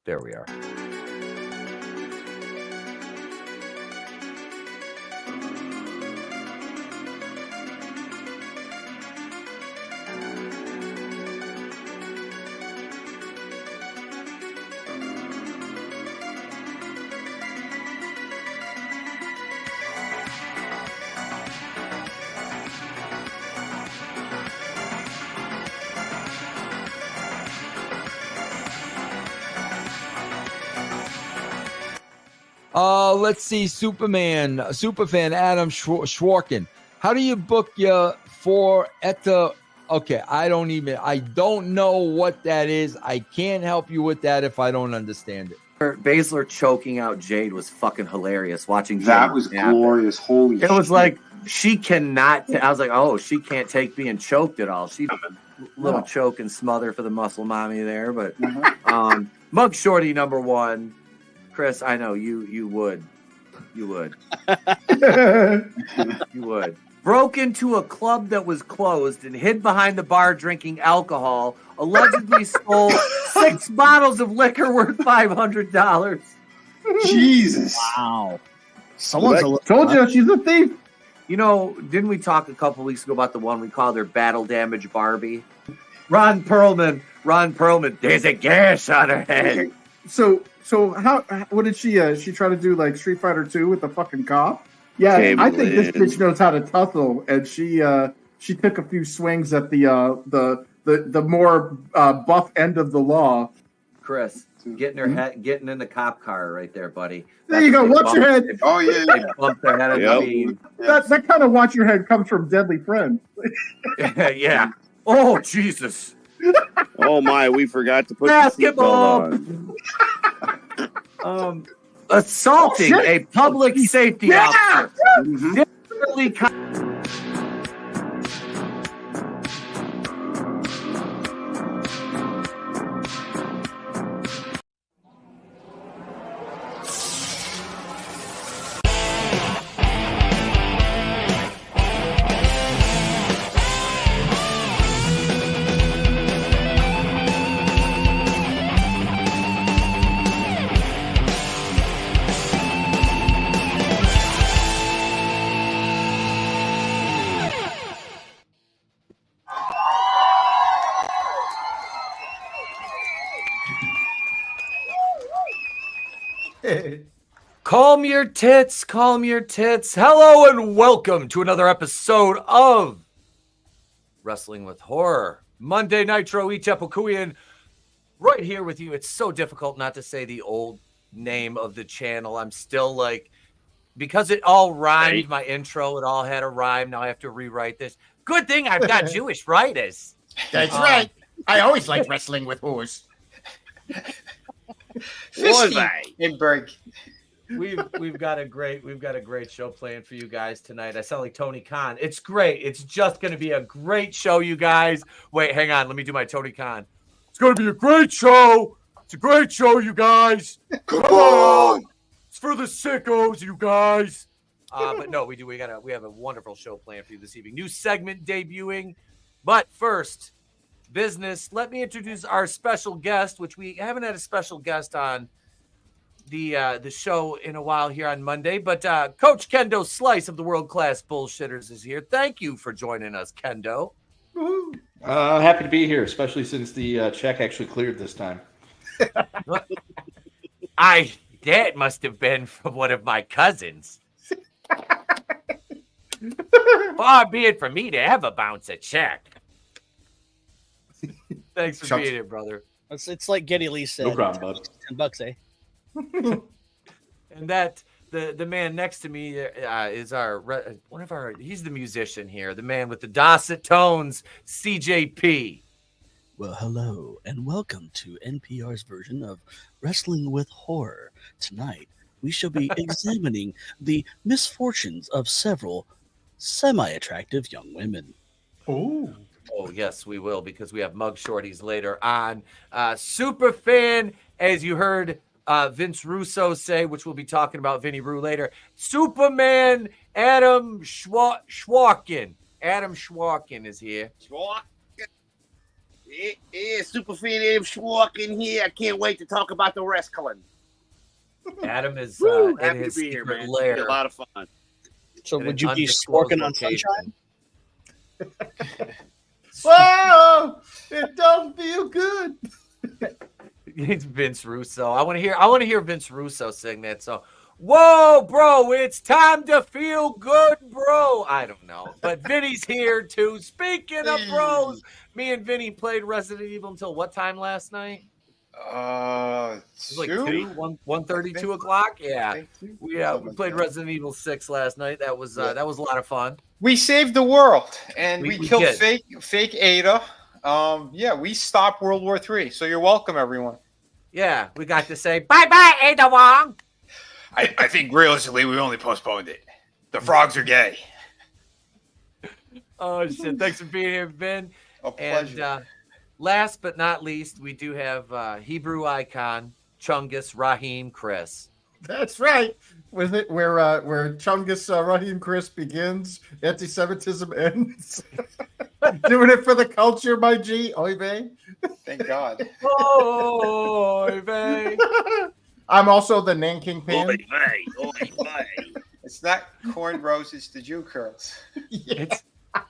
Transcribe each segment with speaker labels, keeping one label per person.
Speaker 1: There we are. Let's see, Superfan Adam Schwarken. How do you book your for Etep? Okay, I don't know what that is. I can't help you with that if I don't understand it.
Speaker 2: Baszler choking out Jade was fucking hilarious. Watching
Speaker 3: that was glorious. Holy shit.
Speaker 2: It was like she cannot. I was like, oh, she can't take being choked at all. She little choke and smother for the muscle mommy there, but Mug Shorty number one. Chris, I know you would. You would. You would. Broke into a club that was closed and hid behind the bar drinking alcohol. Allegedly stole 6 bottles of liquor worth $500.
Speaker 3: Jesus.
Speaker 4: Wow. Someone's
Speaker 5: told you she's a thief.
Speaker 2: You know, didn't we talk a couple weeks ago about the one we called her Battle Damage Barbie? Ron Perlman, there's a gash on her head.
Speaker 5: So what did she try to do, like Street Fighter 2 with the fucking cop? Yeah, I think this bitch knows how to tussle, and she took a few swings at the more buff end of the law.
Speaker 2: Chris, getting in the cop car right there, buddy.
Speaker 5: There you go. Watch your head.
Speaker 3: Oh yeah,
Speaker 2: they bumped their head at the beam.
Speaker 5: That kind of watch your head comes from Deadly Friends.
Speaker 2: Yeah. Oh Jesus.
Speaker 6: Oh my, we forgot to put
Speaker 2: basketball
Speaker 6: on.
Speaker 2: Assaulting a public safety officer. Calm your tits, calm your tits. Hello and welcome to another episode of Wrestling with Horror. Monday Nitro, Etep right here with you. It's so difficult not to say the old name of the channel. I'm still like, because it all rhymed, my intro, it all had a rhyme. Now I have to rewrite this. Good thing I've got Jewish writers.
Speaker 4: That's right. I always like wrestling with whores.
Speaker 6: Fisty.
Speaker 2: We've got a great show planned for you guys tonight. I sound like Tony Khan. It's great. It's just going to be a great show, you guys. Wait, hang on. Let me do my Tony Khan. It's going to be a great show. It's a great show, you guys. Come on. It's for the sickos, you guys. But no, we have a wonderful show planned for you this evening. New segment debuting. But first, business. Let me introduce our special guest, which we haven't had a special guest on the show in a while here on Monday, but Coach Kendo Slice of the World Class Bullshitters is here. Thank you for joining us, Kendo.
Speaker 7: Happy to be here, especially since the check actually cleared this time.
Speaker 2: That must have been from one of my cousins. Far be it for me to ever bounce a check. Thanks for being here, brother.
Speaker 4: It's like Geddy Lee said.
Speaker 7: No problem, bud.
Speaker 4: $10, eh?
Speaker 2: And that the man next to me is he's the musician here, the man with the Dorset tones, CJP.
Speaker 8: Well, hello and welcome to NPR's version of Wrestling with Horror. Tonight we shall be examining the misfortunes of several semi-attractive young women.
Speaker 5: Oh
Speaker 2: yes, we will, because we have Mug Shawtys later on. Super fan, as you heard Vince Russo say, which we'll be talking about Vinnie Roo later. Superman Adam Schwarken. Adam Schwarken is here.
Speaker 6: Yeah, Superfan Adam Schwarkin here. I can't wait to talk about the wrestling.
Speaker 2: Adam is
Speaker 6: Woo,
Speaker 2: in
Speaker 6: happy
Speaker 2: his
Speaker 6: to be here,
Speaker 2: secret
Speaker 6: man.
Speaker 2: lair.
Speaker 6: It's a lot of fun.
Speaker 8: So
Speaker 2: in
Speaker 8: would
Speaker 2: an
Speaker 8: you be
Speaker 2: undisclosed
Speaker 8: snorking on
Speaker 2: location.
Speaker 8: sunshine?
Speaker 5: Whoa! It don't feel good.
Speaker 2: It's Vince Russo. I want to hear Vince Russo sing that song. Whoa, bro, it's time to feel good, bro. I don't know. But Vinny's here too. Speaking of bros, me and Vinny played Resident Evil until what time last night? It was like 1:30, 2 o'clock. Yeah. We played Resident Evil 6 last night. That was a lot of fun.
Speaker 9: We saved the world and we killed
Speaker 2: did.
Speaker 9: fake Ada. We stopped World War III. So you're welcome, everyone.
Speaker 2: Yeah, we got to say bye-bye, Ada Wong.
Speaker 9: I think realistically we only postponed it. The frogs are gay.
Speaker 2: Oh shit! Thanks for being here, Vin.
Speaker 9: A pleasure.
Speaker 2: And last but not least, we do have Hebrew icon Chungus Raheem Chris.
Speaker 5: That's right. With it, where Chungus Raheem Chris begins, anti-Semitism ends. Doing it for the culture, my G. Oy vey.
Speaker 9: Thank God.
Speaker 2: Oy vey.
Speaker 5: I'm also the Nanking Pan.
Speaker 6: Oy vey, oy vey.
Speaker 9: It's not corn roses to Jew curls.
Speaker 2: It's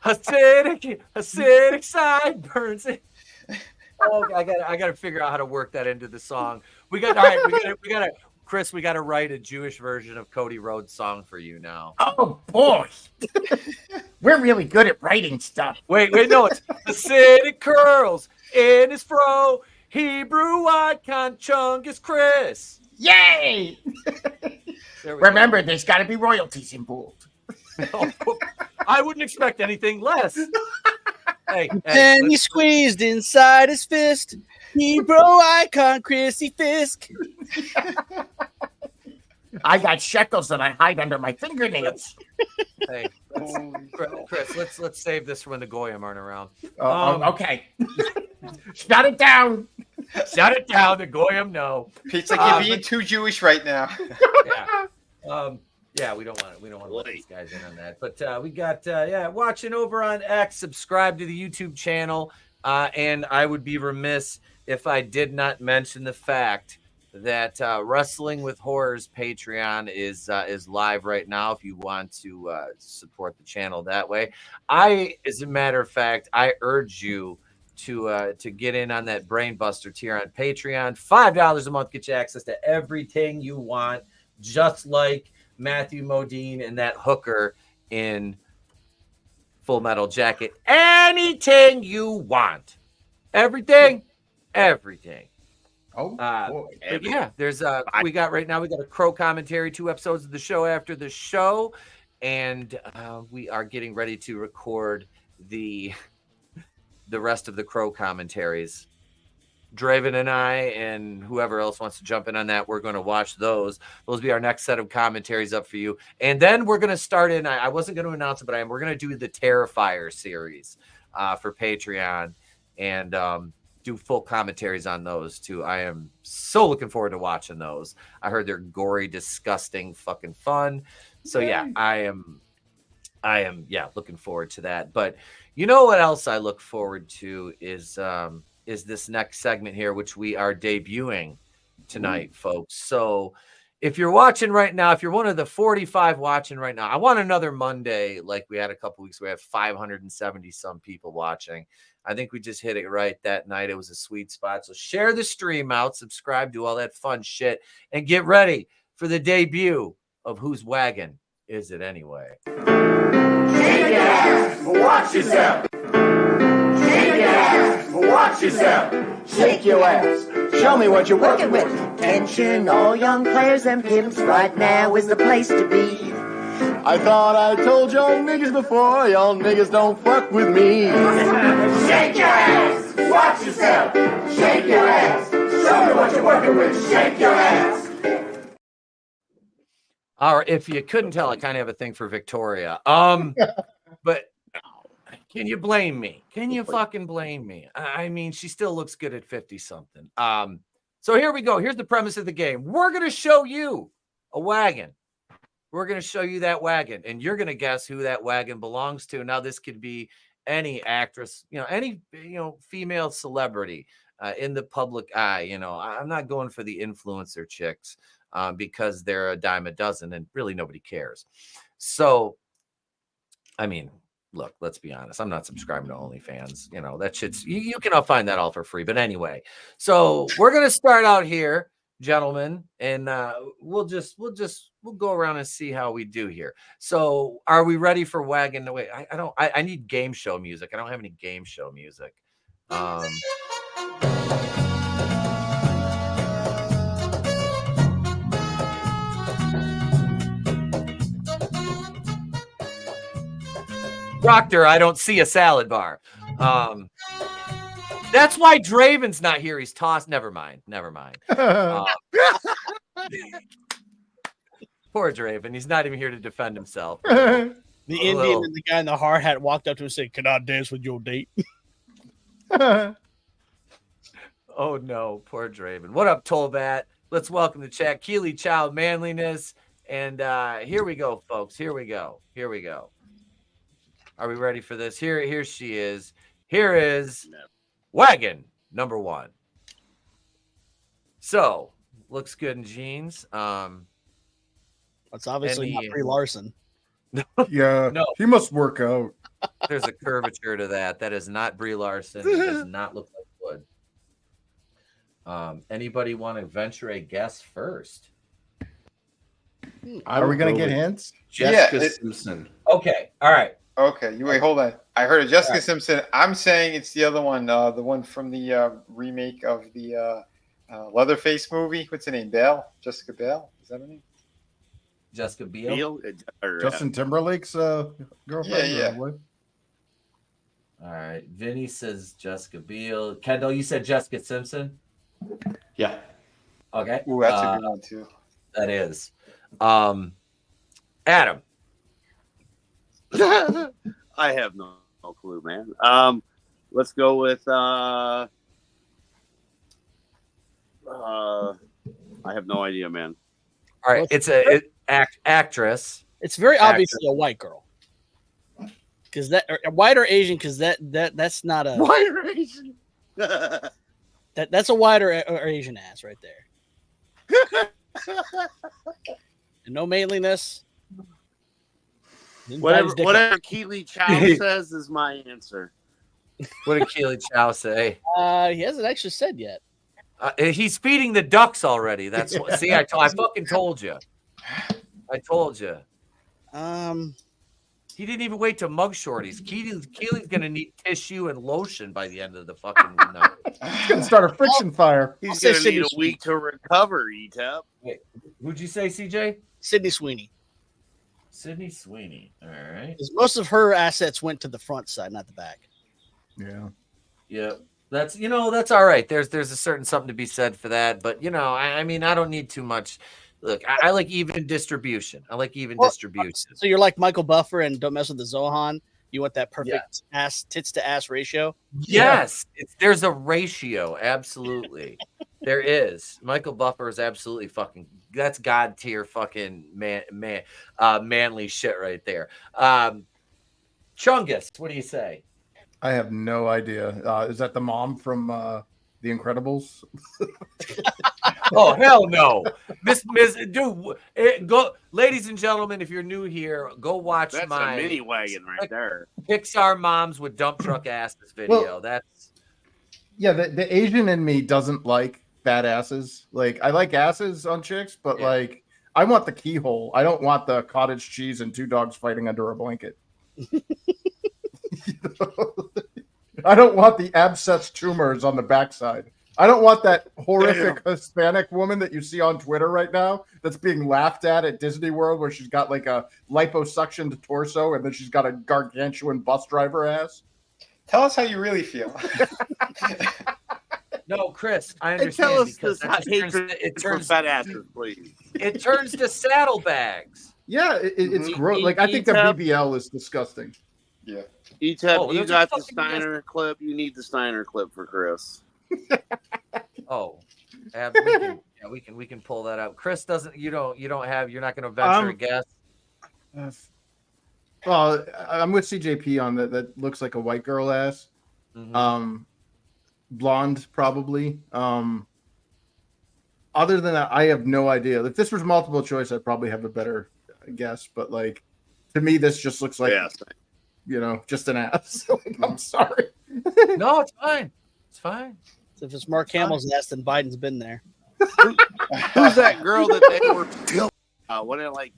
Speaker 2: acidic sideburns. Oh, I gotta figure out how to work that into the song. We gotta Chris, we gotta write a Jewish version of Cody Rhodes' song for you now.
Speaker 4: Oh boy, we're really good at writing stuff.
Speaker 2: Wait, no, it's acidic curls in his fro. Hebrew icon Chungus Chris.
Speaker 4: Yay! Remember, there's got to be royalties involved.
Speaker 2: I wouldn't expect anything less. Hey,
Speaker 8: Then he squeezed inside his fist. Hebrew icon Chrissy Fisk.
Speaker 4: I got shekels that I hide under my fingernails.
Speaker 2: Hey, Chris, let's save this for when the Goyim aren't around.
Speaker 4: Okay. Shut it down.
Speaker 2: Shut it down. The Goyim no.
Speaker 9: Pete's like, you're being too Jewish right now.
Speaker 2: Yeah. We don't want to let these guys in on that. But we got watching over on X. Subscribe to the YouTube channel, and I would be remiss if I did not mention the fact that Wrestling with Horrors Patreon is live right now. If you want to support the channel that way, as a matter of fact, I urge you to get in on that Brainbuster tier on Patreon. $5 a month gets you access to everything you want, just like Matthew Modine and that hooker in Full Metal Jacket. Anything you want, everything.
Speaker 5: Oh,
Speaker 2: but yeah, there's we got a Crow commentary, 2 episodes of the show after the show, and we are getting ready to record the rest of the Crow commentaries. Draven and I and whoever else wants to jump in on that, we're going to watch those. Those will be our next set of commentaries up for you. And then we're going to start in, I wasn't going to announce it, but we're going to do the Terrifier series for Patreon and do full commentaries on those too. I am so looking forward to watching those. I heard they're gory, disgusting, fucking fun. So yeah, I am looking forward to that. But you know what else I look forward to is this next segment here, which we are debuting tonight, folks. So if you're watching right now, if you're one of the 45 watching right now, I want another Monday like we had a couple weeks. We have 570 some people watching. I think we just hit it right that night. It was a sweet spot. So share the stream out, subscribe, do all that fun shit, and get ready for the debut of Whose Wagon Is It Anyway?
Speaker 10: Shake your ass, watch yourself. Shake your ass, watch yourself. Shake your ass, show me what you're working with.
Speaker 11: Attention, all young players and pimps, right now is the place to be.
Speaker 10: I thought I told y'all niggas before, y'all niggas don't fuck with me. Shake your ass, watch yourself. Shake your ass, show me what you're working with. Shake your ass.
Speaker 2: Or if you couldn't tell, I kind of have a thing for Victoria. But can you blame me? Can you fucking blame me? I mean, she still looks good at 50 something. So here we go. Here's the premise of the game. We're going to show you a wagon. We're going to show you that wagon, and you're going to guess who that wagon belongs to. Now, this could be any actress, any female celebrity in the public eye. I'm not going for the influencer chicks because they're a dime a dozen and really nobody cares. So, I mean, look, let's be honest. I'm not subscribing to OnlyFans. That shit's you can all find that all for free. But anyway, so we're gonna start out here, gentlemen, and we'll go around and see how we do here. So, are we ready for Wagon? No, wait, I need game show music. I don't have any game show music. Doctor, I don't see a salad bar. That's why Draven's not here. He's tossed. Never mind. Poor Draven. He's not even here to defend himself.
Speaker 8: The Indian and the guy in the hard hat walked up to him and said, "Can I dance with your date?"
Speaker 2: Oh no, poor Draven. What up, Tolbat? Let's welcome the chat. Keely Child Manliness. And here we go, folks. Here we go. Are we ready for this? Here she is. Here is Wagon number 1. So, looks good in jeans.
Speaker 8: That's obviously not Brie Larson.
Speaker 5: Yeah,
Speaker 2: no.
Speaker 5: He must work out.
Speaker 2: There's a curvature to that. That is not Brie Larson. It does not look like wood. Anybody want to venture a guess first?
Speaker 5: Are we going to get hints?
Speaker 7: Jessica Simpson.
Speaker 2: Okay. All right.
Speaker 9: Okay, you wait. Hold on. I heard of Jessica Simpson. I'm saying it's the other one, the one from the remake of the Leatherface movie. What's her name? Bale? Jessica Bale? Is that her name?
Speaker 2: Jessica Biel?
Speaker 5: Justin Timberlake's girlfriend?
Speaker 9: Yeah.
Speaker 5: What?
Speaker 2: All right. Vinny says Jessica Biel. Kendall, you said Jessica Simpson?
Speaker 7: Yeah.
Speaker 2: Okay.
Speaker 9: Ooh, that's a good one, too.
Speaker 2: That is. Adam.
Speaker 6: I have no clue, man. Let's go with I have no idea, man.
Speaker 2: All right, it's actress.
Speaker 8: It's very obviously a white girl. Because that white or Asian, because that's not a
Speaker 6: white or Asian.
Speaker 8: that's a white or Asian ass right there. And no manliness.
Speaker 6: Whatever Keely Chow says is my answer.
Speaker 2: What did Keely Chow say?
Speaker 8: He hasn't actually said yet.
Speaker 2: He's feeding the ducks already. That's what. See, I fucking told you. I told you. He didn't even wait to Mug Shawtys. Keely's gonna need tissue and lotion by the end of the fucking night.
Speaker 5: He's gonna start a friction fire.
Speaker 6: He's gonna need a week to recover. Etep.
Speaker 2: Wait, who'd you say, CJ?
Speaker 8: Sydney Sweeney.
Speaker 2: Sydney Sweeney. All right.
Speaker 8: Because most of her assets went to the front side, not the back.
Speaker 5: Yeah.
Speaker 2: Yeah. That's that's all right. There's a certain something to be said for that. But I mean, I don't need too much. Look, I like even distribution. Distribution.
Speaker 8: So you're like Michael Buffer and Don't Mess with the Zohan. You want that perfect tits to ass ratio?
Speaker 2: Yes. There's a ratio. Absolutely. There is. Michael Buffer is absolutely that's God tier fucking manly shit right there. Chungus, what do you say?
Speaker 5: I have no idea. Is that the mom from The Incredibles?
Speaker 2: Oh, hell no. Miss dude, go, ladies and gentlemen, if you're new here, go watch
Speaker 6: That's a mini wagon right there.
Speaker 2: Pixar moms with dump truck asses video.
Speaker 5: Well, the Asian in me doesn't like fat asses. Like, I like asses on chicks, but like, I want the keyhole. I don't want the cottage cheese and 2 dogs fighting under a blanket. I don't want the abscess tumors on the backside. I don't want that horrific Hispanic woman that you see on Twitter right now that's being laughed at Disney World, where she's got like a liposuctioned torso and then she's got a gargantuan bus driver ass.
Speaker 9: Tell us how you really feel.
Speaker 2: No, Chris, I understand.
Speaker 6: Tell us
Speaker 2: because
Speaker 6: it turns fat asses, please.
Speaker 2: It turns to saddlebags.
Speaker 5: Yeah, it's gross. Like, I think the BBL is disgusting.
Speaker 9: Yeah.
Speaker 6: Etep, you got the Steiner clip. You need the Steiner clip for Chris.
Speaker 2: We can pull that out. Chris doesn't. You're not going to venture a guess.
Speaker 5: Well, I'm with CJP on that. That looks like a white girl ass.
Speaker 2: Mhm.
Speaker 5: Blonde, probably. Other than that, I have no idea. If this was multiple choice, I'd probably have a better guess. But like, to me, this just looks like, just an ass. I'm sorry.
Speaker 2: No, it's fine. It's fine.
Speaker 8: If it's Mark Hamill's ass, then Biden's been there.
Speaker 6: Who's that girl that they were? What like?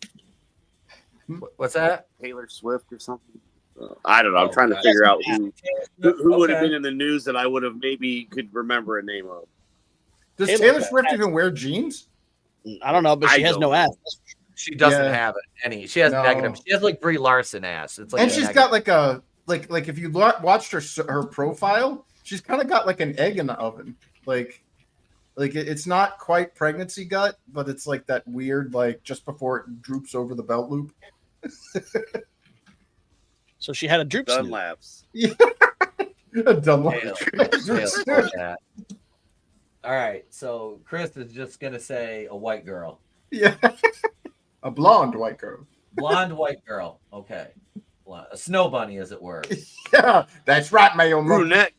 Speaker 2: What's that?
Speaker 6: Taylor Swift or something? I don't know. I'm trying to figure out who would have been in the news that I would have maybe could remember a name of.
Speaker 5: Does Taylor Swift even wear jeans?
Speaker 8: I don't know, but she has no ass.
Speaker 2: She doesn't have any. She has negative. She has like Brie Larson ass. It's like,
Speaker 5: and she's got like a like if you watched her profile, she's kind of got like an egg in the oven. Like it's not quite pregnancy gut, but it's like that weird like just before it droops over the belt loop.
Speaker 8: So she had a droop snoot.
Speaker 6: Dunlaps.
Speaker 5: Yeah. A Dunlap.
Speaker 2: All right, so Chris is just gonna say a white girl.
Speaker 5: Yeah, a blonde white girl.
Speaker 2: Blonde white girl. Okay, a snow bunny, as it were.
Speaker 5: Yeah, that's right, Mayo.
Speaker 6: Brunette.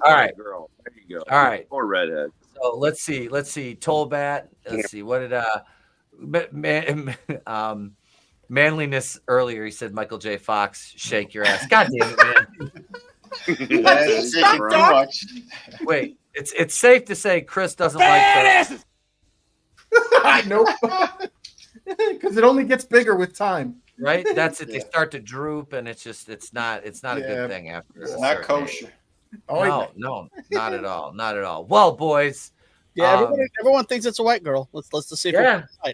Speaker 2: All right,
Speaker 6: girl. There you go.
Speaker 2: All right,
Speaker 6: or redhead.
Speaker 2: So let's see. Tollbat. Let's see. What did manliness earlier? He said Michael J. Fox. Shake your ass. God damn it, man. Wait. It's safe to say Chris doesn't like that.
Speaker 5: I know, because it only gets bigger with time.
Speaker 2: Right? That's it. They start to droop, and it's not a good thing after.
Speaker 9: It's not kosher.
Speaker 2: No, not at all. Not at all. Well, boys.
Speaker 8: Yeah, everyone thinks it's a white girl. Let's see.
Speaker 9: Yeah, I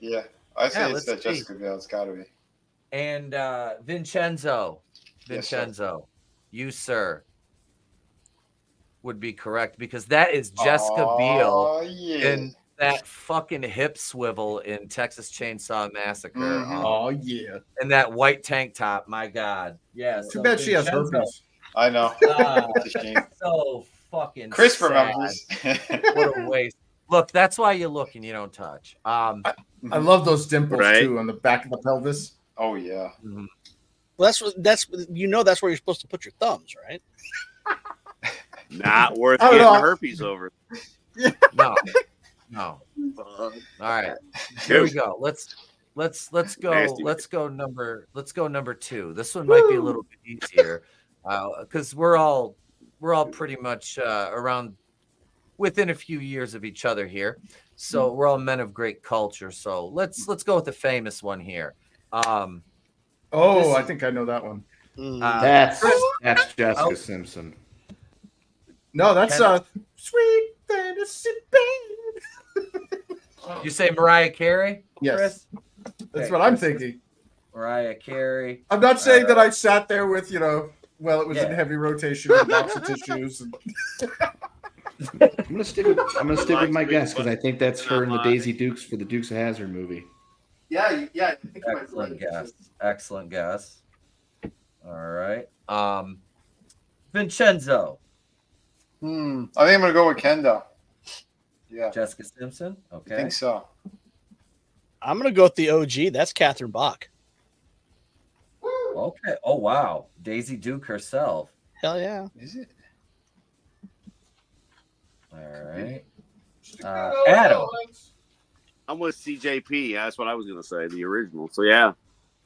Speaker 9: say it's that Jessica Biel. It's got to be.
Speaker 2: And Vincenzo, you sir, would be correct because that is Jessica Biel in that fucking hip swivel in Texas Chainsaw Massacre.
Speaker 5: Mm-hmm.
Speaker 2: And that white tank top. My God. Yeah.
Speaker 5: Too bad she has herpes.
Speaker 9: I know.
Speaker 2: So fucking
Speaker 9: Chris
Speaker 2: sad.
Speaker 9: remembers.
Speaker 2: What a waste. Look, that's why you look and you don't touch.
Speaker 5: I love those dimples too on the back of the pelvis.
Speaker 9: Oh yeah.
Speaker 2: Mm-hmm.
Speaker 8: Well, that's where you're supposed to put your thumbs, right?
Speaker 6: Not worth getting herpes over.
Speaker 2: No. All right. Here we go. Let's go. Let's go number 2. This one might be a little bit easier because we're all pretty much around within a few years of each other here. So we're all men of great culture. So let's go with the famous one here.
Speaker 5: I think I know that one.
Speaker 7: That's Jessica Simpson.
Speaker 5: No, that's Sweet Fantasy Band.
Speaker 2: You say Mariah Carey?
Speaker 5: Yes.
Speaker 2: Chris?
Speaker 5: That's what I'm thinking.
Speaker 2: Mariah Carey.
Speaker 5: I'm not saying that I sat there with, it was in heavy rotation with a box of tissues. And...
Speaker 7: I'm gonna stick with my guess because I think that's her in the Daisy Dukes for the Dukes of Hazzard movie.
Speaker 5: Yeah.
Speaker 2: Excellent guess. All right. Vincenzo.
Speaker 9: I think I'm gonna go with Kendo. Yeah.
Speaker 2: Jessica Simpson. Okay.
Speaker 9: I think so.
Speaker 8: I'm gonna go with the OG. That's Catherine Bach.
Speaker 2: Okay. Oh wow. Daisy Duke herself.
Speaker 8: Hell yeah.
Speaker 9: Is it?
Speaker 2: All right. Adam.
Speaker 6: I'm with CJP. That's what I was gonna say. The original. So yeah.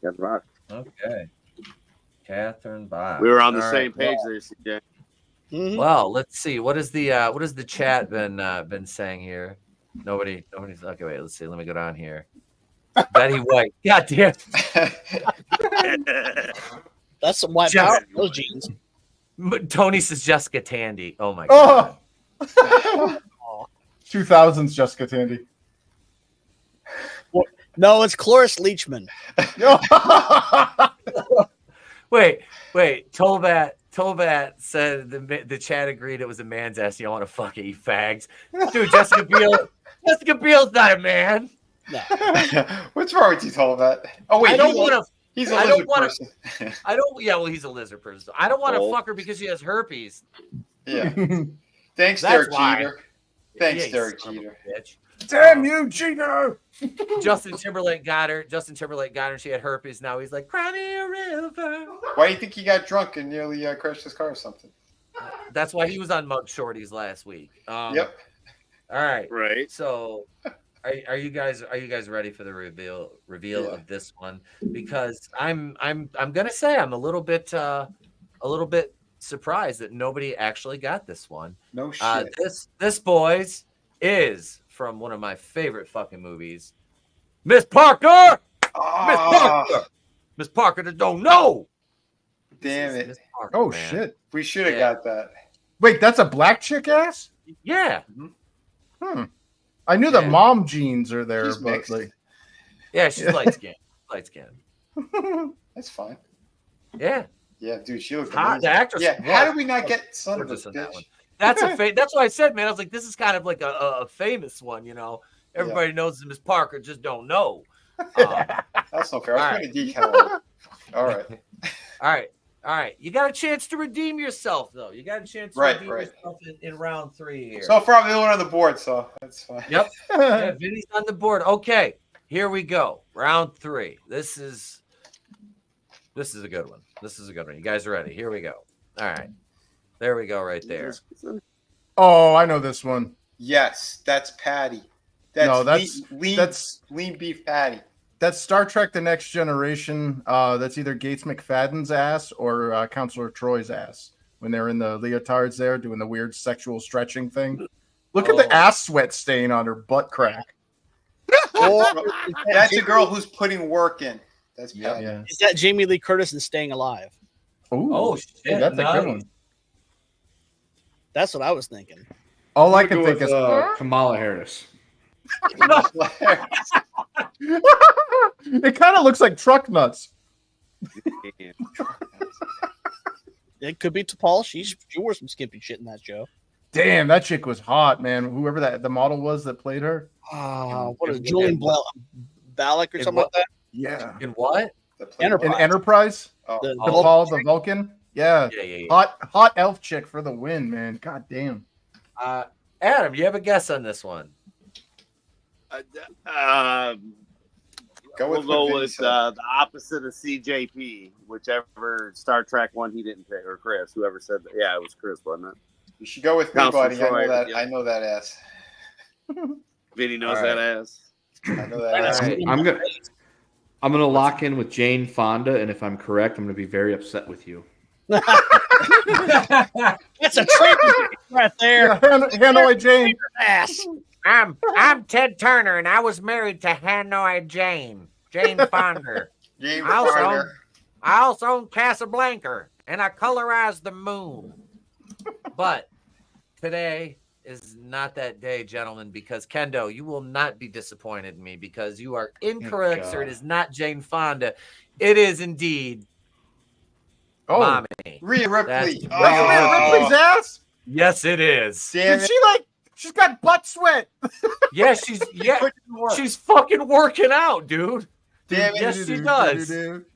Speaker 6: Catherine Bach.
Speaker 2: Okay. Catherine Bach.
Speaker 6: We were on the same page there, CJ.
Speaker 8: Mm-hmm.
Speaker 2: Well, let's see. What is the chat been saying here? Nobody's okay. Wait, let's see. Let me go down here. Betty White. God damn.
Speaker 8: That's some white power. Those jeans.
Speaker 2: Tony says Jessica Tandy. Oh my god.
Speaker 5: 2000s Jessica Tandy.
Speaker 8: No, it's Cloris Leachman.
Speaker 2: Wait. Tollbat said the chat agreed it was a man's ass. You don't want to fuck it, you fags. Dude, Jessica Biel's not a man.
Speaker 8: No.
Speaker 9: What's wrong with you, Tollbat? Oh wait, he's a lizard person.
Speaker 2: Well, he's a lizard person. So I don't want to fuck her because she has herpes.
Speaker 9: Yeah. Thanks, Derek Jeter. Thanks, Derek Jeter.
Speaker 5: Damn you, Gino!
Speaker 2: Justin Timberlake got her. She had herpes. Now he's like, cry me a river.
Speaker 9: Why do you think he got drunk and nearly crashed his car or something?
Speaker 2: That's why he was on Mug Shawtys last week.
Speaker 9: Yep.
Speaker 2: All right.
Speaker 6: Right.
Speaker 2: So, are you guys ready for the reveal of this one? Because I'm gonna say I'm a little bit surprised that nobody actually got this one.
Speaker 9: No shit.
Speaker 2: This boys is from one of my favorite fucking movies, Miss Parker. Miss Parker that don't know.
Speaker 9: Damn it.
Speaker 2: Parker,
Speaker 5: Oh
Speaker 2: man.
Speaker 5: shit!
Speaker 9: We should have got that.
Speaker 5: Wait, that's a black chick ass?
Speaker 2: Yeah.
Speaker 5: I knew the mom genes are there,
Speaker 9: She's
Speaker 5: but
Speaker 9: mixed.
Speaker 5: like,
Speaker 2: Yeah, she's light skinned.
Speaker 9: That's fine.
Speaker 2: Yeah.
Speaker 9: Yeah, dude, she looks
Speaker 2: Hot.
Speaker 9: amazing.
Speaker 2: The actress.
Speaker 9: Yeah, how did we not get son of a
Speaker 2: gorgeous in that
Speaker 9: bitch?
Speaker 2: one. That's that's why I said, man. I was like, this is kind of like a famous one, you know. Everybody knows Miss Parker, just don't know.
Speaker 9: That's not fair. I was going to decal. All right.
Speaker 2: All right. You got a chance to redeem yourself, though. You got a chance to redeem yourself in round 3 here.
Speaker 9: So far, I'm the only one on the board, so that's fine.
Speaker 2: Yep. Yeah, Vinny's on the board. Okay, here we go. Round 3. This is a good one. You guys are ready? Here we go. All right. There we go right there.
Speaker 5: oh, I know this one.
Speaker 9: Yes, that's Patty.
Speaker 5: That's
Speaker 9: lean beef patty.
Speaker 5: That's Star Trek: The Next Generation. That's either Gates McFadden's ass or Counselor Troy's ass when they're in the leotards there doing the weird sexual stretching thing. Look at the ass sweat stain on her butt crack.
Speaker 9: That's a girl who's putting work in. That's Patty.
Speaker 5: Yeah.
Speaker 8: Is that Jamie Lee Curtis in Staying Alive?
Speaker 5: Ooh,
Speaker 2: Oh, shit.
Speaker 5: that's a good one.
Speaker 8: That's what I was thinking.
Speaker 5: All I can think is
Speaker 7: Kamala Harris.
Speaker 5: It kind of looks like truck nuts.
Speaker 8: It could be T'Pol. She wore some skimpy shit in that show.
Speaker 5: Damn, that chick was hot, man. Whoever the model was that played her.
Speaker 8: What is Julian Ballack or something like that?
Speaker 5: Yeah.
Speaker 2: In what?
Speaker 5: In Enterprise?
Speaker 8: The
Speaker 5: the Vulcan? Yeah. Hot elf chick for the win, man. God damn.
Speaker 2: Adam, you have a guess on this one?
Speaker 6: We'll go with the opposite of CJP, whichever Star Trek one he didn't pick, or Chris, whoever said that. Yeah, it was Chris, wasn't it?
Speaker 9: You should go with me,
Speaker 6: Counselor
Speaker 9: buddy.
Speaker 6: Troy,
Speaker 9: I know that ass.
Speaker 6: Vinny knows that ass.
Speaker 9: I know that ass.
Speaker 7: I'm gonna lock in with Jane Fonda, and if I'm correct, I'm gonna be very upset with you.
Speaker 8: That's a trade right there.
Speaker 5: Yeah, Hanoi Jane.
Speaker 8: Ass.
Speaker 4: I'm Ted Turner, and I was married to Hanoi Jane Fonda.
Speaker 9: Jane
Speaker 4: I
Speaker 9: Fonda.
Speaker 4: also own Casablanca, and I colorized the moon.
Speaker 2: But today is not that day, gentlemen, because Kendo, you will not be disappointed in me because you are incorrect, sir. It is not Jane Fonda. It is indeed Mommy.
Speaker 9: Rhea Ripley.
Speaker 5: Rhea Ripley's ass?
Speaker 2: Yes, it is.
Speaker 9: Damn
Speaker 5: Did
Speaker 9: it.
Speaker 5: she's got butt sweat.
Speaker 2: Yeah, she's fucking working out, dude.
Speaker 9: Damn it.
Speaker 2: Yes, she does.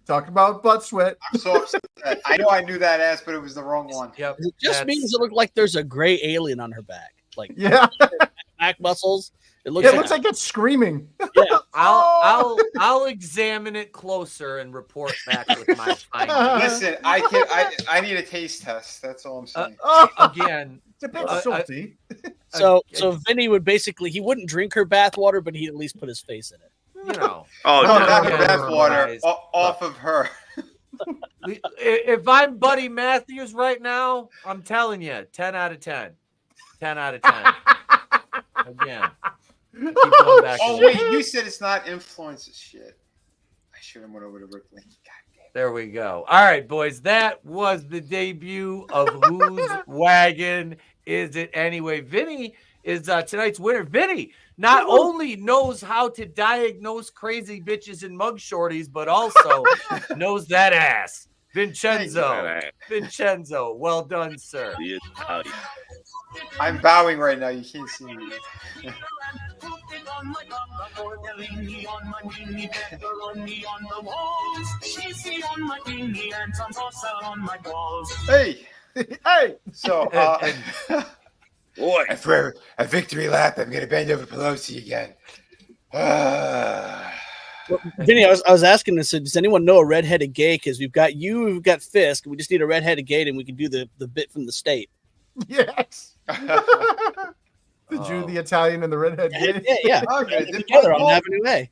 Speaker 5: Talk about butt sweat.
Speaker 9: I'm so upset. I know I knew that ass, but it was the wrong one.
Speaker 2: Yep.
Speaker 8: It just means it looked like there's a gray alien on her back. Like
Speaker 5: Yeah.
Speaker 8: back muscles. It looks
Speaker 5: like it's screaming.
Speaker 8: Yeah.
Speaker 2: I'll examine it closer and report back with my findings.
Speaker 9: Listen, I need a taste test. That's all I'm saying.
Speaker 2: Again,
Speaker 5: It's a bit salty.
Speaker 8: So Vinny would he wouldn't drink her bathwater, but he'd at least put his face in it.
Speaker 2: You know.
Speaker 9: No, not the
Speaker 2: okay.
Speaker 9: bathwater. Off of her.
Speaker 2: If I'm Buddy Matthews right now, I'm telling you, 10 out of 10. 10 out of 10. Again. Keep going back
Speaker 9: Oh,
Speaker 2: to
Speaker 9: wait, you said it's not influences shit. I should have went over to Ripley.
Speaker 2: There we go. All right, boys. That was the debut of Whose Wagon Is It Anyway? Vinny is tonight's winner. Vinny not only knows how to diagnose crazy bitches and mug shorties, but also knows that ass. Vincenzo, well done, sir.
Speaker 9: I'm bowing right now. You can't see me.
Speaker 5: Hey.
Speaker 9: So,
Speaker 6: Boy.
Speaker 9: And for a victory lap, I'm going to bend over Pelosi again.
Speaker 8: Vinny, I was asking this. Does anyone know a redheaded gay? Because we've got you, we've got Fisk. We just need a redheaded gay, and we can do the bit from the state.
Speaker 12: Yes. The Jew, the Italian, and the redhead.
Speaker 8: Yeah.
Speaker 9: Okay,
Speaker 8: Together on Avenue A.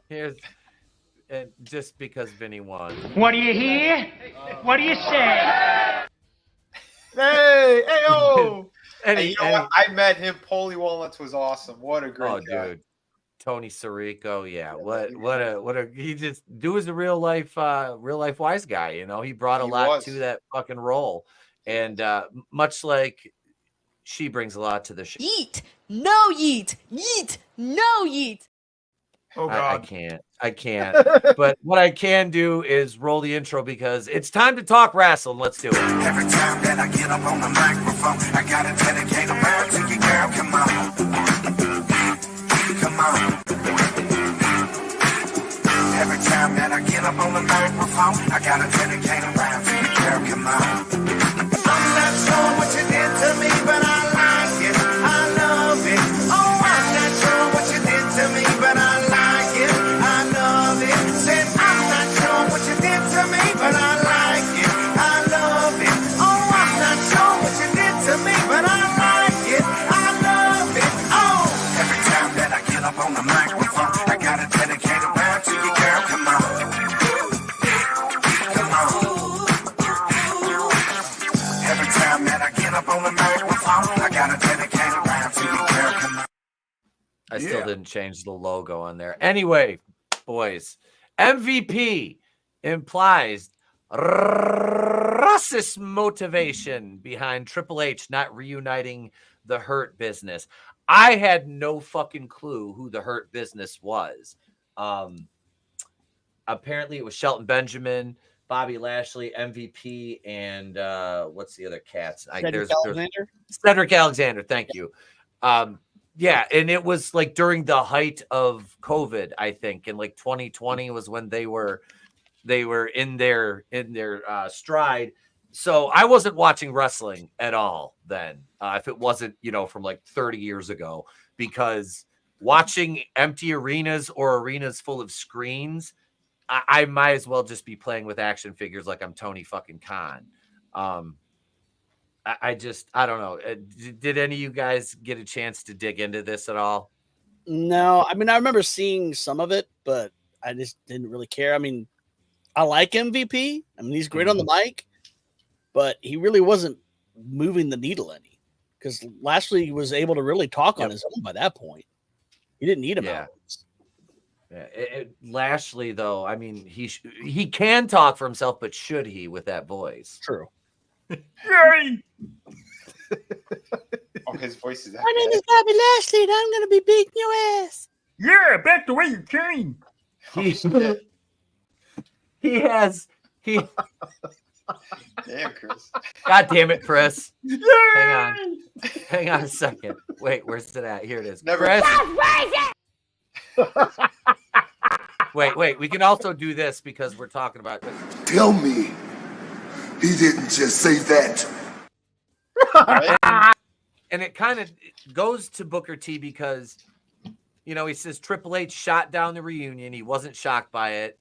Speaker 2: Here's and just because Vinny won.
Speaker 13: What do you hear? What do you say?
Speaker 12: Hey, oh.
Speaker 9: And you know what? I met him. Polly Walnuts was awesome. What a great guy.
Speaker 2: Dude. Tony Sirico, yeah. What a he just was a real life wise guy, you know. He brought a lot to that fucking role. And much like she brings a lot to the show.
Speaker 14: Yeet, no yeet, yeet, no yeet.
Speaker 12: Oh God.
Speaker 2: I can't. But what I can do is roll the intro because it's time to talk wrestling. Let's do it.
Speaker 15: Every time that I get up on the microphone, I gotta dedicate a round to you, girl. Come on. Come on. Every time that I get up on the microphone, I gotta dedicate a round to you, girl. Come on. I'm not sure what you did to me, but I like it. I love it. Oh, I'm not sure what you did to me, but I like it. I love it. Said I'm not sure what you did to me, but I like it. I love it. Oh, I'm not sure what you did to me, but I like it. I love it. Oh, every time that I get up on the microphone, I gotta dedicate a round to you, girl. Come on. Come on. Every time that I get up on the microphone, I gotta dedicate a round to you, girl. Come on.
Speaker 2: I still didn't change the logo on there. Anyway, boys, MVP implies racist motivation behind Triple H not reuniting the Hurt Business. I had no fucking clue who the Hurt Business was. Apparently it was Shelton Benjamin, Bobby Lashley, MVP, and what's the other cats?
Speaker 8: Cedric Alexander.
Speaker 2: Cedric Alexander, thank you. Yeah, and it was like during the height of COVID, I think, and like 2020 was when they were in their stride. So I wasn't watching wrestling at all then, if it wasn't, from like 30 years ago, because watching empty arenas or arenas full of screens, I might as well just be playing with action figures like I'm Tony fucking Khan. I don't know. Did any of you guys get a chance to dig into this at all?
Speaker 8: No, I mean, I remember seeing some of it, but I just didn't really care. I mean, I like MVP. I mean, he's great on the mic, but he really wasn't moving the needle any because Lashley was able to really talk on his own by that point. He didn't need him out.
Speaker 2: Yeah, Lashley, though, I mean, he can talk for himself, but should he with that voice?
Speaker 8: True.
Speaker 12: Yay!
Speaker 9: Oh, his voice is that
Speaker 8: My name is Bobby Lashley, and I'm going to be beating your ass.
Speaker 12: Yeah, back the way you came.
Speaker 2: He has.
Speaker 9: Damn, Chris.
Speaker 2: God damn it, Chris.
Speaker 12: Yay!
Speaker 2: Hang on a second. Wait, where's it at? Here it is.
Speaker 9: Never.
Speaker 2: Chris. Wait. We can also do this because we're talking about.
Speaker 15: Tell me, he didn't just say that.
Speaker 2: And it kind of goes to Booker T because, he says Triple H shot down the reunion. He wasn't shocked by it.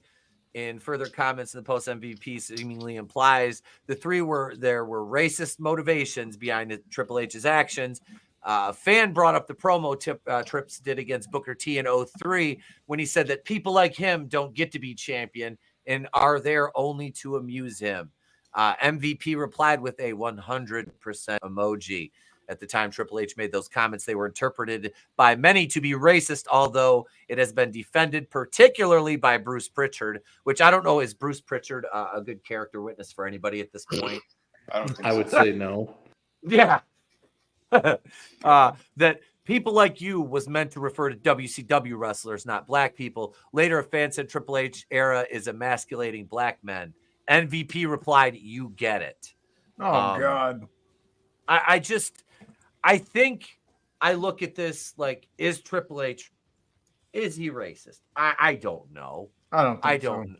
Speaker 2: In further comments in the post MVP seemingly implies there were racist motivations behind Triple H's actions. A fan brought up the promo Trips did against Booker T in 2003 when he said that people like him don't get to be champion and are there only to amuse him. MVP replied with a 100% emoji. At the time Triple H made those comments, they were interpreted by many to be racist, although it has been defended particularly by Bruce Pritchard, which I don't know, is Bruce Pritchard a good character witness for anybody at this point?
Speaker 7: I would say no.
Speaker 2: Yeah. That people like you was meant to refer to WCW wrestlers, not black people. Later, a fan said Triple H era is emasculating black men. MVP replied, "You get it."
Speaker 12: Oh, God.
Speaker 2: I think I look at this like, is Triple H, is he racist? I don't know. I don't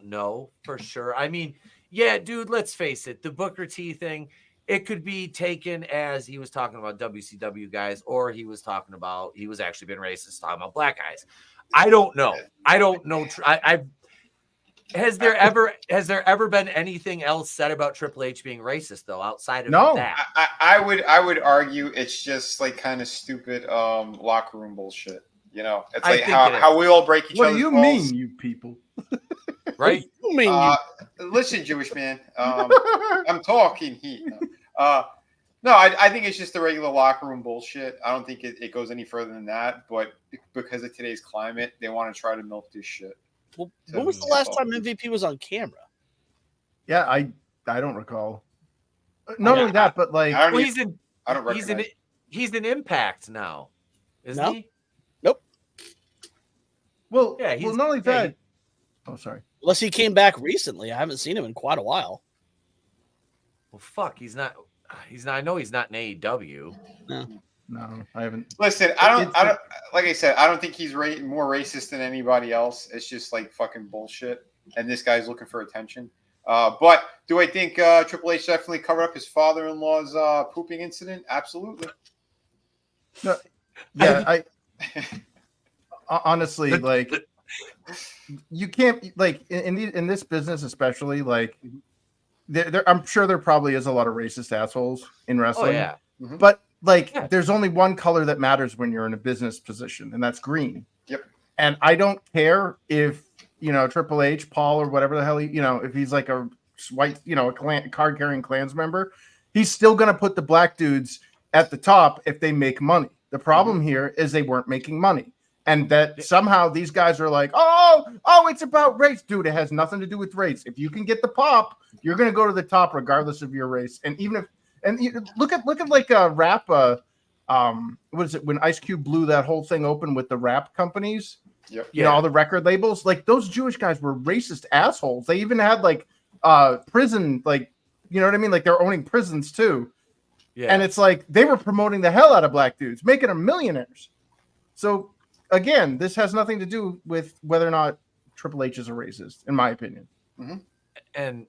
Speaker 2: know for sure. I mean, yeah, dude, let's face it. The Booker T thing, it could be taken as he was talking about WCW guys, or he was actually being racist, talking about black guys. I don't know. Has there ever been anything else said about Triple H being racist though, outside of that?
Speaker 9: I would argue it's just like kind of stupid locker room bullshit. You know, it's like how we all break each other's balls.
Speaker 12: What do you mean, you people?
Speaker 2: Right?
Speaker 8: You mean
Speaker 9: listen, Jewish man. I'm talking heat. No, I think it's just the regular locker room bullshit. I don't think it goes any further than that. But because of today's climate, they want to try to milk this shit.
Speaker 8: Well, when was the last time MVP was on camera?
Speaker 12: Yeah, I don't recall. Not only that, but like
Speaker 2: he's in Impact now, isn't he?
Speaker 8: Nope.
Speaker 12: Well,
Speaker 2: yeah,
Speaker 12: not only that. Oh, sorry.
Speaker 8: Unless he came back recently, I haven't seen him in quite a while.
Speaker 2: Well, fuck, he's not. I know he's not in AEW.
Speaker 12: No, I haven't.
Speaker 9: Listen, I don't. Like I said, I don't think he's more racist than anybody else. It's just like fucking bullshit. And this guy's looking for attention. But do I think Triple H definitely covered up his father-in-law's pooping incident? Absolutely.
Speaker 12: No, yeah, I honestly like. You can't like in this business, especially like. I'm sure there probably is a lot of racist assholes in wrestling.
Speaker 2: Oh, yeah.
Speaker 9: Mm-hmm.
Speaker 12: But there's only one color that matters when you're in a business position, and that's green.
Speaker 9: Yep.
Speaker 12: And I don't care if Triple H, Paul, or whatever the hell if he's like a white, a card carrying Klans member, he's still gonna put the black dudes at the top if they make money. The problem here is they weren't making money. And that somehow these guys are like, oh, it's about race. Dude, it has nothing to do with race. If you can get the pop, you're going to go to the top regardless of your race. And look at like a rap, what is it, when Ice Cube blew that whole thing open with the rap companies, all the record labels, like those Jewish guys were racist assholes. They even had like prison, like, you know what I mean? Like they're owning prisons too. Yeah. And it's like they were promoting the hell out of black dudes, making them millionaires. So, again, this has nothing to do with whether or not Triple H is a racist, in my opinion.
Speaker 9: Mm-hmm.
Speaker 2: And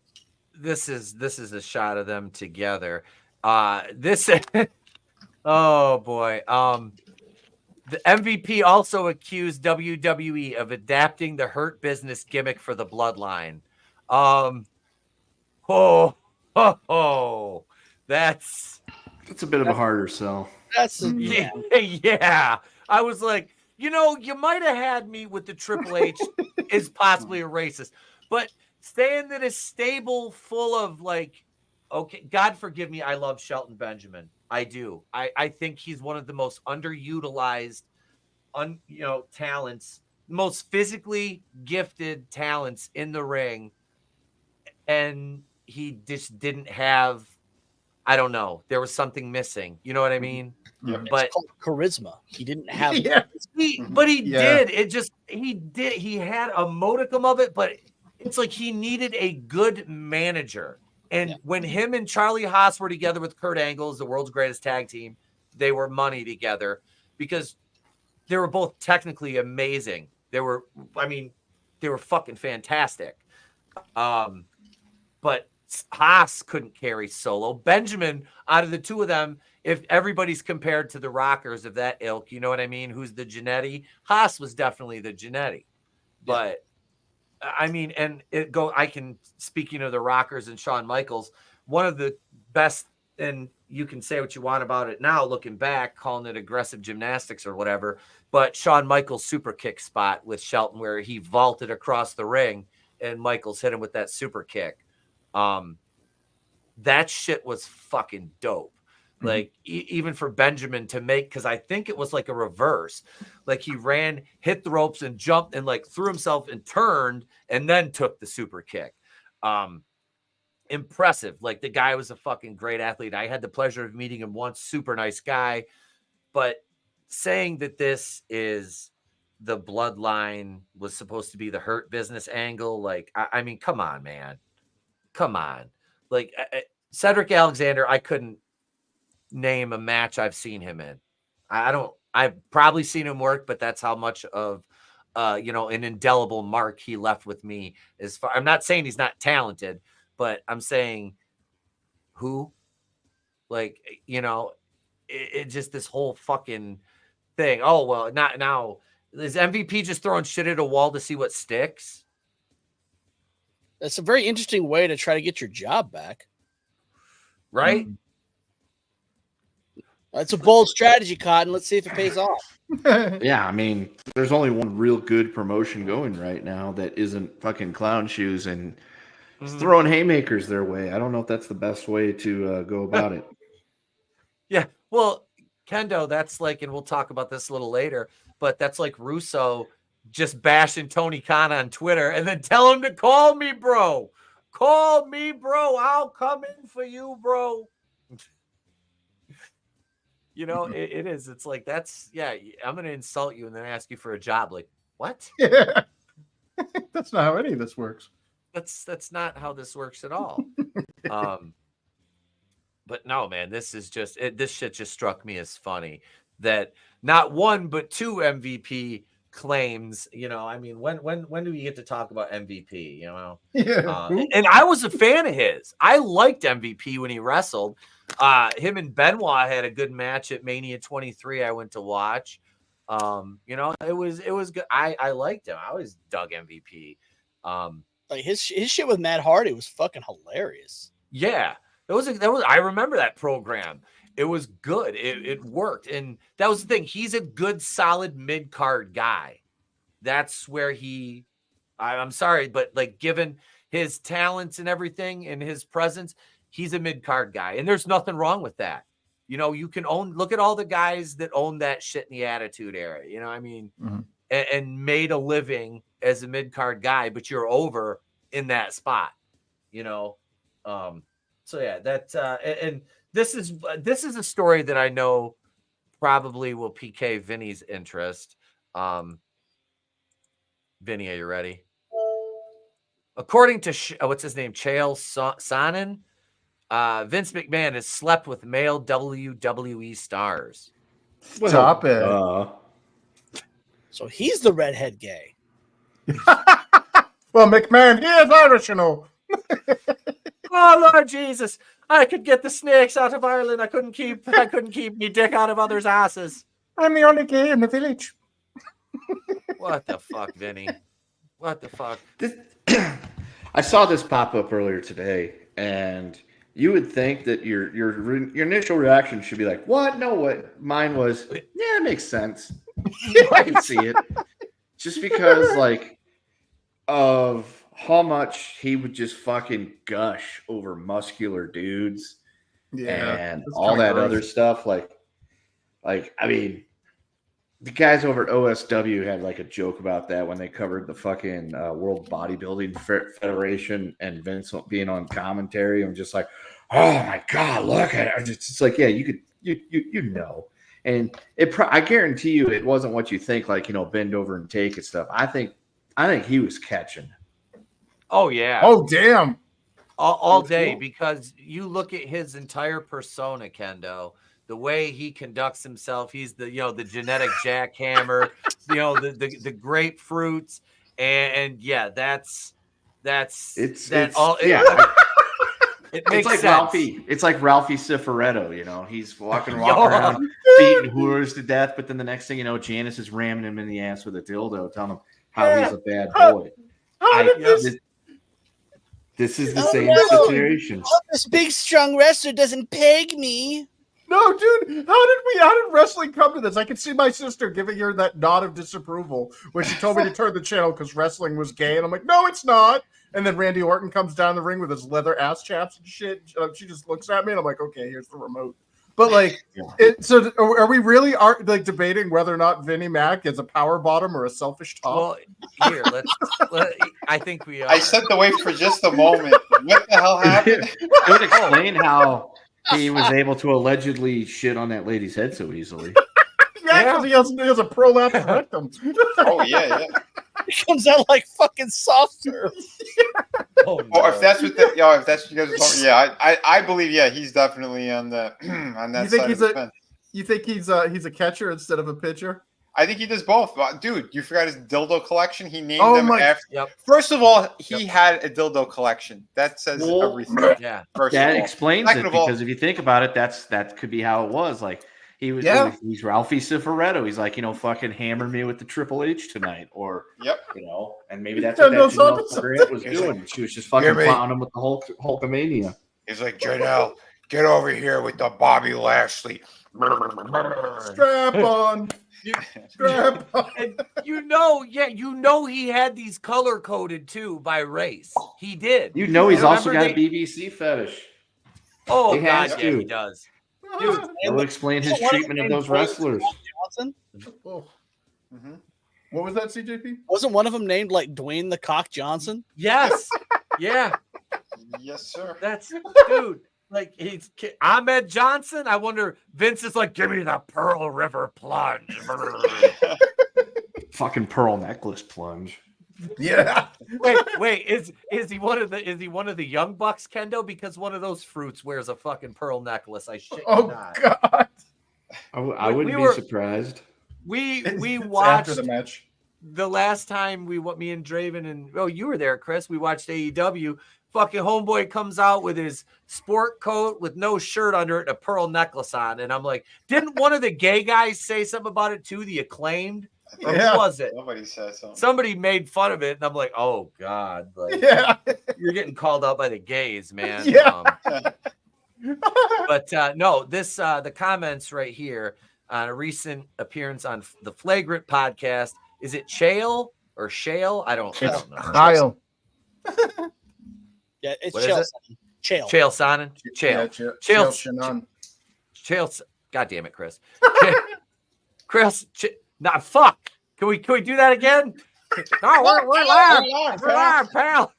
Speaker 2: this is a shot of them together. Oh boy. The MVP also accused WWE of adapting the Hurt Business gimmick for the Bloodline. That's
Speaker 7: a bit of a harder sell.
Speaker 2: Yeah. I was like, you might have had me with the Triple H is possibly a racist, but saying that a stable full of like, okay, God forgive me, I love Shelton Benjamin. I do. I think he's one of the most underutilized, talents, most physically gifted talents in the ring, and he just didn't have. I don't know. There was something missing. You know what I mean?
Speaker 8: Yeah.
Speaker 2: But
Speaker 8: it's called charisma. He didn't have.
Speaker 2: Yeah. He did. He did. He had a modicum of it, but it's like he needed a good manager. And when him and Charlie Haas were together with Kurt Angle as the world's greatest tag team, they were money together because they were both technically amazing. They were fucking fantastic. But Haas couldn't carry Solo. Benjamin, out of the two of them, if everybody's compared to the Rockers of that ilk, you know what I mean? Who's the Jannetty? Haas was definitely the Jannetty. But I mean, speaking of the Rockers and Shawn Michaels, one of the best, and you can say what you want about it now, looking back, calling it aggressive gymnastics or whatever, but Shawn Michaels' super kick spot with Shelton where he vaulted across the ring and Michaels hit him with that super kick. That shit was fucking dope. Like even for Benjamin to make, because I think it was like a reverse, like he ran, hit the ropes and jumped and like threw himself and turned and then took the super kick. Impressive. Like the guy was a fucking great athlete. I had the pleasure of meeting him once. Super nice guy. But saying that this is the Bloodline was supposed to be the Hurt Business angle, like I mean, come on, man. Come on. Like Cedric Alexander, I couldn't name a match I've seen him in. I've probably seen him work, but that's how much of an indelible mark he left with me. I'm not saying he's not talented, but I'm saying who Like, it just this whole fucking thing. Oh, well, not now. Is MVP just throwing shit at a wall to see what sticks?
Speaker 8: That's a very interesting way to try to get your job back.
Speaker 2: Right?
Speaker 8: That's a bold strategy, Cotton. Let's see if it pays off.
Speaker 7: Yeah, I mean, there's only one real good promotion going right now that isn't fucking clown shoes and throwing haymakers their way. I don't know if that's the best way to go about it.
Speaker 2: Yeah. Well, Kendo, that's like, and we'll talk about this a little later, but that's like Russo just bashing Tony Khan on Twitter and then tell him to call me, bro. Call me, bro. I'll come in for you, bro. It is. It's like, I'm going to insult you and then ask you for a job. Like, what?
Speaker 12: Yeah. That's not how any of this works.
Speaker 2: That's not how this works at all. But no, man, this is just this shit just struck me as funny that not one but two MVP claims. I mean, when do we get to talk about MVP?
Speaker 12: Yeah.
Speaker 2: And I was a fan of his. I liked MVP when he wrestled. Him and Benoit had a good match at Mania 23. I went to watch. It was good. I liked him. I always dug MVP.
Speaker 8: Like his shit with Matt Hardy was fucking hilarious.
Speaker 2: Yeah. I remember that program. It was good. It worked. And that was the thing. He's a good, solid mid-card guy. That's where I'm sorry, but like given his talents and everything and his presence, he's a mid-card guy. And there's nothing wrong with that. You can look at all the guys that own that shit in the Attitude Era, I mean, and made a living as a mid-card guy, but you're over in that spot, So yeah, that and this is a story that I know probably will pique Vinny's interest. Vinny, are you ready? According to what's his name, Chael Sonnen, Vince McMahon has slept with male WWE stars.
Speaker 12: Stop it.
Speaker 8: So he's the redhead gay.
Speaker 12: Well, McMahon, he is Irish,
Speaker 2: Oh Lord Jesus! I could get the snakes out of Ireland. I couldn't keep me dick out of others' asses.
Speaker 12: I'm the only gay in the village.
Speaker 2: What the fuck, Vinny? What the fuck?
Speaker 7: I saw this pop up earlier today, and you would think that your initial reaction should be like, "What? No, what?" Mine was, "Yeah, it makes sense. I can see it." Just because, of how much he would just fucking gush over muscular dudes, and all that other stuff. Like, I mean, the guys over at OSW had a joke about that when they covered the fucking World Bodybuilding Federation and Vince being on commentary. I'm just like, oh my god, look at it! It's like, yeah, you could, and I guarantee you, it wasn't what you think. Bend over and take it stuff. I think he was catching.
Speaker 2: Oh yeah.
Speaker 12: Oh damn.
Speaker 2: All day, because you look at his entire persona, Kendo, the way he conducts himself. He's the genetic jackhammer, the grapefruits, and yeah, that's all. It makes
Speaker 7: like
Speaker 2: sense.
Speaker 7: Ralphie. It's like Ralphie Cifaretto. He's walking around beating whores to death, but then the next thing you know, Janice is ramming him in the ass with a dildo, telling him how he's a bad boy. This is the same situation.
Speaker 8: This big strong wrestler doesn't peg me.
Speaker 12: No, dude. How did wrestling come to this? I could see my sister giving her that nod of disapproval when she told me to turn the channel because wrestling was gay, and I'm like, no, it's not. And then Randy Orton comes down the ring with his leather ass chaps and shit. She just looks at me, and I'm like, okay, here's the remote. But so are we really debating whether or not Vinnie Mac is a power bottom or a selfish top?
Speaker 2: Well, here, I think we are.
Speaker 9: I stepped away for just a moment. What the hell happened?
Speaker 7: It would explain how he was able to allegedly shit on that lady's head so easily.
Speaker 12: Yeah, because he has a prolapse rectum.
Speaker 9: Oh yeah.
Speaker 8: It comes out like fucking soft serve.
Speaker 9: If that's what you guys are talking, I believe he's definitely on the on that side of the fence.
Speaker 12: You think he's a catcher instead of a pitcher?
Speaker 9: I think he does both. Dude, you forgot his dildo collection? He named
Speaker 12: Oh
Speaker 9: them
Speaker 12: my-
Speaker 9: after.
Speaker 2: Yep.
Speaker 9: First of all, he had a dildo collection. That says everything.
Speaker 2: Yeah.
Speaker 9: First
Speaker 7: That
Speaker 9: of all.
Speaker 7: explains
Speaker 9: Second
Speaker 7: it
Speaker 9: of all,
Speaker 7: because if you think about it, that could be how it was. Like he's Ralphie Cifaretto. He's like, fucking hammer me with the Triple H tonight, or and maybe that's what that Janelle was doing. She was just fucking clowning him with the Hulkamania.
Speaker 10: He's like, Janelle, get over here with the Bobby Lashley.
Speaker 12: Strap on. Strap on.
Speaker 2: And he had these color coded too by race. He did.
Speaker 7: He's also got a BBC fetish.
Speaker 2: Oh,
Speaker 7: He
Speaker 2: God,
Speaker 7: has
Speaker 2: yeah,
Speaker 7: to.
Speaker 2: he does.
Speaker 8: Dude,
Speaker 7: That would explain his treatment of those wrestlers.
Speaker 8: Johnson?
Speaker 12: Oh. What was that, CJP?
Speaker 8: Wasn't one of them named like Dwayne the Cock Johnson?
Speaker 2: Yes. Yeah.
Speaker 9: Yes, sir.
Speaker 2: That's dude. Like he's Ahmed Johnson. I wonder. Vince is like, give me the Pearl River plunge.
Speaker 7: Fucking pearl necklace plunge.
Speaker 12: Yeah.
Speaker 2: Wait. Is he one of the Young Bucks, Kendo? Because one of those fruits wears a fucking pearl necklace. I shit you not.
Speaker 12: God.
Speaker 7: I wouldn't be surprised.
Speaker 2: We
Speaker 12: It's
Speaker 2: watched
Speaker 12: after the match.
Speaker 2: The last time me and Draven and you were there, Chris. We watched AEW. Fucking homeboy comes out with his sport coat with no shirt under it and a pearl necklace on. And I'm like, didn't one of the gay guys say something about it too? The Acclaimed? Or who was it?
Speaker 9: Somebody said something.
Speaker 2: Somebody made fun of it. And I'm like, oh, God. Like, you're getting called out by the gays, man.
Speaker 12: Yeah.
Speaker 2: But no, the comments right here on a recent appearance on the Flagrant podcast. Is it Chael or Shale? I don't know.
Speaker 12: Kyle.
Speaker 8: Yeah, it's
Speaker 2: What is
Speaker 8: Chael.
Speaker 2: Chael Sonnen.
Speaker 12: Yeah,
Speaker 2: Chael. Chael. God damn it, Chris. Chris. Nah, fuck. Can we do that again? No, we're live. We're live, pal.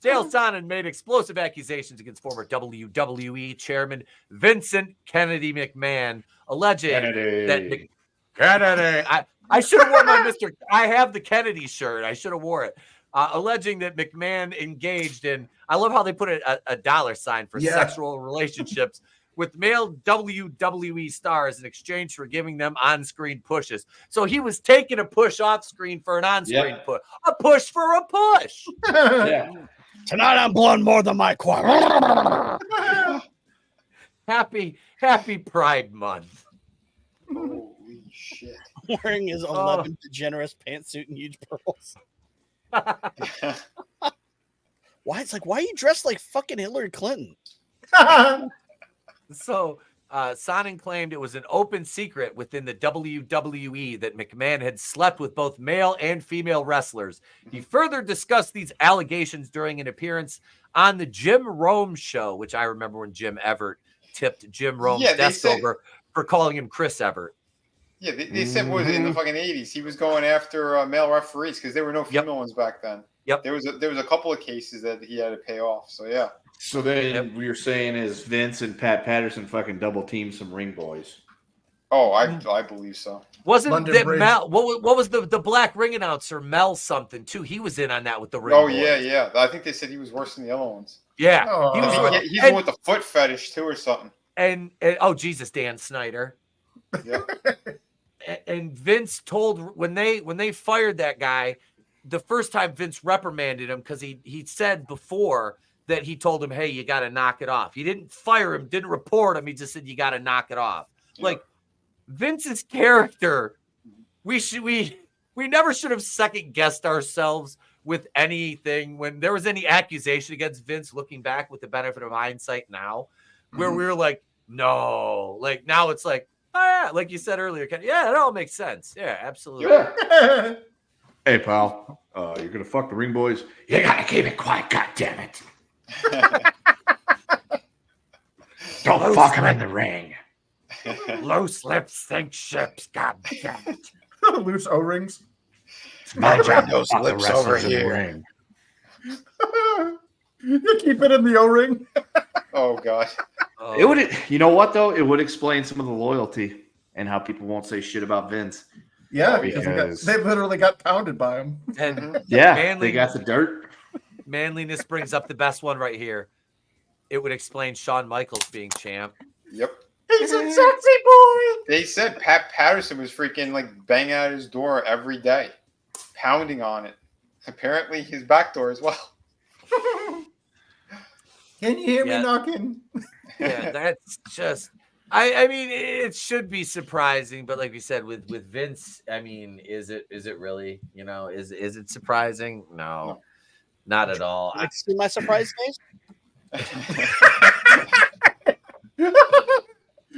Speaker 2: Chael Sonnen made explosive accusations against former WWE chairman Vincent Kennedy McMahon, alleging that Kennedy. I should have worn my Mr. I have the Kennedy shirt. I should have wore it. Alleging that McMahon engaged in, I love how they put a dollar sign for sexual relationships with male WWE stars in exchange for giving them on-screen pushes. So he was taking a push off-screen for an on-screen push. A push for a push.
Speaker 8: Tonight I'm blowing more than my quad.
Speaker 2: Happy Pride Month.
Speaker 9: Holy shit.
Speaker 8: Wearing his 11 DeGeneres pantsuit and huge pearls. Why are you dressed like fucking Hillary Clinton?
Speaker 2: So Sonnen claimed it was an open secret within the WWE that McMahon had slept with both male and female wrestlers. He further discussed these allegations during an appearance on the Jim Rome show, which I remember when Jim Everett tipped Jim Rome's desk over for calling him Chris Everett.
Speaker 9: Yeah, they said what was it, in the fucking 80s? He was going after male referees because there were no female ones back then.
Speaker 2: Yep.
Speaker 9: There was a couple of cases that he had to pay off. So yeah.
Speaker 7: So then what you're saying is Vince and Pat Patterson fucking double teamed some ring boys.
Speaker 9: Oh, I believe so.
Speaker 2: Wasn't
Speaker 12: London
Speaker 2: that
Speaker 12: Bridge.
Speaker 2: Mel? What was the black ring announcer Mel something too? He was in on that with the ring.
Speaker 9: Oh
Speaker 2: boys.
Speaker 9: yeah. I think they said he was worse than the other ones.
Speaker 2: Yeah,
Speaker 12: Oh.
Speaker 9: He's the one with the foot fetish too, or something.
Speaker 2: And oh Jesus, Dan Snyder.
Speaker 9: Yeah.
Speaker 2: And Vince told when they fired that guy, the first time Vince reprimanded him because he said before that he told him, hey, you got to knock it off. He didn't fire him, didn't report him. He just said, you got to knock it off. Yeah. Like Vince's character, we never should have second guessed ourselves with anything when there was any accusation against Vince, looking back with the benefit of hindsight now, where we were like, no, like now it's like, oh, yeah, like you said earlier, yeah, it all makes sense. Yeah, absolutely.
Speaker 12: Yeah.
Speaker 7: Hey, pal, you're going to fuck the ring boys? You got to keep it quiet, goddammit. Don't fuck him in the ring.
Speaker 2: Loose lips sink ships, goddammit.
Speaker 12: Loose O-rings.
Speaker 7: It's my job to
Speaker 10: those
Speaker 7: fuck the
Speaker 10: lips over
Speaker 7: wrestlers in the
Speaker 10: here.
Speaker 7: ring.
Speaker 12: You keep it in the O-ring.
Speaker 9: Oh god.
Speaker 7: It would, you know what though? It would explain some of the loyalty and how people won't say shit about Vince.
Speaker 12: Yeah, because they literally got pounded by him.
Speaker 2: And
Speaker 7: they got the dirt.
Speaker 2: Manliness brings up the best one right here. It would explain Shawn Michaels being champ.
Speaker 9: Yep. He's a sexy boy. They said Pat Patterson was freaking like banging out his door every day, pounding on it. Apparently, his back door as well.
Speaker 12: Can you hear me knocking?
Speaker 2: Yeah, that's just. I mean, it should be surprising, but like we said, with Vince, I mean, is it really? You know, is it surprising? No, not at all.
Speaker 16: Like, see my surprise face?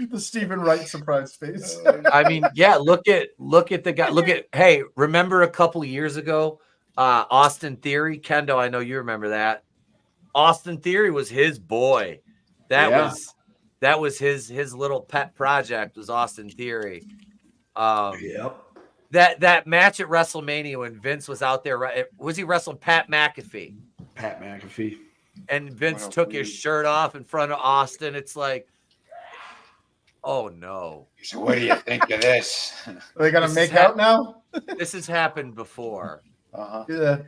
Speaker 12: The Stephen Wright surprise face.
Speaker 2: I mean, yeah, look at the guy. Hey, remember a couple of years ago, Austin Theory, Kendo, I know you remember that. Austin Theory was his boy. That was his little pet project, was Austin Theory.
Speaker 7: Yep.
Speaker 2: That match at WrestleMania when Vince was out there, right? Was he wrestling Pat McAfee?
Speaker 7: Pat McAfee.
Speaker 2: And Vince took his shirt off in front of Austin. It's like, oh no.
Speaker 9: So what do you think of this?
Speaker 12: Are they gonna make out now?
Speaker 2: This has happened before.
Speaker 12: Yeah.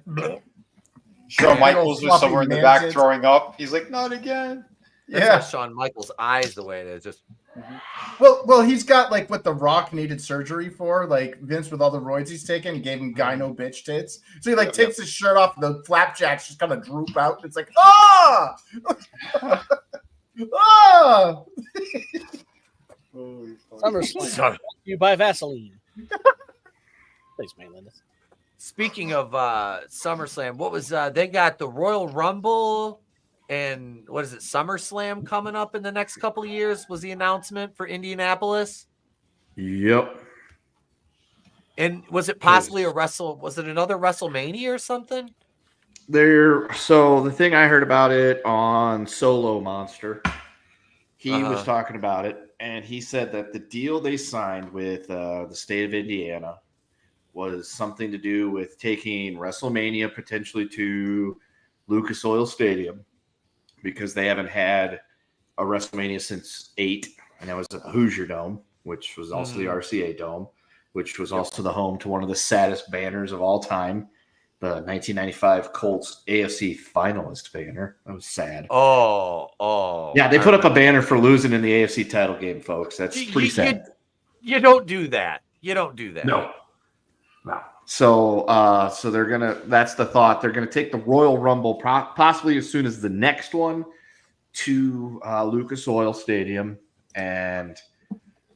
Speaker 9: Shawn Michaels was somewhere in the back throwing up. He's like, not again.
Speaker 2: That's why Shawn Michaels' eyes the way it is. Just
Speaker 12: Well, he's got like what The Rock needed surgery for. Like Vince, with all the roids he's taken, he gave him gyno bitch tits. So he like takes his shirt off, and the flapjacks just kind of droop out. It's like, ah, ah.
Speaker 16: SummerSlam. You buy Vaseline. Thanks, man, Linda.
Speaker 2: speaking of SummerSlam, what was they got the Royal Rumble and what is it, SummerSlam coming up in the next couple of years was the announcement for Indianapolis.
Speaker 7: Yep.
Speaker 2: And was it possibly was it another WrestleMania or something?
Speaker 7: So the thing I heard about it on Solo Monster, he was talking about it, and he said that the deal they signed with the state of Indiana was something to do with taking WrestleMania potentially to Lucas Oil Stadium, because they haven't had a WrestleMania since 8, and that was at the Hoosier Dome, which was also the RCA Dome, which was also the home to one of the saddest banners of all time, the 1995 Colts AFC finalist banner. That was sad.
Speaker 2: Yeah,
Speaker 7: they put up a banner for losing in the AFC title game, folks. That's pretty sad.
Speaker 2: You don't do that. You don't do that.
Speaker 7: No. So they're gonna. That's the thought. They're gonna take the Royal Rumble, possibly as soon as the next one, to Lucas Oil Stadium, and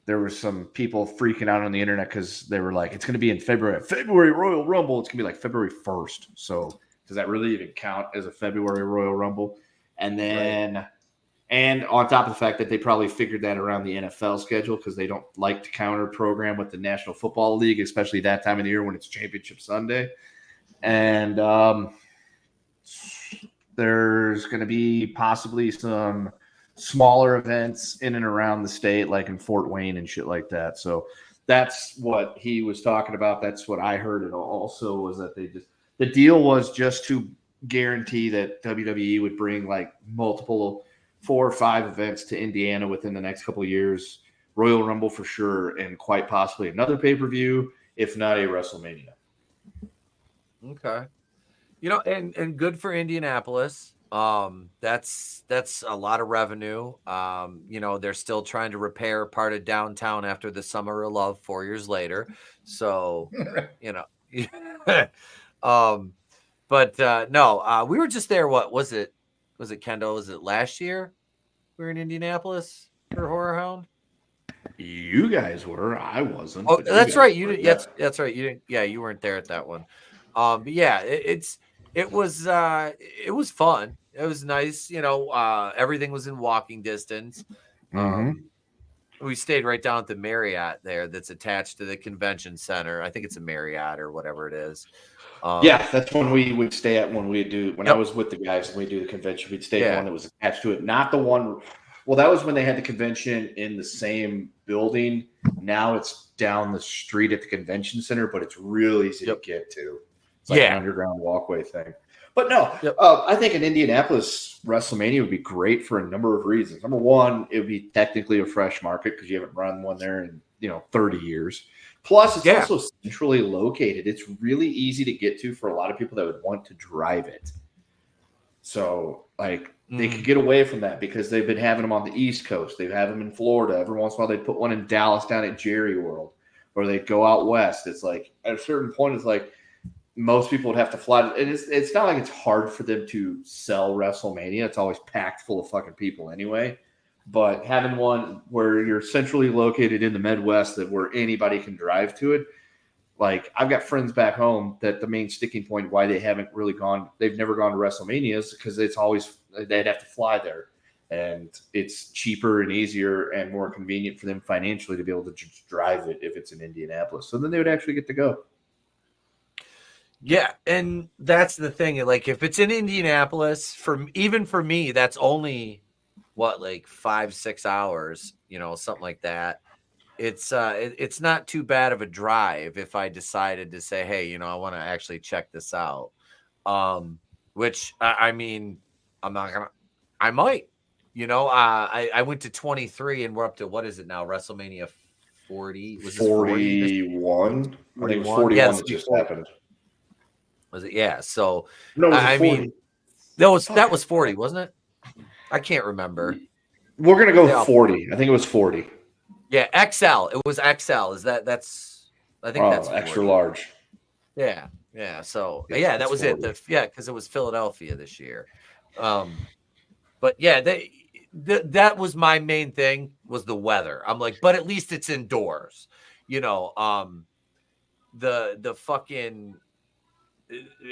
Speaker 7: there were some people freaking out on the internet because they were like, "It's gonna be in February Royal Rumble. It's gonna be like February 1st." So does that really even count as a February Royal Rumble? And then. And on top of the fact that they probably figured that around the NFL schedule, because they don't like to counter program with the National Football League, especially that time of the year when it's Championship Sunday. And there's going to be possibly some smaller events in and around the state, like in Fort Wayne and shit like that. So that's what he was talking about. That's what I heard. It also was that the deal was just to guarantee that WWE would bring like multiple 4 or 5 events to Indiana within the next couple of years. Royal Rumble for sure, and quite possibly another pay-per-view, if not a WrestleMania.
Speaker 2: Okay. You know, and good for Indianapolis. That's a lot of revenue. You know, they're still trying to repair part of downtown after the Summer of Love 4 years later. So, you know, no, we were just there. What was it? Was it Kendall? Was it last year? We were in Indianapolis for Horror Hound.
Speaker 7: You guys were. I wasn't.
Speaker 2: Oh, that's right. You didn't. That's right. You didn't. Yeah, you weren't there at that one. But yeah, it was fun. It was nice. You know, everything was in walking distance. We stayed right down at the Marriott there, that's attached to the convention center. I think it's a Marriott or whatever it is.
Speaker 7: Yeah, that's when we would stay at when we do. When I was with the guys and we do the convention, we'd stay at one that was attached to it, not the one. Well, that was when they had the convention in the same building. Now it's down the street at the convention center, but it's real easy to get to. It's like an underground walkway thing. But no, I think an Indianapolis WrestleMania would be great for a number of reasons. Number one, it would be technically a fresh market because you haven't run one there in 30 years. Plus, it's also centrally located. It's really easy to get to for a lot of people that would want to drive it. So, like, They could get away from that because they've been having them on the East Coast. They've had them in Florida. Every once in a while, they'd put one in Dallas down at Jerry World, or they'd go out west. It's like at a certain point, it's like most people would have to fly. And it's not like it's hard for them to sell WrestleMania. It's always packed full of fucking people anyway. But having one where you're centrally located in the Midwest, that where anybody can drive to it. Like, I've got friends back home that the main sticking point why they haven't really gone, they've never gone to WrestleMania is because it's always, they'd have to fly there. And it's cheaper and easier and more convenient for them financially to be able to just drive it if it's in Indianapolis. So then they would actually get to go.
Speaker 2: Yeah, and that's the thing. Like, if it's in Indianapolis, even for me, that's only, like 5-6 hours, something like that. It's not too bad of a drive if I decided to say, hey, I want to actually check this out. Which I mean, I might, I went to 23 and we're up to, what is it now? WrestleMania 40? Was
Speaker 7: 41? I think it was 41 that just happened.
Speaker 2: Was it? Yeah. So
Speaker 7: no,
Speaker 2: I mean, that was 40, wasn't it? I can't remember.
Speaker 7: We're gonna go 40. I think it was 40.
Speaker 2: Yeah, XL. It was XL. That's I think that's 40.
Speaker 7: Extra large.
Speaker 2: Yeah. So that was 40. It. Because it was Philadelphia this year. But yeah, that was my main thing was the weather. I'm like, but at least it's indoors. The fucking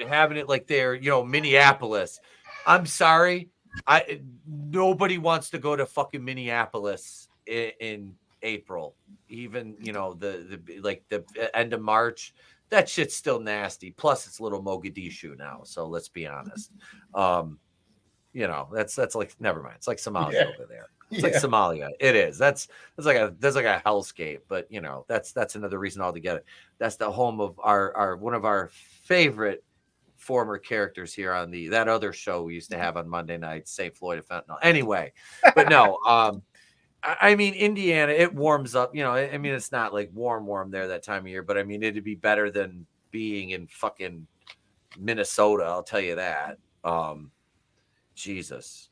Speaker 2: having it like there, Minneapolis. I'm sorry. Nobody wants to go to fucking Minneapolis in April, even the end of March. That shit's still nasty. Plus, it's little Mogadishu now. So let's be honest. That's like, never mind. It's like Somalia over there. It's like Somalia. It is. That's like a hellscape. But that's another reason altogether. That's the home of our one of our favorite former characters here on that other show we used to have on Monday nights, St. Floyd of Fentanyl. Anyway, but no, I mean, Indiana, it warms up. I mean, it's not like warm there that time of year, but I mean, it'd be better than being in fucking Minnesota. I'll tell you that. Jesus,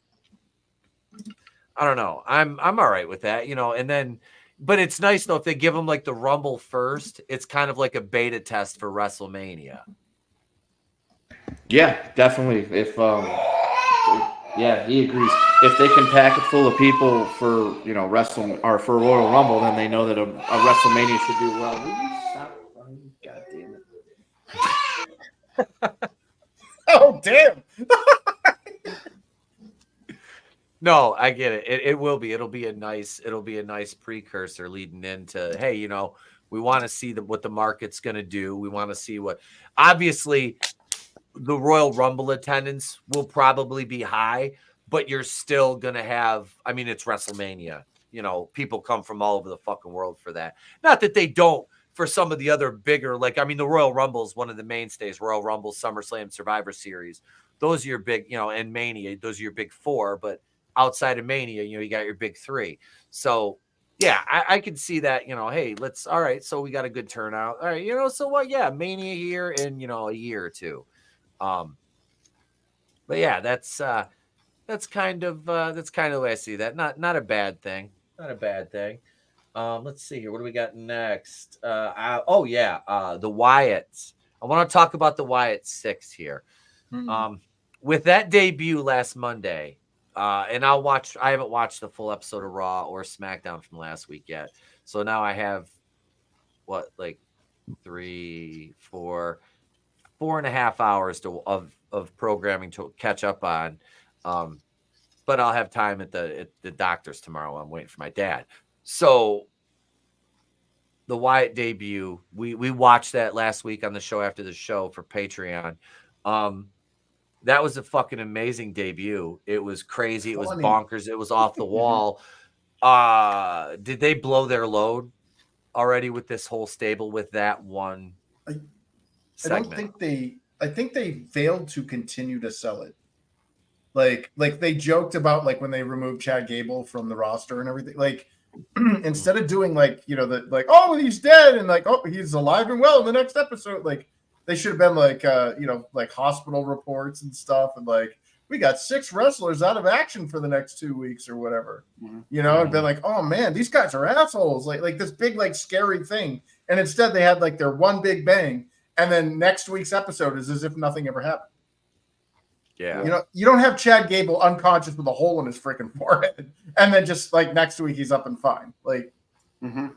Speaker 2: I don't know. I'm all right with that, and then, but it's nice though if they give them like the Rumble first. It's kind of like a beta test for WrestleMania.
Speaker 7: Yeah, definitely. If he agrees. If they can pack it full of people for wrestling or for Royal Rumble, then they know that a WrestleMania should do well. God damn it!
Speaker 12: Oh damn!
Speaker 2: No, I get it. It will be. It'll be a nice precursor leading into, hey, we want to see what the market's going to do. We want to see what, obviously, the Royal Rumble attendance will probably be high, but you're still going to have, I mean, it's WrestleMania. People come from all over the fucking world for that. Not that they don't for some of the other bigger, like, I mean, the Royal Rumble is one of the mainstays. Royal Rumble, SummerSlam, Survivor Series. Those are your big, and Mania. Those are your big four. But outside of Mania, you got your big three. So, yeah, I can see that, hey, all right, so we got a good turnout. All right, so what? Yeah, Mania here in, a year or two. But yeah, that's kind of the way I see that. Not a bad thing. Not a bad thing. Let's see here. What do we got next? The Wyatts. I want to talk about the WyattSic6 here. With that debut last Monday, and I haven't watched the full episode of Raw or SmackDown from last week yet. So now I have 4.5 hours of programming to catch up on. But I'll have time at the doctor's tomorrow. I'm waiting for my dad. So the Wyatt debut, we watched that last week on the show after the show for Patreon. That was a fucking amazing debut. It was crazy. It was bonkers. It was off the wall. Did they blow their load already with this whole stable with that one segment?
Speaker 12: I think they failed to continue to sell it. Like they joked about when they removed Chad Gable from the roster and everything. Instead of doing oh, he's dead and oh, he's alive and well in the next episode. They should have been hospital reports and stuff and we got 6 wrestlers out of action for the next 2 weeks or whatever. You know, and been like, oh man, these guys are assholes. Like this big, like scary thing. And instead they had like their one big bang. And then next week's episode is as if nothing ever happened.
Speaker 2: Yeah.
Speaker 12: You know, you don't have Chad Gable unconscious with a hole in his freaking forehead. And then just like next week he's up and fine. Like,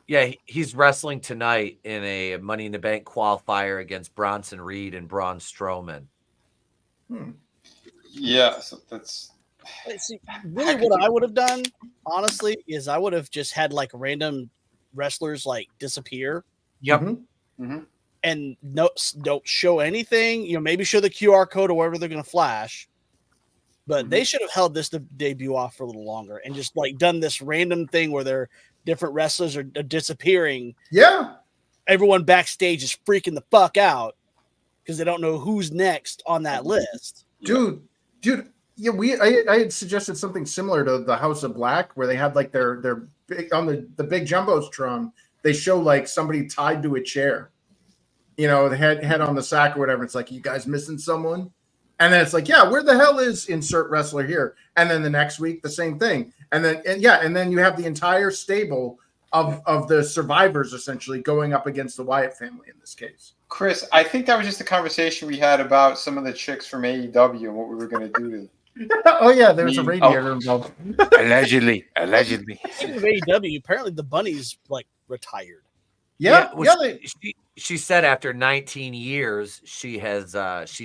Speaker 2: yeah, he's wrestling tonight in a Money in the Bank qualifier against Bronson Reed and Braun Strowman.
Speaker 9: Yeah, so that's
Speaker 16: see, really what I would have done, honestly, is I would have just had like random wrestlers like disappear.
Speaker 2: Yep.
Speaker 16: And don't show anything. You know, maybe show the QR code or whatever they're going to flash. But they should have held this debut off for a little longer and just like done this random thing where they're different wrestlers are disappearing.
Speaker 12: Yeah.
Speaker 16: Everyone backstage is freaking the fuck out because they don't know who's next on that list.
Speaker 12: Dude. Yeah, I had suggested something similar to the House of Black where they had like their big on the big jumbotron. They show like somebody tied to a chair. You know, the head on the sack or whatever. It's like, you guys missing someone? And then it's like, yeah, where the hell is insert wrestler here? And then the next week, the same thing. And then you have the entire stable of the survivors essentially going up against the Wyatt family in this case.
Speaker 9: Chris, I think that was just a conversation we had about some of the chicks from AEW and what we were going to do to them.
Speaker 12: Oh yeah, there was a radiator involved.
Speaker 4: Allegedly.
Speaker 16: Speaking of AEW, apparently the bunny's like retired.
Speaker 2: She said after 19 years, she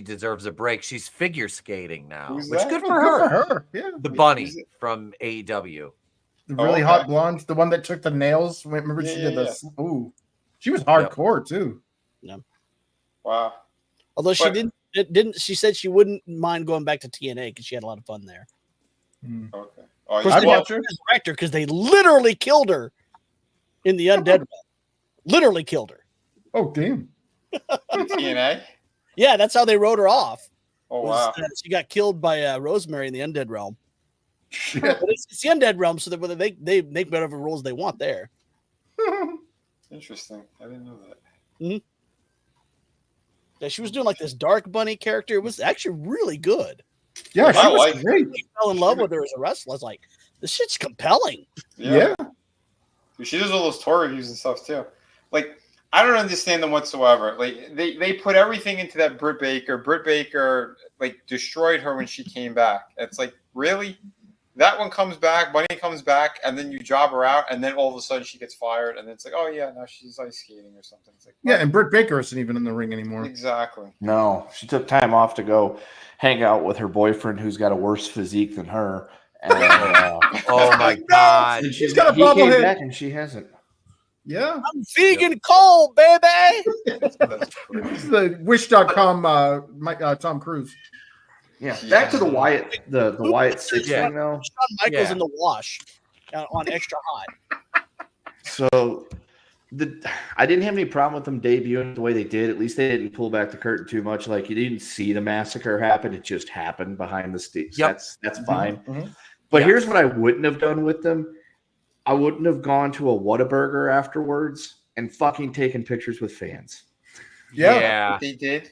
Speaker 2: deserves a break. She's figure skating now, which good for her.
Speaker 12: Yeah,
Speaker 2: the bunny from AEW,
Speaker 12: the really hot blonde, the one that took the nails. Remember she did this? Ooh, she was hardcore too.
Speaker 16: Yeah.
Speaker 9: Wow.
Speaker 16: Although she didn't. She said she wouldn't mind going back to TNA because she had a lot of fun there.
Speaker 9: Okay.
Speaker 12: I'd watch her
Speaker 16: because they literally killed her in the Undead Realm. Literally killed her.
Speaker 12: Oh damn!
Speaker 9: TNA.
Speaker 16: Yeah, that's how they wrote her off.
Speaker 9: Oh wow!
Speaker 16: She got killed by Rosemary in the Undead Realm. But it's the Undead Realm, so that they make whatever rules they want there.
Speaker 9: Interesting. I didn't know that.
Speaker 16: Yeah, she was doing like this dark bunny character. It was actually really good.
Speaker 12: Yeah, she was great.
Speaker 16: I fell in love with her as a wrestler. I was like, this shit's compelling.
Speaker 9: Yeah. She does all those tour reviews and stuff too. Like, I don't understand them whatsoever. Like, they put everything into that Britt Baker. Britt Baker like destroyed her when she came back. It's like, really? That one comes back, Bunny comes back, and then you job her out, and then all of a sudden she gets fired, and then it's like, oh yeah, now she's ice skating or something. It's like,
Speaker 12: yeah, and Britt Baker isn't even in the ring anymore.
Speaker 9: Exactly.
Speaker 7: No, she took time off to go hang out with her boyfriend, who's got a worse physique than her. And,
Speaker 2: oh my god,
Speaker 12: and she's got a
Speaker 7: he came
Speaker 12: bobblehead,
Speaker 7: back and she hasn't.
Speaker 12: Yeah,
Speaker 16: I'm vegan cold, baby.
Speaker 12: It's the Wish.com, Tom Cruise.
Speaker 7: Yeah, back to the Wyatt, the WyattSix thing though.
Speaker 16: Shawn Michaels in the wash on Extra Hot.
Speaker 7: So I didn't have any problem with them debuting the way they did. At least they didn't pull back the curtain too much. Like, you didn't see the massacre happen; it just happened behind the stage.
Speaker 2: Yep.
Speaker 7: That's fine. But here's what I wouldn't have done with them. I wouldn't have gone to a Whataburger afterwards and fucking taken pictures with fans.
Speaker 12: Yeah.
Speaker 9: They did.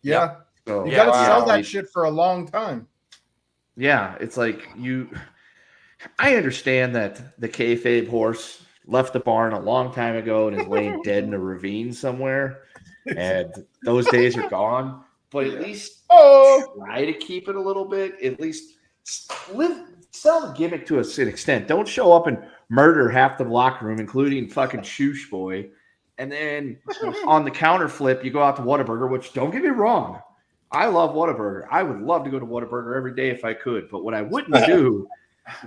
Speaker 12: Yeah.
Speaker 7: So,
Speaker 12: you got to sell that shit for a long time.
Speaker 7: Yeah, it's like I understand that the kayfabe horse left the barn a long time ago and is laying dead in a ravine somewhere, and those days are gone. But at least try to keep it a little bit. At least sell the gimmick to an extent. Don't show up and murder half the locker room, including fucking Shoosh Boy. And then on the counter flip, you go out to Whataburger, which, don't get me wrong, I love Whataburger. I would love to go to Whataburger every day if I could. But what I wouldn't do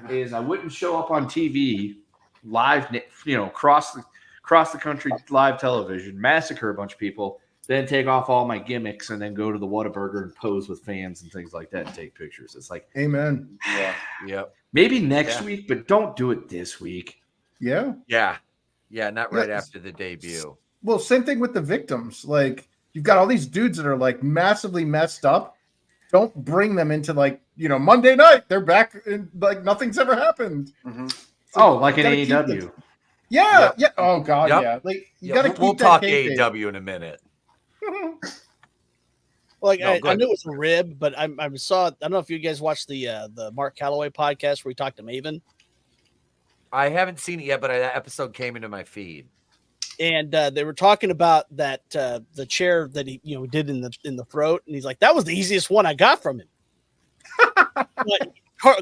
Speaker 7: is I wouldn't show up on TV live, across the country, live television, massacre a bunch of people, then take off all my gimmicks and then go to the Whataburger and pose with fans and things like that and take pictures. It's like,
Speaker 12: amen.
Speaker 2: Yeah.
Speaker 7: Maybe next week, but don't do it this week.
Speaker 12: Yeah.
Speaker 2: Yeah, not right after the debut.
Speaker 12: Well, same thing with the victims. Like, you've got all these dudes that are like massively messed up. Don't bring them into Monday night. They're back and like nothing's ever happened.
Speaker 7: Like an AEW.
Speaker 12: Yeah. Oh god, yeah. Like you got to keep
Speaker 2: We'll
Speaker 12: that
Speaker 2: talk
Speaker 12: kayfabe.
Speaker 2: AEW in a minute.
Speaker 16: Like
Speaker 2: No,
Speaker 16: I
Speaker 2: good.
Speaker 16: knew it was a rib, but I saw. I don't know if you guys watched the Mark Calloway podcast where he talked to Maven.
Speaker 2: I haven't seen it yet, but that episode came into my feed.
Speaker 16: And they were talking about that the chair that he did in the throat, and he's like, that was the easiest one I got from him. But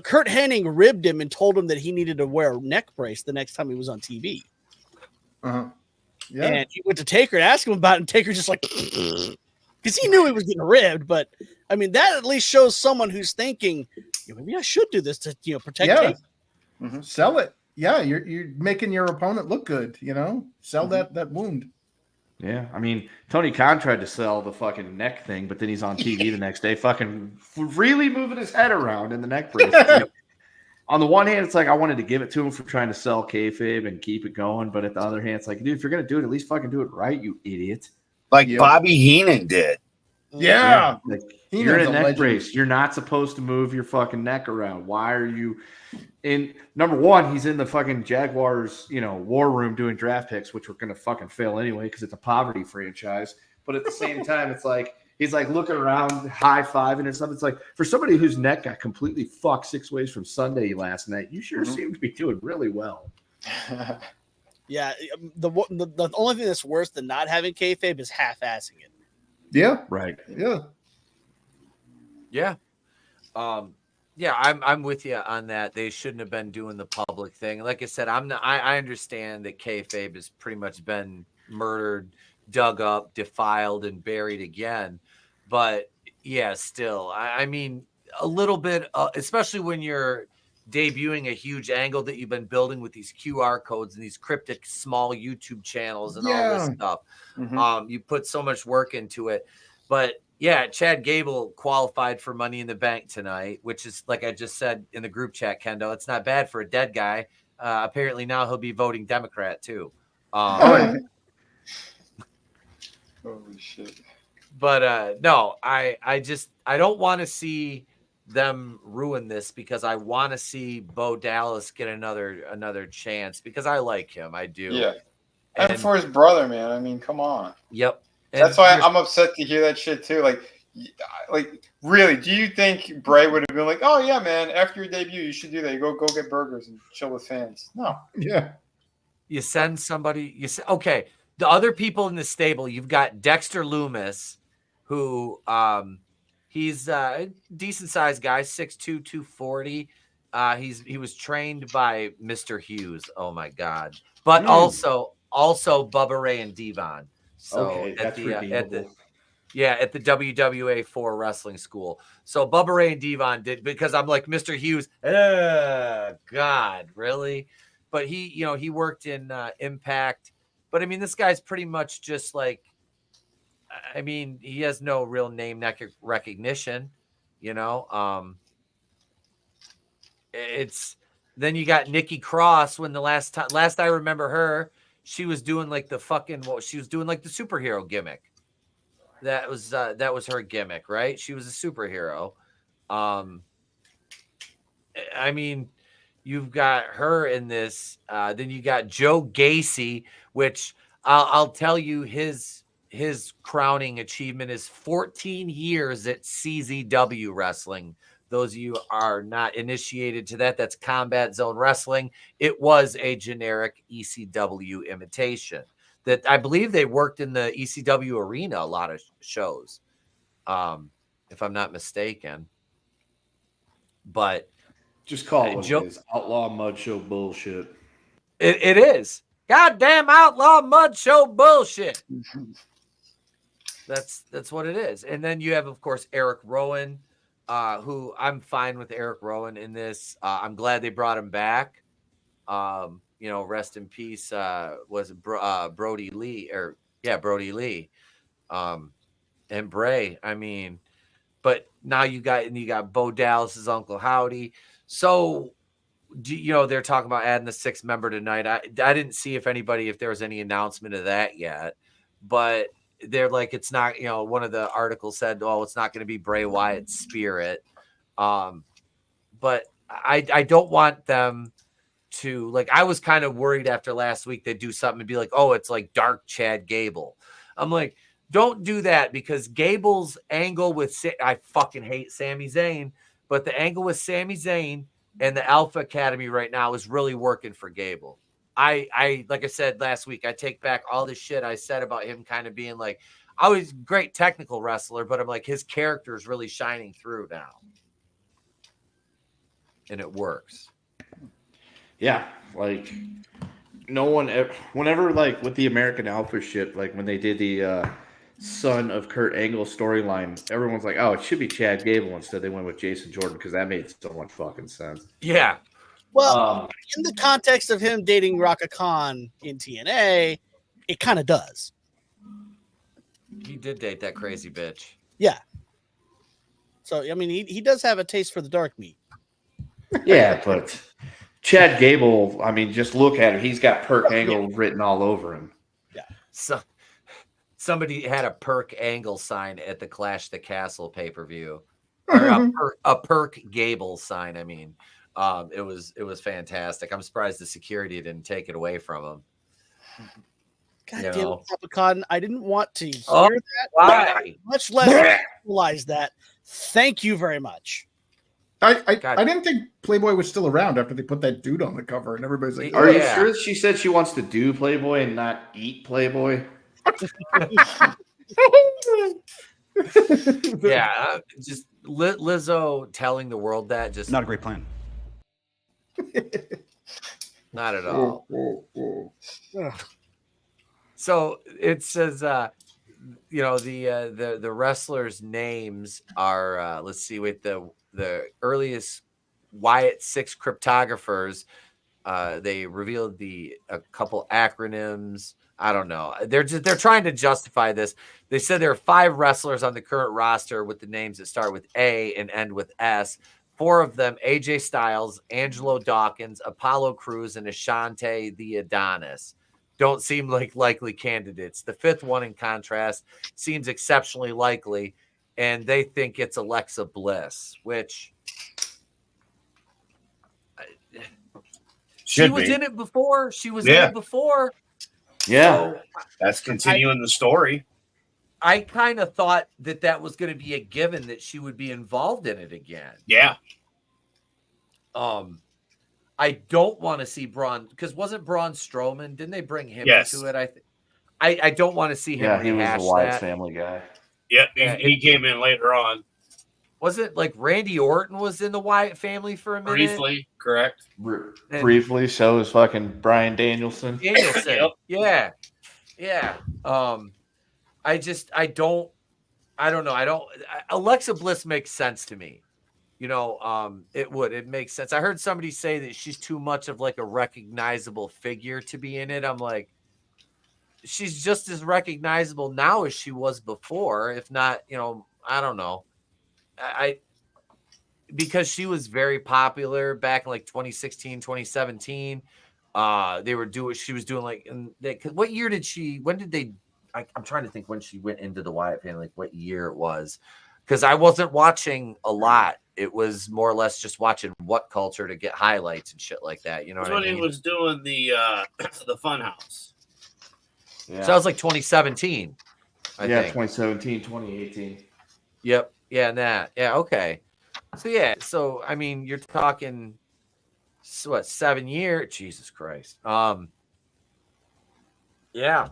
Speaker 16: Kurt Hennig ribbed him and told him that he needed to wear a neck brace the next time he was on TV.
Speaker 12: Yeah.
Speaker 16: And he went to Taker and asked him about it, and Taker just like, because he knew he was getting ribbed. But I mean, that at least shows someone who's thinking, maybe I should do this to protect Taker.
Speaker 12: Sell it. Yeah, you're making your opponent look good. Sell that wound.
Speaker 7: Yeah, I mean, Tony Khan tried to sell the fucking neck thing, but then he's on TV the next day, fucking really moving his head around in the neck brace. On the one hand, it's like I wanted to give it to him for trying to sell kayfabe and keep it going, but at the other hand, it's like, dude, if you're gonna do it, at least fucking do it right, you idiot.
Speaker 6: Like Bobby Heenan did.
Speaker 12: Yeah.
Speaker 7: Like,
Speaker 12: Heenan's
Speaker 7: you're in
Speaker 12: a
Speaker 7: a neck
Speaker 12: legend.
Speaker 7: brace. You're not supposed to move your fucking neck around. Why are you? In number one, he's in the fucking Jaguars, war room doing draft picks, which were going to fucking fail anyway because it's a poverty franchise. But at the same time, it's like he's like looking around, high fiving and stuff. It's like for somebody whose neck got completely fucked 6 ways from Sunday last night, you sure seem to be doing really well.
Speaker 16: Yeah, the only thing that's worse than not having kayfabe is half-assing it.
Speaker 12: Yeah.
Speaker 7: Right.
Speaker 12: Yeah.
Speaker 2: Yeah. Yeah, I'm with you on that. They shouldn't have been doing the public thing. Like I said, I understand that kayfabe has pretty much been murdered, dug up, defiled, and buried again. But yeah, still, I mean, a little bit, especially when you're debuting a huge angle that you've been building with these QR codes and these cryptic small YouTube channels and all this stuff. You put so much work into it, but yeah, Chad Gable qualified for Money in the Bank tonight, which is, like I just said in the group chat, Kendo, it's not bad for a dead guy. Apparently now he'll be voting Democrat too.
Speaker 9: Holy shit.
Speaker 2: But no, I don't want to see them ruin this because I want to see Bo Dallas get another chance because I like him. I do.
Speaker 9: Yeah. And for his brother, man. I mean, come on.
Speaker 2: Yep.
Speaker 9: That's why I'm upset to hear that shit too. Like, really? Do you think Bray would have been like, "Oh yeah, man, after your debut, you should do that. You go get burgers and chill with fans"? No.
Speaker 12: Yeah.
Speaker 2: You send somebody. Okay. The other people in the stable, you've got Dexter Loomis, who he's a decent sized guy, 6'2", 240. He was trained by Mr. Hughes. Oh my God! But also Bubba Ray and Devon. So
Speaker 7: okay, that's redeemable.
Speaker 2: at the WWA 4 wrestling school. So Bubba Ray and Devon did, because I'm like, Mr. Hughes, God, really? But he worked in Impact. But I mean, this guy's pretty much just like, I mean, he has no real name recognition, it's, then you got Nikki Cross when the last I remember her, she was doing like the superhero gimmick. That was her gimmick, right? She was a superhero. I mean, you've got her in this. Then you got Joe Gacy, which I'll tell you his crowning achievement is 14 years at CZW Wrestling. Those of you are not initiated to that, that's Combat Zone Wrestling. It was a generic ECW imitation that I believe they worked in the ECW arena a lot of shows, if I'm not mistaken. But
Speaker 7: just call it what it is. Outlaw Mud Show bullshit.
Speaker 2: It is. Goddamn Outlaw Mud Show bullshit. That's what it is. And then you have, of course, Eric Rowan, who I'm fine with Eric Rowan in this. I'm glad they brought him back. Rest in peace. Was Brody Lee Brody Lee, and Bray. I mean, but now you got Bo Dallas's Uncle Howdy. So, they're talking about adding the 6th member tonight. I didn't see if there was any announcement of that yet, but they're like, it's not, one of the articles said, oh, it's not going to be Bray Wyatt's spirit. But I don't want them to, like, I was kind of worried after last week they'd do something and be like, oh, it's like dark Chad Gable. I'm like, don't do that, because Gable's angle with I fucking hate Sami Zayn, but the angle with Sami Zayn and the Alpha Academy right now is really working for Gable. I like I said last week, I take back all the shit I said about him kind of being like, I was a great technical wrestler, but I'm like, his character is really shining through now. And it works.
Speaker 7: Yeah, like no one ever, whenever like with the American Alpha shit, like when they did the son of Kurt Angle storyline, everyone's like, oh, it should be Chad Gable. Instead, they went with Jason Jordan because that made so much fucking sense.
Speaker 2: Yeah.
Speaker 16: Well, in the context of him dating Raka Khan in TNA, it kind of does.
Speaker 2: He did date that crazy bitch.
Speaker 16: Yeah. So, I mean, he does have a taste for the dark meat.
Speaker 7: Yeah, but Chad Gable, I mean, just look at it. He's got Perk Angle written all over him.
Speaker 16: Yeah.
Speaker 2: So somebody had a Perk Angle sign at the Clash the Castle pay-per-view. Or a Perk Gable sign, I mean. It was fantastic. I'm surprised the security didn't take it away from him.
Speaker 16: God damn it, Leprechaun. I didn't want to hear that.
Speaker 2: Why?
Speaker 16: Much less realize that. Thank you very much.
Speaker 5: I didn't think Playboy was still around after they put that dude on the cover, and everybody's like,
Speaker 7: Are you sure she said she wants to do Playboy and not eat Playboy?
Speaker 2: Yeah, just Lizzo telling the world that just
Speaker 17: not a great plan.
Speaker 2: Not at all. So it says, you know, the wrestlers' names are let's see, with the earliest WyattSick6 cryptographers, they revealed a couple acronyms. I don't know. They're trying to justify this. They said there are 5 wrestlers on the current roster with the names that start with A and end with S. 4 of them, AJ Styles, Angelo Dawkins, Apollo Crews, and Ashante the Adonis, don't seem like likely candidates. The 5th one, in contrast, seems exceptionally likely, and they think it's Alexa Bliss, which she was in it before. She was in it before.
Speaker 6: Yeah,
Speaker 2: so
Speaker 6: that's continuing the story.
Speaker 2: I kind of thought that was going to be a given that she would be involved in it again.
Speaker 6: Yeah.
Speaker 2: I don't want to see Braun, because wasn't Braun Strowman? Didn't they bring him into it? I don't want to see him.
Speaker 7: Yeah, he was
Speaker 2: rehash
Speaker 7: the Wyatt
Speaker 2: that.
Speaker 7: Family guy.
Speaker 6: Yep, he came in later on.
Speaker 2: Was it like Randy Orton was in the Wyatt Family for a minute?
Speaker 6: Briefly, correct.
Speaker 7: Briefly, so is fucking Bryan Danielson.
Speaker 2: Yep. Yeah. I don't know. Alexa Bliss makes sense to me. You know, it makes sense. I heard somebody say that she's too much of like a recognizable figure to be in it. I'm like, she's just as recognizable now as she was before. If not, you know, I don't know. Because she was very popular back in like 2016, 2017. She was doing like, what year when did they, I'm trying to think when she went into the Wyatt family, like what year it was. Because I wasn't watching a lot. It was more or less just watching What Culture to get highlights and shit like that. You know what I mean?
Speaker 6: He was doing the Funhouse.
Speaker 2: Yeah. So that was like 2017. I think.
Speaker 7: 2017, 2018.
Speaker 2: Yep. Yeah, and that. Yeah, okay. So yeah, I mean, you're talking what, 7 years? Jesus Christ. Yeah.
Speaker 6: That's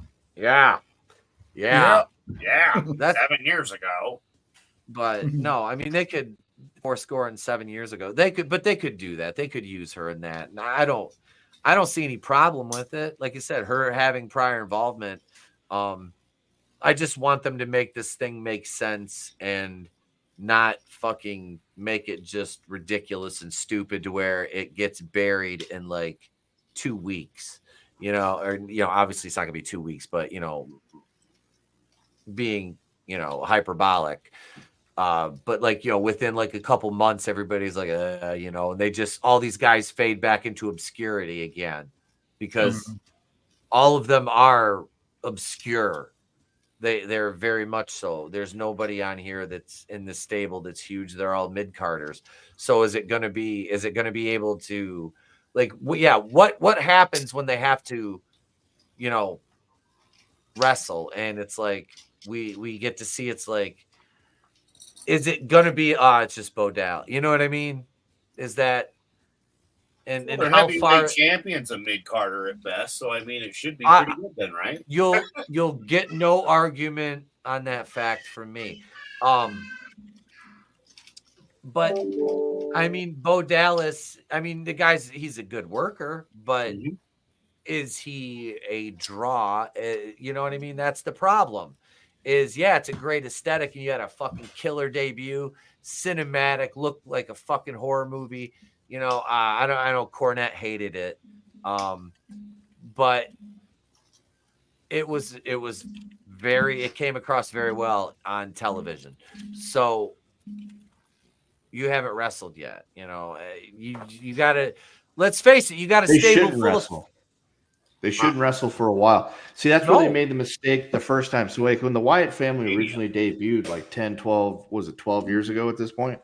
Speaker 6: 7 years ago.
Speaker 2: But no, I mean, they could 4 7 years ago. They could do that. They could use her in that. And I don't see any problem with it. Like I said, her having prior involvement. I just want them to make this thing make sense and not fucking make it just ridiculous and stupid to where it gets buried in like 2 weeks, you know, or, you know, obviously it's not gonna be 2 weeks, but, you know, being, you know, hyperbolic. But like, you know, within like a couple months, everybody's like, you know, and they just, all these guys fade back into obscurity again because all of them are obscure. They're very much so. There's nobody on here that's in the stable that's huge. They're all mid-carders. So is it going to be able to, like, what happens when they have to, you know, wrestle? And it's like, we get to see it's like, is it gonna be it's just Bo Dallas? You know what I mean? Is that and
Speaker 6: They're
Speaker 2: how
Speaker 6: heavyweight
Speaker 2: far
Speaker 6: champions a mid-carder at best, so I mean it should be pretty good then, right?
Speaker 2: You'll get no argument on that fact from me. But I mean, Bo Dallas, I mean, he's a good worker, but is he a draw? You know what I mean? That's the problem. It's a great aesthetic, and you had a fucking killer debut, cinematic, looked like a fucking horror movie. You know, I know Cornette hated it, but it came across very well on television. So you haven't wrestled yet. You know, you gotta, let's face it, you got a stable full
Speaker 7: wrestle. They shouldn't wrestle for a while. See, that's where they made the mistake the first time. So like when the Wyatt family originally debuted like 10, 12, was it 12 years ago at this point?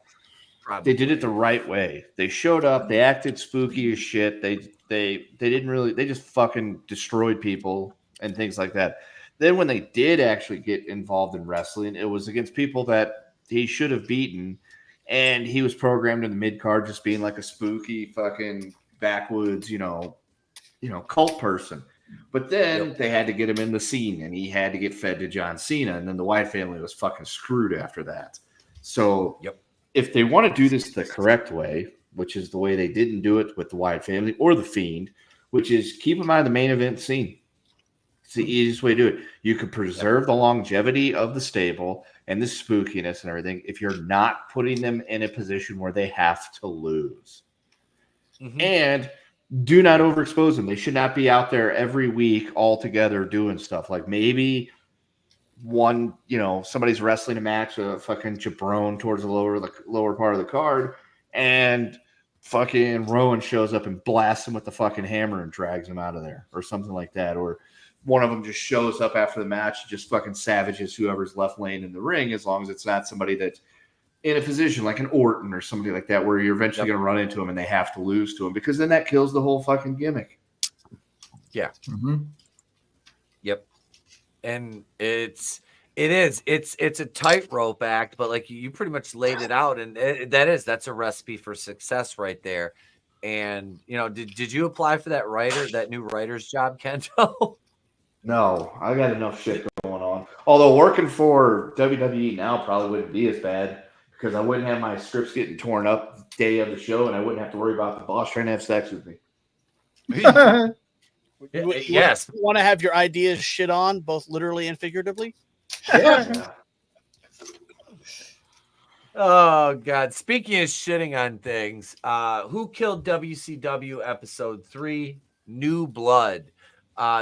Speaker 7: Probably. They did it the right way. They showed up, they acted spooky as shit. They didn't really, they just fucking destroyed people and things like that. Then when they did actually get involved in wrestling, it was against people that he should have beaten, and he was programmed in the mid card just being like a spooky fucking backwoods, cult person. But then they had to get him in the scene, and he had to get fed to John Cena, and then the Wyatt family was fucking screwed after that. So if they want to do this the correct way, which is the way they didn't do it with the Wyatt family or the Fiend, which is keep them out of the main event scene. It's the easiest way to do it. You could preserve the longevity of the stable and the spookiness and everything if you're not putting them in a position where they have to lose. And do not overexpose them. They should not be out there every week all together doing stuff. Like maybe one, somebody's wrestling a match with a fucking jabron towards the lower part of the card, and fucking Rowan shows up and blasts him with the fucking hammer and drags him out of there or something like that. Or one of them just shows up after the match, just fucking savages whoever's left laying in the ring, as long as it's not somebody that's in a position like an Orton or somebody like that, where you're eventually going to run into him and they have to lose to him, because then that kills the whole fucking gimmick.
Speaker 2: Yeah. Yep. And it's a tightrope act, but like you pretty much laid it out, and that's a recipe for success right there. And did you apply for that new writer's job, Kento?
Speaker 7: No, I got enough shit going on. Although working for WWE now probably wouldn't be as bad, because I wouldn't have my scripts getting torn up the day of the show, and I wouldn't have to worry about the boss trying to have sex with me.
Speaker 2: Yes.
Speaker 16: You want to have your ideas shit on, both literally and figuratively?
Speaker 7: Yeah.
Speaker 2: Oh, God. Speaking of shitting on things, Who Killed WCW Episode 3, New Blood.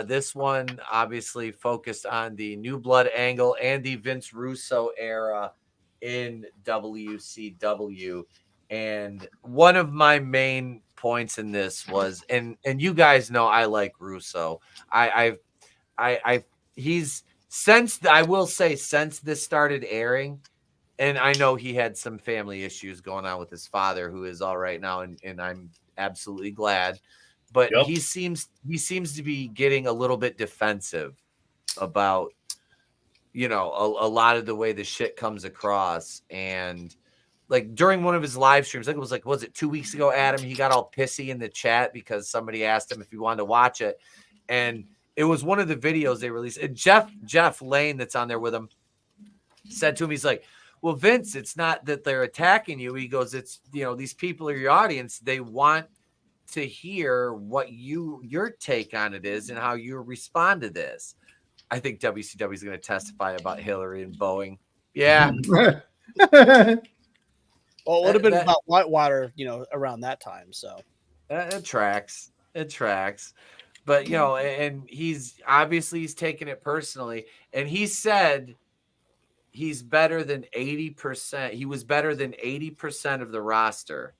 Speaker 2: This one obviously focused on the New Blood angle and the Vince Russo era in WCW. And one of my main points in this was, and you guys know I like Russo. He's since this started airing, and I know he had some family issues going on with his father, who is all right now, and I'm absolutely glad. But he seems to be getting a little bit defensive about, a lot of the way the shit comes across. And like during one of his live streams, I think it was was it 2 weeks ago, Adam, he got all pissy in the chat because somebody asked him if he wanted to watch it. And it was one of the videos they released. And Jeff Lane, that's on there with him, said to him, he's like, well, Vince, it's not that they're attacking you. He goes, it's, these people are your audience. They want to hear what your take on it is and how you respond to this. I think WCW is going to testify about Hillary and Boeing. Yeah.
Speaker 16: Well, it would have been about Whitewater, around that time. So
Speaker 2: it tracks. But, and he's taking it personally. And he said he's better than 80%. He was better than 80% of the roster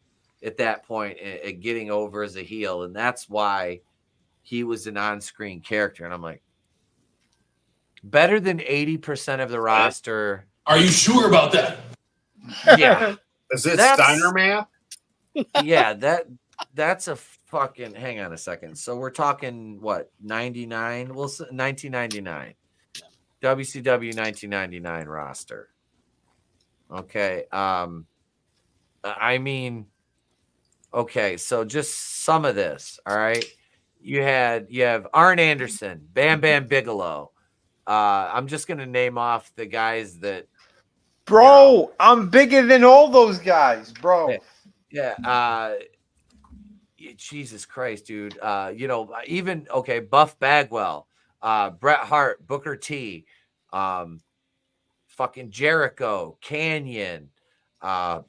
Speaker 2: at that point at getting over as a heel. And that's why he was an on-screen character. And I'm like, better than 80% of the roster.
Speaker 17: Are you sure about that?
Speaker 2: Yeah.
Speaker 6: Is it Steiner math?
Speaker 2: Yeah, that's a fucking, hang on a second. So we're talking what, 99? Well, 1999. WCW 1999 roster. Okay. I mean, okay, so just some of this, all right? You have Arn Anderson, Bam Bam Bigelow. I'm just gonna name off the guys that.
Speaker 9: Bro, I'm bigger than all those guys, bro.
Speaker 2: Yeah. Jesus Christ, dude. Even Buff Bagwell, Bret Hart, Booker T, fucking Jericho, Canyon, God,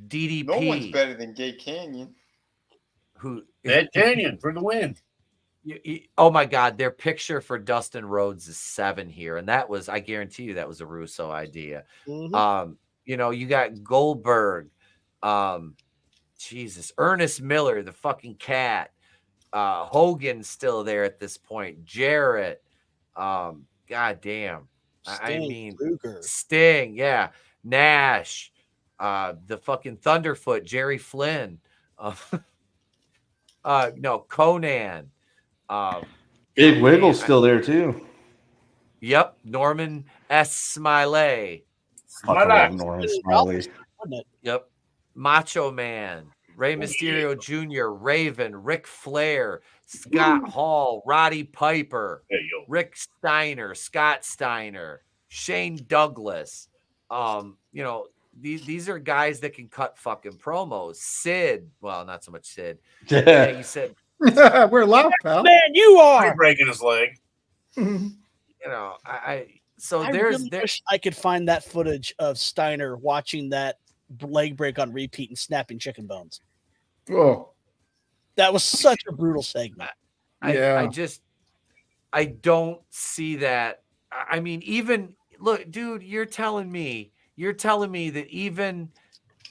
Speaker 2: DDP.
Speaker 9: No one's better than Gay Canyon.
Speaker 2: Who?
Speaker 6: Ed Canyon for the win.
Speaker 2: Oh my God, their picture for Dustin Rhodes is 7 here, and that was, I guarantee you, that was a Russo idea.
Speaker 16: Mhm.
Speaker 2: You got Goldberg, Jesus, Ernest Miller, the fucking cat, Hogan's still there at this point, Jarrett, God damn, Sting, yeah, Nash, the fucking Thunderfoot, Jerry Flynn, Conan.
Speaker 7: Big Wiggle's still there too.
Speaker 2: Yep, Norman S. Smiley.
Speaker 7: Fucking love Norman Smiley.
Speaker 2: Yep, Macho Man, Rey Mysterio Jr., Raven, Ric Flair, Scott Hall, Roddy Piper, Rick Steiner, Scott Steiner, Shane Douglas. These are guys that can cut fucking promos. Sid, well, not so much Sid. Yeah, you said.
Speaker 12: We're loud, pal.
Speaker 16: Man, you are
Speaker 6: breaking his leg.
Speaker 16: I
Speaker 2: there's
Speaker 16: really wish I could find that footage of Steiner watching that leg break on repeat and snapping chicken bones.
Speaker 12: Oh,
Speaker 16: that was such a brutal segment.
Speaker 2: I don't see that. I mean, even look, dude, you're telling me that even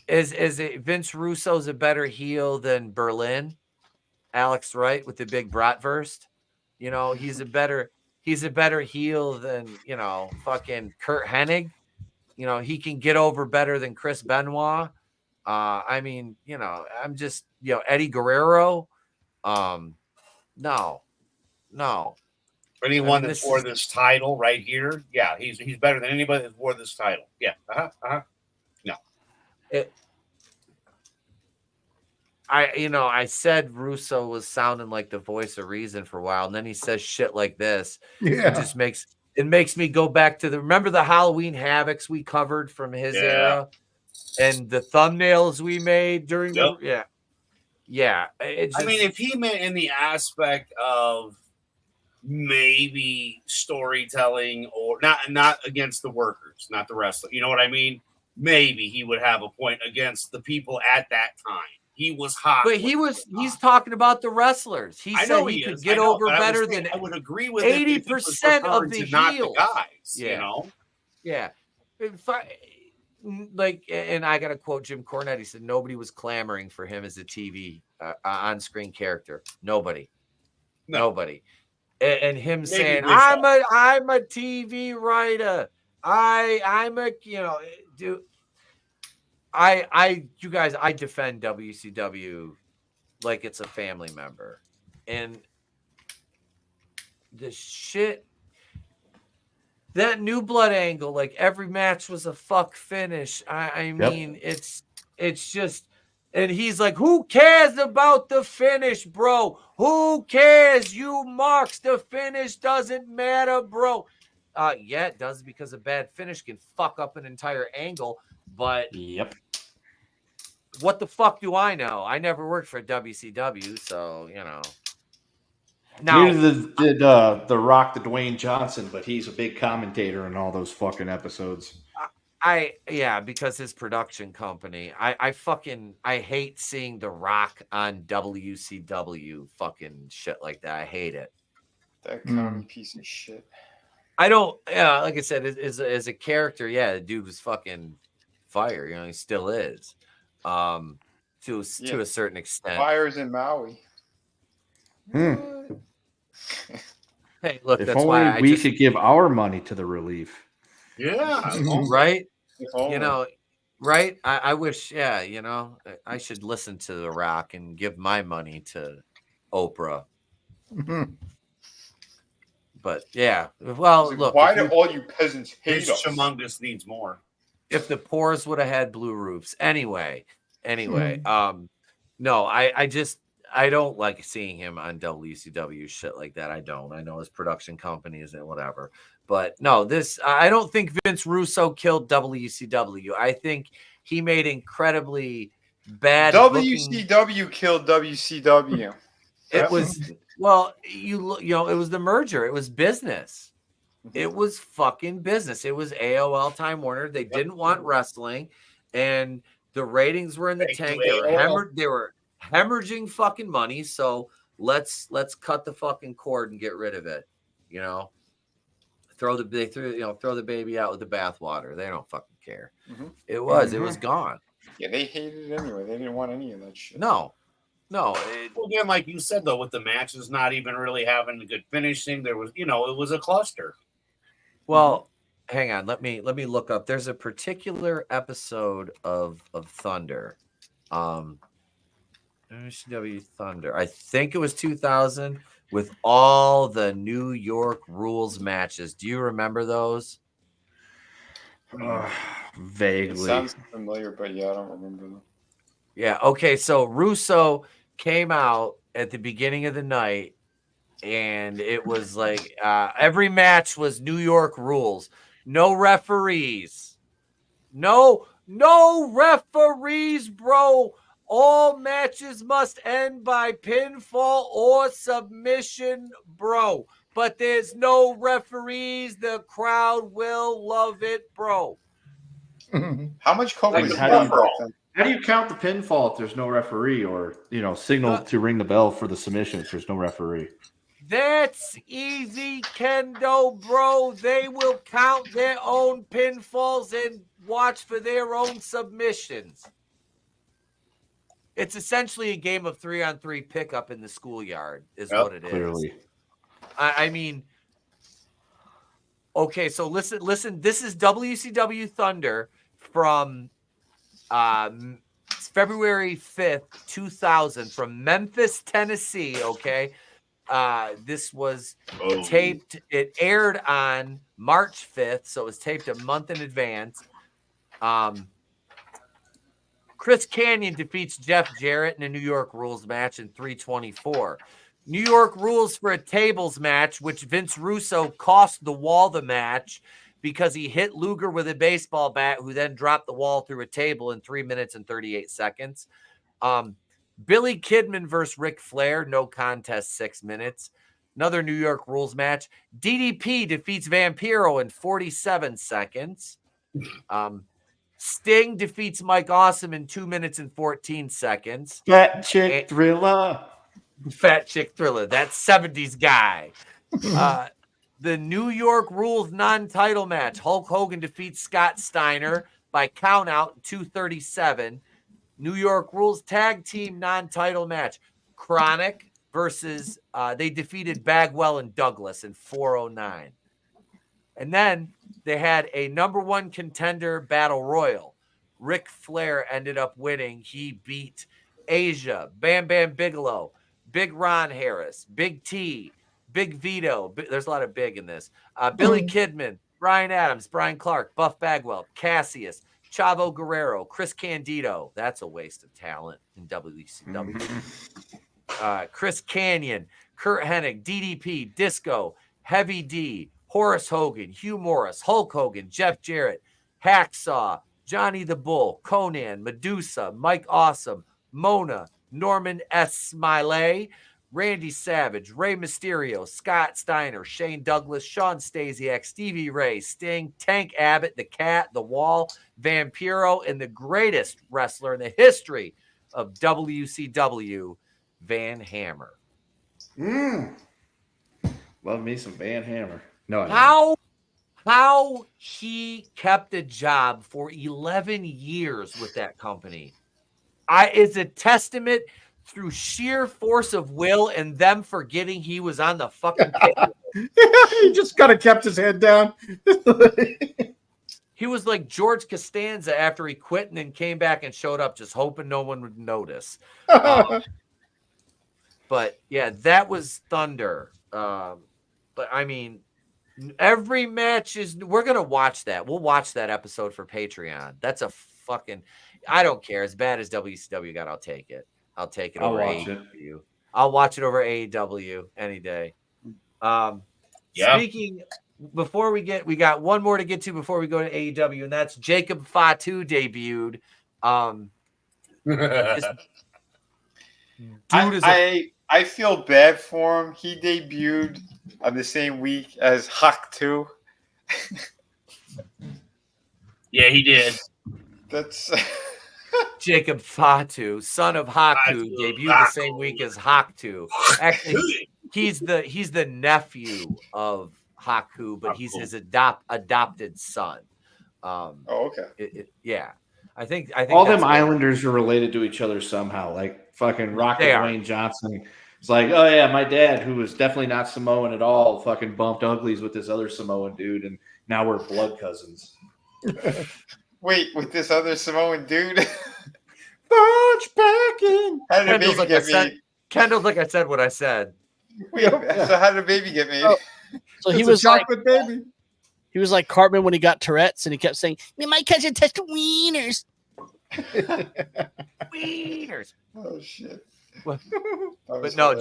Speaker 2: as Vince Russo's a better heel than Berlin, Alex Wright with the big bratwurst. He's a better heel than, fucking Kurt Hennig. He can get over better than Chris Benoit. I'm just, Eddie Guerrero. No.
Speaker 6: Anyone that's wore this title right here, yeah, he's better than anybody that's wore this title. Yeah. No.
Speaker 2: I said Russo was sounding like the voice of reason for a while, and then he says shit like this.
Speaker 12: Yeah.
Speaker 2: It just makes me go back to remember the Halloween Havocs we covered from his era, and the thumbnails we made during
Speaker 6: I mean, if he meant in the aspect of maybe storytelling or not against the workers, not the wrestler, you know what I mean? Maybe he would have a point against the people at that time. He was hot,
Speaker 2: but he's talking about the wrestlers. He said he could get over better than
Speaker 6: I would agree with
Speaker 2: 80% of the
Speaker 6: not
Speaker 2: heels.
Speaker 6: the guys.
Speaker 2: Yeah. And I got to quote Jim Cornette. He said nobody was clamoring for him as a TV on-screen character. Nobody. And him saying, "I'm a TV writer. I'm a dude." You guys, I defend WCW like it's a family member, and the shit, that New Blood angle, like every match was a fuck finish. I mean, it's just, and he's like, who cares about the finish, bro? Who cares? You marks, the finish doesn't matter, bro. Yeah, it does, because a bad finish can fuck up an entire angle. But what the fuck do I know? I never worked for WCW, so Now,
Speaker 7: neither did the Rock to Dwayne Johnson, but he's a big commentator in all those fucking episodes.
Speaker 2: Because his production company. I hate seeing The Rock on WCW fucking shit like that. I hate it.
Speaker 9: That commie piece of shit.
Speaker 2: I don't. Like I said, as a character, the dude was fucking fire. He still is. To a certain extent.
Speaker 9: Fires in Maui.
Speaker 2: Hey, look,
Speaker 7: if
Speaker 2: that's
Speaker 7: only
Speaker 2: why
Speaker 7: we could give our money to the relief.
Speaker 6: Yeah,
Speaker 2: right. Right. I wish. I should listen to The Rock and give my money to Oprah. But yeah, well, look.
Speaker 9: Why do all you peasants hate
Speaker 6: His
Speaker 9: us?
Speaker 6: Humongous needs more.
Speaker 2: If the poors would have had blue roofs, anyway. No, I don't like seeing him on WCW shit like that. I don't. I know his production companies and whatever. But no, I don't think Vince Russo killed WCW. I think he made incredibly bad
Speaker 9: WCW killed WCW.
Speaker 2: It was it was the merger. It was business. It was fucking business. It was AOL Time Warner. They didn't want wrestling, and the ratings were in the tank. They were hemorrhaging fucking money. So let's cut the fucking cord and get rid of it. You know, throw the baby out with the bathwater. They don't fucking care. It was gone.
Speaker 9: Yeah, they hated it anyway. They didn't want any of that shit.
Speaker 2: No.
Speaker 6: Well, again, like you said, though, with the matches not even really having a good finishing, there was, it was a cluster.
Speaker 2: Well, hang on. Let me look up. There's a particular episode of Thunder. WCW Thunder. I think it was 2000 with all the New York Rules matches. Do you remember those?
Speaker 7: Vaguely.
Speaker 9: It sounds familiar, but yeah, I don't remember them.
Speaker 2: Yeah. Okay. So Russo came out at the beginning of the night, and it was like every match was New York Rules. No referees. No referees, bro. All matches must end by pinfall or submission, bro. But there's no referees. The crowd will love it, bro.
Speaker 9: How much coke was
Speaker 7: how do you count the pinfall if there's no referee, or signal to ring the bell for the submission if there's no referee?
Speaker 2: That's easy, Kendo, bro. They will count their own pinfalls and watch for their own submissions. It's essentially a game of 3-on-3 pickup in the schoolyard, is what it is.
Speaker 7: Clearly.
Speaker 2: I mean, okay, so listen. This is WCW Thunder from February 5th, 2000, from Memphis, Tennessee. Okay, this was taped. It aired on March 5th, so it was taped a month in advance. Chris Kanyon defeats Jeff Jarrett in a New York Rules match in 324. New York Rules for a tables match, which Vince Russo cost the Wall the match because he hit Luger with a baseball bat, who then dropped the Wall through a table in 3 minutes and 38 seconds. Billy Kidman versus Ric Flair, no contest, 6 minutes. Another New York Rules match. DDP defeats Vampiro in 47 seconds. Sting defeats Mike Awesome in 2 minutes and 14 seconds.
Speaker 7: Fat Chick Thriller.
Speaker 2: That 70s guy. The New York Rules non-title match. Hulk Hogan defeats Scott Steiner by countout in 237. New York Rules tag team non-title match. Chronic versus they defeated Bagwell and Douglas in 409. And then they had a number one contender battle royal. Ric Flair ended up winning. He beat Asia, Bam Bam Bigelow, Big Ron Harris, Big T, Big Vito. There's a lot of big in this. Billy Kidman, Brian Adams, Brian Clark, Buff Bagwell, Cassius, Chavo Guerrero, Chris Candido. That's a waste of talent in WCW. Chris Kanyon, Kurt Hennig, DDP, Disco, Heavy D, Horace Hogan, Hugh Morris, Hulk Hogan, Jeff Jarrett, Hacksaw, Johnny the Bull, Conan, Medusa, Mike Awesome, Mona, Norman S. Smiley, Randy Savage, Rey Mysterio, Scott Steiner, Shane Douglas, Sean Stasiak, Stevie Ray, Sting, Tank Abbott, The Cat, The Wall, Vampiro, and the greatest wrestler in the history of WCW, Van Hammer.
Speaker 7: Love me some Van Hammer. No,
Speaker 2: How he kept a job for 11 years with that company is a testament through sheer force of will and them forgetting he was on the fucking
Speaker 12: He just kind of kept his head down.
Speaker 2: He was like George Costanza after he quit and then came back and showed up just hoping no one would notice. But yeah, that was Thunder. But I mean, every match is. We're gonna watch that. We'll watch that episode for Patreon. That's a fucking. I don't care. As bad as WCW got, I'll take it. I'll take it over AEW. I'll watch it over AEW any day. Speaking. Before we got one more to get to before we go to AEW, and that's Jacob Fatu debuted.
Speaker 9: I feel bad for him. He debuted on the same week as Hawk 2.
Speaker 6: Yeah, he did.
Speaker 9: That's
Speaker 2: Jacob Fatu, son of Haku, debuted the same week as Hawk 2. Actually, he's the nephew of Haku, but he's his adopted son.
Speaker 9: okay.
Speaker 2: Yeah. I think
Speaker 7: all them Islanders are related to each other somehow. Like fucking Rocket Dwayne Johnson. It's like, oh yeah, my dad, who was definitely not Samoan at all, fucking bumped uglies with this other Samoan dude, and now we're blood cousins.
Speaker 9: Wait, with this other Samoan dude?
Speaker 12: Bunch packing.
Speaker 9: How did baby get made?
Speaker 2: Kendall's like I said what I said.
Speaker 9: Wait, so how did baby get made?
Speaker 16: So he was like baby. He was like Cartman when he got Tourette's, and he kept saying, "My cousin touched wieners."
Speaker 2: Wieners.
Speaker 9: Oh shit.
Speaker 2: But no,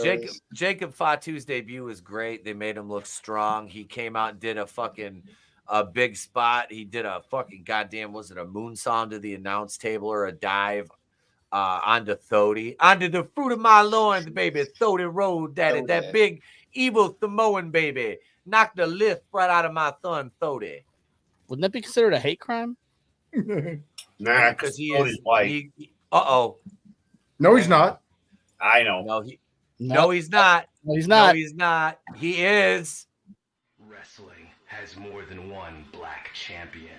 Speaker 2: Jacob Fatu's debut was great. They made him look strong. He came out and did a big spot. He did a fucking goddamn, was it a moonsault to the announce table or a dive onto Thody, onto the fruit of my loins, baby. Thody road daddy, that big evil Samoan baby. Knocked the lift right out of my thumb, Thody.
Speaker 16: Wouldn't that be considered a hate crime?
Speaker 6: Nah, because he is white.
Speaker 12: No, he's not.
Speaker 6: I know.
Speaker 2: No, he's not.
Speaker 16: No, he's not.
Speaker 2: No, he's not. He is.
Speaker 17: Wrestling has more than one black champion.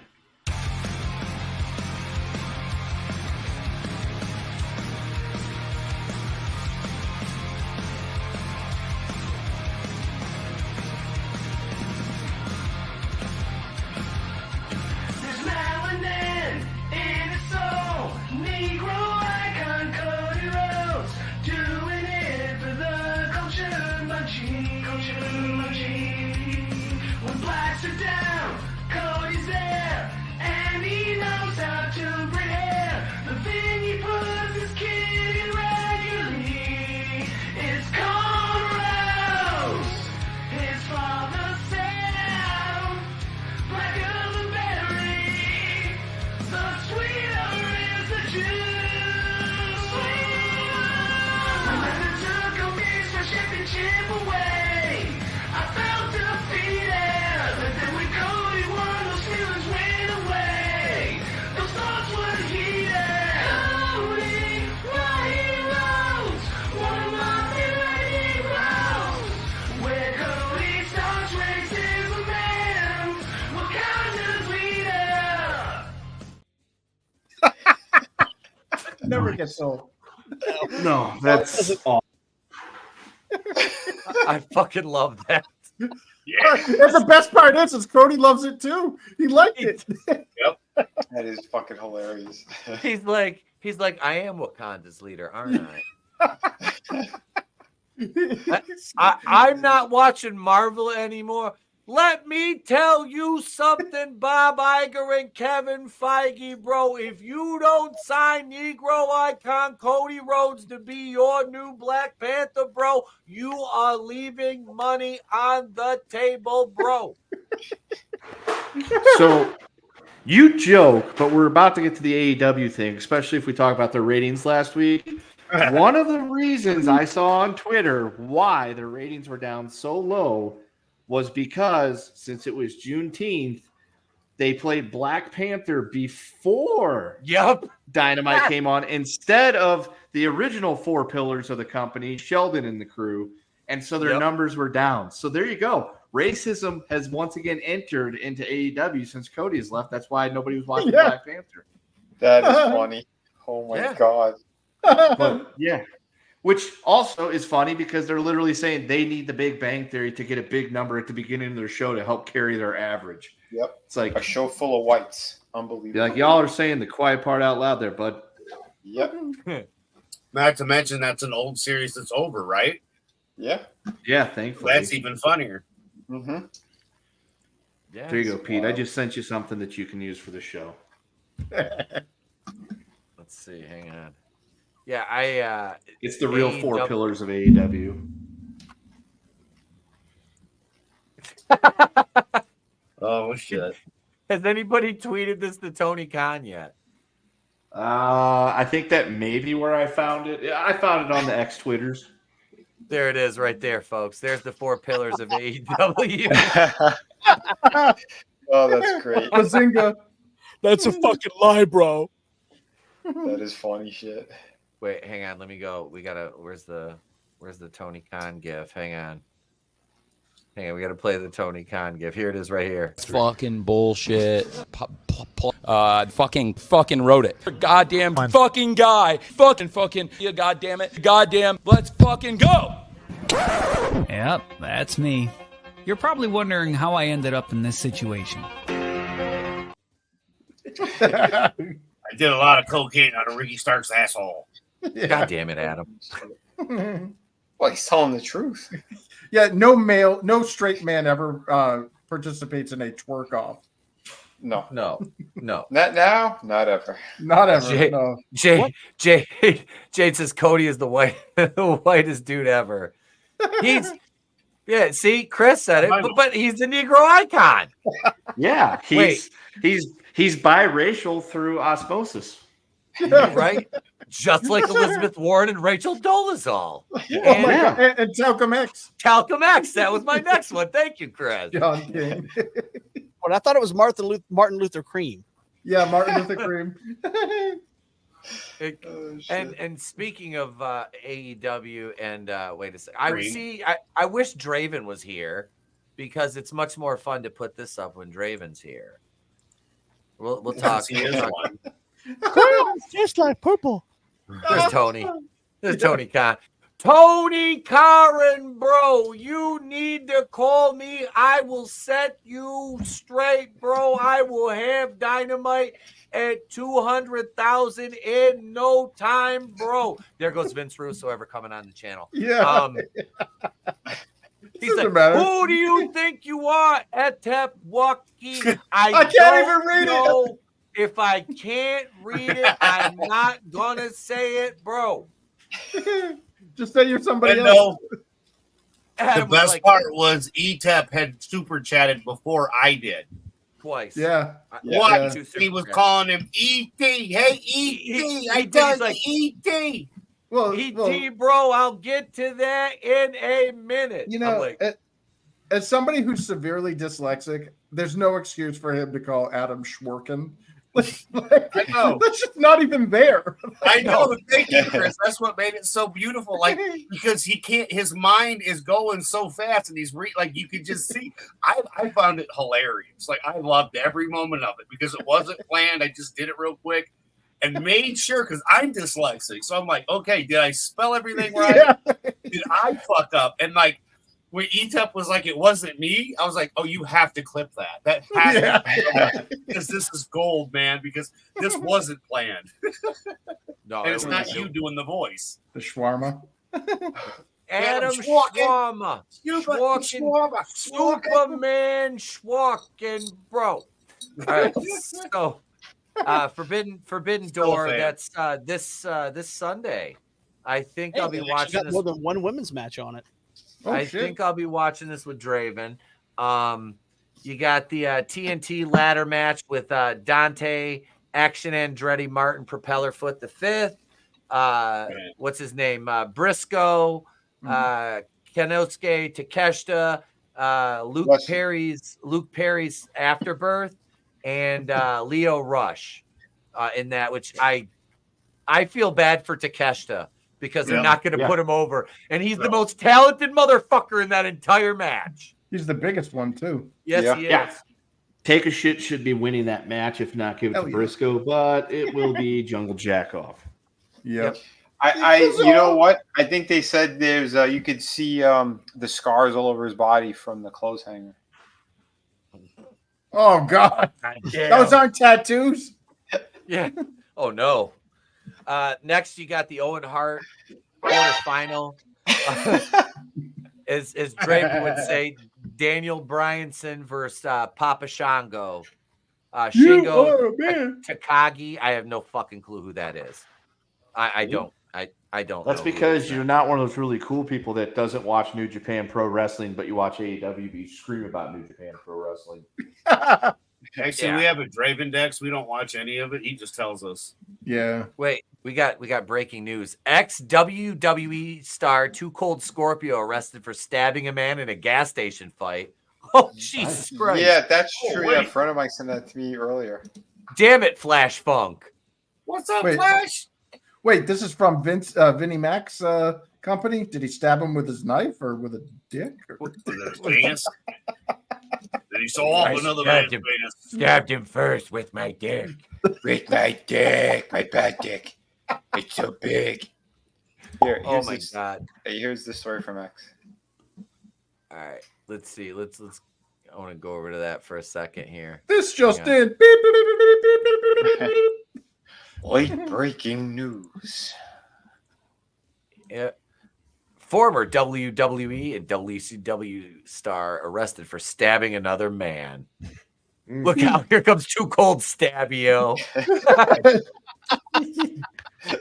Speaker 15: There's melanin in his soul. Negro icon Cody Rhodes, doing it for the culture machine. When blacks are down, Cody's there, and he knows how to bring hair. The thing he puts his kid in regularly. It's cornrows. His father Sam, blacker the berry, the sweeter is the juice. When the took a mix for championship away, I felt defeated, but then when Cody won, those feelings went away. Those thoughts were heated. Cody, my heroes, one of my favorite heroes. Where Cody starts racing the man, what kind of leader?
Speaker 12: Never gets old.
Speaker 7: No, that's awful.
Speaker 2: I fucking love that.
Speaker 12: That's the best part is Cody loves it too. He liked it.
Speaker 6: Yep.
Speaker 9: That is fucking hilarious.
Speaker 2: He's like, I am Wakanda's leader, aren't I? I'm not watching Marvel anymore. Let me tell you something, Bob Iger and Kevin Feige, bro. If you don't sign Negro icon Cody Rhodes to be your new Black Panther, bro, you are leaving money on the table, bro.
Speaker 7: So you joke, but we're about to get to the AEW thing, especially if we talk about the ratings last week. One of the reasons I saw on Twitter why the ratings were down so low was because since it was Juneteenth, they played Black Panther before Dynamite came on instead of the original four pillars of the company, Sheldon and the crew. And so their numbers were down. So there you go. Racism has once again entered into AEW since Cody has left. That's why nobody was watching Black Panther.
Speaker 9: That is funny. Oh my God.
Speaker 7: But yeah. Which also is funny because they're literally saying they need the Big Bang Theory to get a big number at the beginning of their show to help carry their average.
Speaker 9: Yep.
Speaker 7: It's like
Speaker 9: a show full of whites. Unbelievable.
Speaker 7: Like y'all are saying the quiet part out loud there, bud.
Speaker 9: Yep.
Speaker 6: Not to mention that's an old series that's over, right?
Speaker 9: Yeah.
Speaker 7: Yeah, thankfully.
Speaker 6: That's even funnier.
Speaker 9: Mm-hmm.
Speaker 2: Yeah.
Speaker 7: There you go, Pete. I just sent you something that you can use for the show.
Speaker 2: Let's see. Hang on. Yeah,
Speaker 7: it's the real
Speaker 2: AEW.
Speaker 7: 4 pillars of AEW.
Speaker 6: Oh shit!
Speaker 2: Has anybody tweeted this to Tony Khan yet?
Speaker 7: I think that may be where I found it. Yeah, I found it on the X Twitters.
Speaker 2: There it is, right there, folks. There's the 4 pillars of AEW.
Speaker 9: Oh, that's great.
Speaker 5: Bazinga.
Speaker 16: That's a fucking lie, bro.
Speaker 9: That is funny shit.
Speaker 2: Wait, hang on. Let me go. We gotta. Where's the Tony Khan gif? Hang on. We gotta play the Tony Khan gif. Here it is, right here.
Speaker 18: It's fucking bullshit. Fucking wrote it. Goddamn fucking guy. Fucking. Yeah, goddamn it. Goddamn. Let's fucking go.
Speaker 19: Yep, that's me. You're probably wondering how I ended up in this situation.
Speaker 6: I did a lot of cocaine out of Ricky Stark's asshole.
Speaker 2: God damn it, Adam.
Speaker 9: Well, he's telling the truth.
Speaker 12: Yeah, no straight man ever participates in a twerk off.
Speaker 9: No.
Speaker 2: Not
Speaker 9: now, not ever.
Speaker 12: Not ever. No.
Speaker 2: Jade says Cody is the whitest dude ever. See, Chris said it, but he's the Negro icon.
Speaker 7: Yeah, he's biracial through osmosis.
Speaker 2: Right? Just like Elizabeth Warren and Rachel Dolezal.
Speaker 12: And Talcum X.
Speaker 2: Talcum X. That was my next one. Thank you, Chris.
Speaker 12: John King.
Speaker 16: But I thought it was Martin Luther Cream.
Speaker 12: Yeah, Martin Luther Cream.
Speaker 2: And speaking of AEW, and wait a second, I wish Draven was here because it's much more fun to put this up when Draven's here. We'll talk.
Speaker 16: Just like purple.
Speaker 2: There's Tony. There's Tony Khan. Tony Khan, bro, you need to call me. I will set you straight, bro. I will have Dynamite at 200,000 in no time, bro. There goes Vince Russo ever coming on the channel.
Speaker 12: Yeah.
Speaker 2: He's like, who do you think you are, Etep Waki?
Speaker 12: I can't even read it.
Speaker 2: If I can't read it, I'm not gonna say it, bro.
Speaker 12: Just say you're somebody else.
Speaker 6: The best part was Etep had super chatted before I did.
Speaker 2: Twice.
Speaker 12: Yeah.
Speaker 6: What? He was calling him E.T. Hey, E.T. I done like E.T.
Speaker 12: Well,
Speaker 2: E.T., bro, I'll get to that in a minute.
Speaker 12: You know, as somebody who's severely dyslexic, there's no excuse for him to call Adam Schwarken.
Speaker 6: I know.
Speaker 12: That's just not even there.
Speaker 6: I know. Thank you, Chris. That's what made it so beautiful. Like, because he can't, his mind is going so fast, and he's like, you could just see. I found it hilarious. Like, I loved every moment of it because it wasn't planned. I just did it real quick and made sure, because I'm dyslexic. So I'm like, okay, did I spell everything right? Yeah. Did I fuck up? And like, when Etep was like, it wasn't me, I was like, oh, you have to clip that. That has to be, because this is gold, man, because this wasn't planned.
Speaker 2: No,
Speaker 6: and it's not you doing the voice.
Speaker 12: The shawarma.
Speaker 2: Adam Schwarma. Superman Schwarken, bro. All right, so Forbidden Door, that's this Sunday. I think I'll be watching this.
Speaker 16: More than one women's match on it.
Speaker 2: I think I'll be watching this with Draven. You got the TNT ladder match with Dante, Action Andretti, Martin, Propellerfoot the Fifth. What's his name? Briscoe, Kenosuke Takeshita, Luke Perry's Afterbirth, and Leo Rush in that, which I feel bad for Takeshita. Because they're not going to put him over. And he's the most talented motherfucker in that entire match.
Speaker 12: He's the biggest one, too.
Speaker 2: Yes, he is.
Speaker 7: Take a Shit should be winning that match, if not give it to Briscoe, but it will be Jungle Jackoff.
Speaker 12: Yep.
Speaker 9: You know what? I think they said there's you could see the scars all over his body from the clothes hanger.
Speaker 12: Oh, God. Those aren't tattoos.
Speaker 2: Yeah. Oh, no. Next, you got the Owen Hart quarterfinal. As Draven would say, Daniel Bryanson versus Papa Shango.
Speaker 12: You
Speaker 2: Shingo
Speaker 12: are a man.
Speaker 2: Takagi. I have no fucking clue who that is. I don't. I don't.
Speaker 7: That's
Speaker 2: know who
Speaker 7: because
Speaker 2: this
Speaker 7: you're
Speaker 2: is.
Speaker 7: not one of those really cool people that doesn't watch New Japan Pro Wrestling, but you watch AEW, but you scream about New Japan Pro Wrestling.
Speaker 6: Actually, we have a Draven Dex. We don't watch any of it. He just tells us.
Speaker 12: Yeah.
Speaker 2: Wait, we got breaking news. Ex-WWE star Too Cold Scorpio arrested for stabbing a man in a gas station fight. Oh, Jesus Christ.
Speaker 9: Yeah, that's true.
Speaker 6: wait.
Speaker 9: Yeah, a friend of mine sent that to me earlier.
Speaker 2: Damn it, Flash Funk.
Speaker 6: What's up,
Speaker 12: Wait.
Speaker 6: Flash?
Speaker 12: Wait, this is from Vinnie Mac's company. Did he stab him with his knife or with a dick? Or?
Speaker 6: Penis? Did he saw off another man's penis?
Speaker 4: Stabbed him first with my dick. With my dick, my bad dick. It's so big.
Speaker 9: Here's
Speaker 2: Oh my
Speaker 9: this-
Speaker 2: God.
Speaker 9: Here's the story from X.
Speaker 2: All right, let's see. Let's. I want to go over to that for a second here.
Speaker 12: This just
Speaker 2: Hang on.
Speaker 12: in. Beep, beep, beep, beep, beep, beep, beep, beep, beep.
Speaker 9: Late breaking news.
Speaker 2: Yeah. Former WWE and WCW star arrested for stabbing another man. Look out, here comes Too Cold Stabio.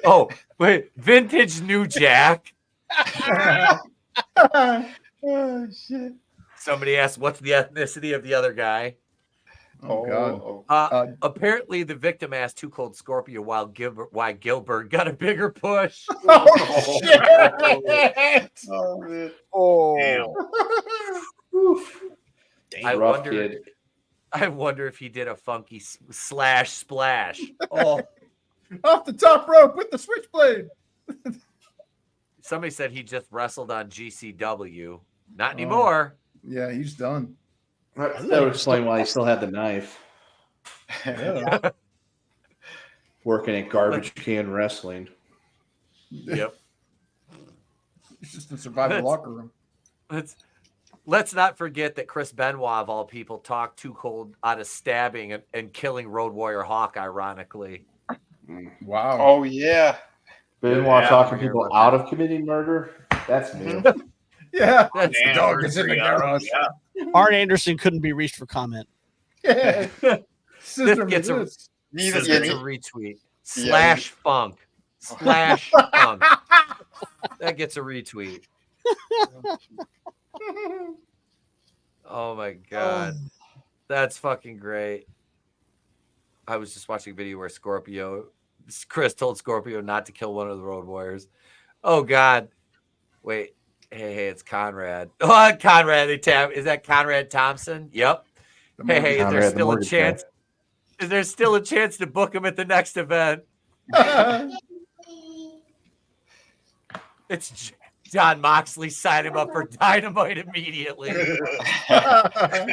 Speaker 2: Oh, wait, vintage New Jack.
Speaker 9: Oh shit.
Speaker 2: Somebody asked, what's the ethnicity of the other guy?
Speaker 12: Oh, God.
Speaker 2: Apparently, the victim asked Too Cold Scorpio why Gilbert got a bigger push.
Speaker 12: Oh, shit.
Speaker 9: Oh, man.
Speaker 16: Oh,
Speaker 2: I
Speaker 7: Rough
Speaker 2: wonder.
Speaker 7: kid.
Speaker 2: I wonder if he did a funky slash splash. Oh,
Speaker 12: Off the top rope with the switchblade.
Speaker 2: somebody said he just wrestled on GCW. Not anymore.
Speaker 12: Yeah, he's done.
Speaker 7: That would explain why he still had the knife.
Speaker 12: Yeah.
Speaker 7: Working at garbage can wrestling.
Speaker 2: Yep.
Speaker 12: He's just to survive the locker room.
Speaker 2: Let's not forget that Chris Benoit, of all people, talked Too Cold out of stabbing and killing Road Warrior Hawk, ironically.
Speaker 12: Wow.
Speaker 9: Oh yeah.
Speaker 7: Benoit
Speaker 2: Yeah,
Speaker 7: talking
Speaker 2: I hear
Speaker 7: people
Speaker 2: about
Speaker 7: out
Speaker 2: that.
Speaker 7: of committing murder. That's new.
Speaker 12: Yeah.
Speaker 2: That's
Speaker 6: Yeah,
Speaker 12: dog is in the garage.
Speaker 6: Yeah.
Speaker 16: Arn Anderson couldn't be reached for comment.
Speaker 12: Yeah. Sister
Speaker 2: This gets a
Speaker 12: resist.
Speaker 9: Neither
Speaker 2: This gets a
Speaker 9: yeah,
Speaker 2: retweet.
Speaker 9: Yeah,
Speaker 2: Slash funk. Slash funk. That gets a retweet. Oh my God. That's fucking great. I was just watching a video where Chris told Scorpio not to kill one of the Road Warriors. Oh God. Wait. Hey, it's Conrad. Oh, Conrad. Is that Conrad Thompson? Yep. Hey, is there
Speaker 7: Conrad, the
Speaker 2: still a
Speaker 7: mortgage
Speaker 2: chance?
Speaker 7: guy.
Speaker 2: Is there still a chance to book him at the next event? It's John Moxley. Sign him up for Dynamite immediately.
Speaker 6: Let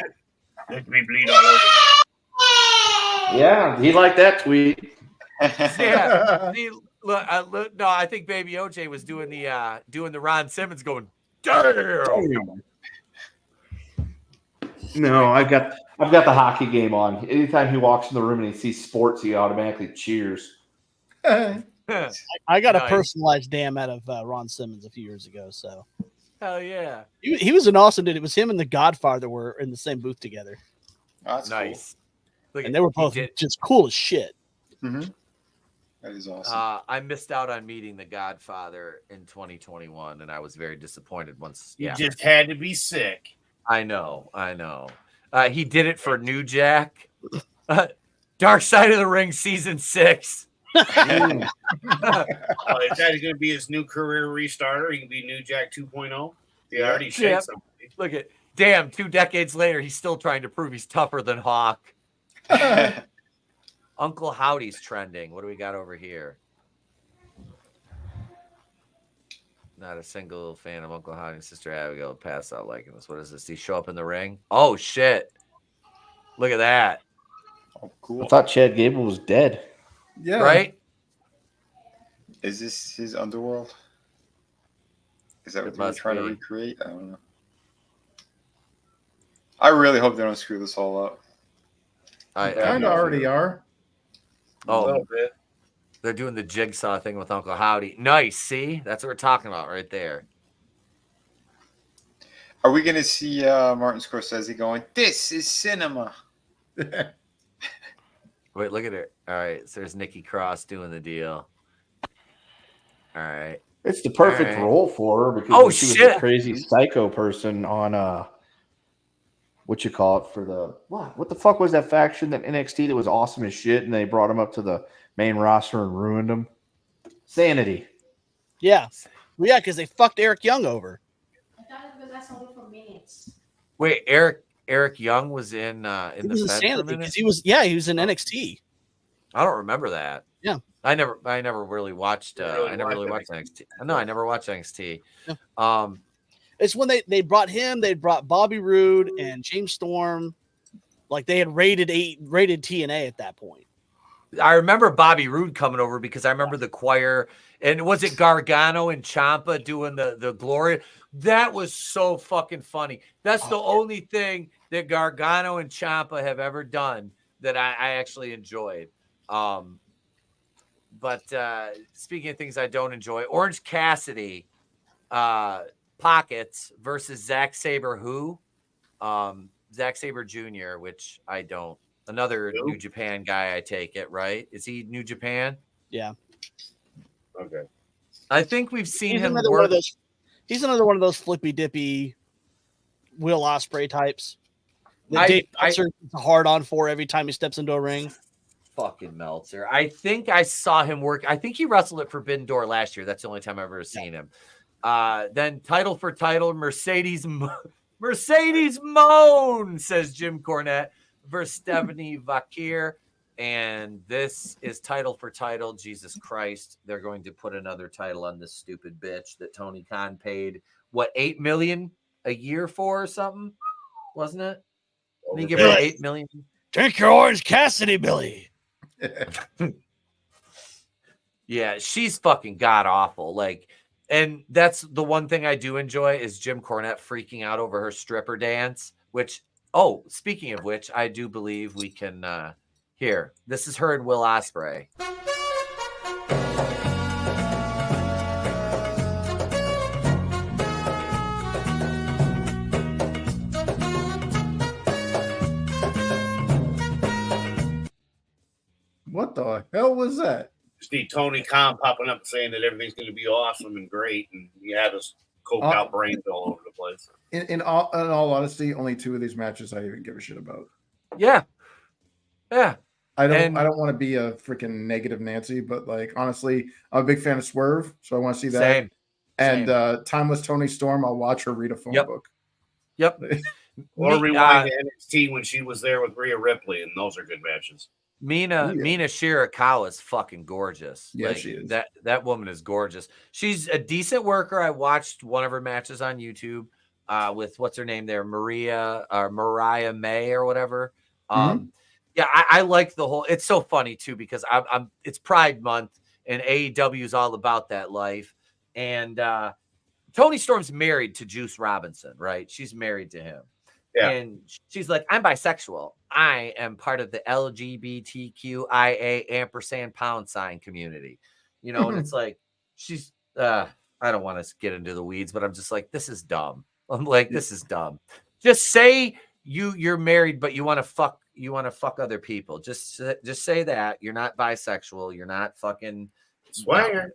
Speaker 6: me bleed all over.
Speaker 7: Yeah, he liked that tweet.
Speaker 2: Yeah. See, look, no, I think Baby OJ was doing the Ron Simmons going, damn.
Speaker 7: No, I've got the hockey game on. Anytime he walks in the room and he sees sports, he automatically cheers.
Speaker 16: I got a
Speaker 2: Nice.
Speaker 16: personalized damn out of Ron Simmons a few years ago. So
Speaker 2: Hell yeah.
Speaker 16: he was an awesome dude. It was him and the Godfather were in the same booth together,
Speaker 9: That's
Speaker 2: Nice. Look
Speaker 16: and
Speaker 2: at-
Speaker 16: they were
Speaker 2: he
Speaker 16: both
Speaker 2: did-
Speaker 16: just cool as shit.
Speaker 9: Cool. Mm-hmm. That is awesome.
Speaker 2: I missed out on meeting the Godfather in 2021, and I was very disappointed once.
Speaker 6: You
Speaker 2: Yeah,
Speaker 6: just had to be sick.
Speaker 2: I know. He did it for New Jack. Dark Side of the Ring season 6.
Speaker 6: Oh, if that is going to be his new career restarter, he can be New Jack 2.0. They already
Speaker 2: Yep.
Speaker 6: shaped somebody.
Speaker 2: Look at, damn, 2 decades later, he's still trying to prove he's tougher than Hawk. Uncle Howdy's trending. What do we got over here? Not a single fan of Uncle Howdy and Sister Abigail passed out liking this. What is this? Did he show up in the ring? Oh, shit. Look at that.
Speaker 9: Oh, cool.
Speaker 7: I thought Chad Gable was dead.
Speaker 12: Yeah.
Speaker 2: Right?
Speaker 9: Is this his underworld? Is that
Speaker 2: It
Speaker 9: what they're
Speaker 2: must
Speaker 9: trying to
Speaker 2: be.
Speaker 9: recreate? I don't know. I really hope they don't screw this all up.
Speaker 2: I
Speaker 12: Kind of already are.
Speaker 6: A
Speaker 2: Oh,
Speaker 6: little bit.
Speaker 2: they're doing the jigsaw thing with Uncle Howdy. Nice. See? That's what we're talking about right there.
Speaker 9: Are we going to see Martin Scorsese going, "This is cinema"?
Speaker 2: Wait, look at her. All right, so there's Nikki Cross doing the deal. All right.
Speaker 7: It's the perfect role for her because she was a crazy psycho person on what you call it for the what the fuck was that faction that NXT that was awesome as shit and they brought him up to the main roster and ruined him? Sanity.
Speaker 16: Yeah. Well, yeah, because they fucked Eric Young over.
Speaker 20: I thought it was only for minutes.
Speaker 2: Wait, Eric Young was in
Speaker 16: He
Speaker 2: the
Speaker 16: was in
Speaker 2: Fed
Speaker 16: Sanity
Speaker 2: for a minute?
Speaker 16: because he was in NXT.
Speaker 2: I don't remember that.
Speaker 16: Yeah.
Speaker 2: I never really watched I never really watched NXT. No, I never watched NXT. Yeah.
Speaker 16: It's when they brought him, they brought Bobby Roode and James Storm. Like they had rated TNA at that point.
Speaker 2: I remember Bobby Roode coming over because I remember the choir, and was it Gargano and Ciampa doing the glory? That was so fucking funny. That's the only thing that Gargano and Ciampa have ever done that I actually enjoyed. But speaking of things I don't enjoy, Orange Cassidy, Pockets versus Zack Sabre, Zack Sabre Jr., which I don't. Another New Japan guy, I take it, right? Is he New Japan?
Speaker 16: Yeah.
Speaker 6: Okay.
Speaker 2: I think we've seen him
Speaker 16: another
Speaker 2: work.
Speaker 16: one of those. He's another one of those flippy dippy Will Ospreay types. That Dave Meltzer gets a hard on for every time he steps into a ring.
Speaker 2: Fucking Meltzer. I think I saw him work. I think he wrestled at Forbidden Door last year. That's the only time I've ever seen him. Then title for title, Mercedes Moan, says Jim Cornette, versus Stephanie Vakir. And this is title for title. Jesus Christ. They're going to put another title on this stupid bitch that Tony Khan paid, what, $8 million a year for or something? Wasn't it? Did he give her $8 million?
Speaker 16: Drink your Orange Cassidy, Billy.
Speaker 2: Yeah, she's fucking god awful. Like, and that's the one thing I do enjoy is Jim Cornette freaking out over her stripper dance, which, speaking of which, I do believe we can here. This is her and Will Ospreay.
Speaker 12: What the hell was that?
Speaker 6: Just need Tony Khan popping up saying that everything's going to be awesome and great, and you have us coke out brains all over the place.
Speaker 12: In all honesty, only 2 of these matches I even give a shit about.
Speaker 2: Yeah.
Speaker 12: I don't want to be a freaking negative Nancy, but like honestly, I'm a big fan of Swerve, so I want to see that.
Speaker 2: Same.
Speaker 12: And Timeless Tony Storm, I'll watch her read a phone book.
Speaker 2: Yep.
Speaker 6: Or rewind to NXT when she was there with Rhea Ripley, and those are good matches.
Speaker 2: Mina Shirakawa is fucking gorgeous.
Speaker 12: Yeah,
Speaker 2: like,
Speaker 12: she is.
Speaker 2: That woman is gorgeous. She's a decent worker. I watched one of her matches on YouTube with what's her name there, Mariah May or whatever. Yeah, I like the whole. It's so funny too because it's Pride Month and AEW is all about that life. And Tony Storm's married to Juice Robinson, right? She's married to him. Yeah. And she's like, I'm bisexual. I am part of the LGBTQIA & community, and it's like, she's, I don't want to get into the weeds, but I'm just like, this is dumb. I'm like, this is dumb. Just say you're married, but you want to fuck other people. Just say that you're not bisexual. You're not fucking
Speaker 6: swinger.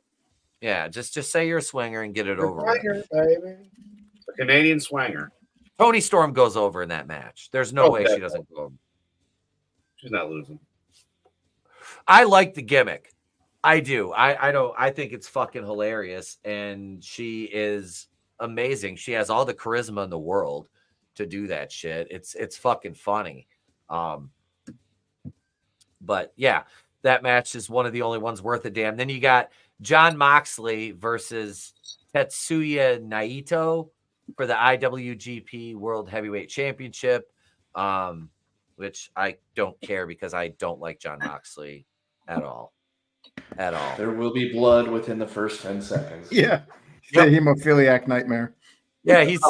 Speaker 2: Yeah. Just say you're a swinger and get it over with.
Speaker 6: Baby. A Canadian swinger.
Speaker 2: Tony Storm goes over in that match. There's no way she doesn't go over.
Speaker 6: She's not losing.
Speaker 2: I like the gimmick. I do. I think it's fucking hilarious. And she is amazing. She has all the charisma in the world to do that shit. It's fucking funny. But yeah, that match is one of the only ones worth a damn. Then you got Jon Moxley versus Tetsuya Naito for the IWGP World Heavyweight Championship, which I don't care because I don't like Jon Moxley at all.
Speaker 7: There will be blood within the first 10 seconds.
Speaker 12: Yeah. The hemophiliac nightmare.
Speaker 2: Yeah, he's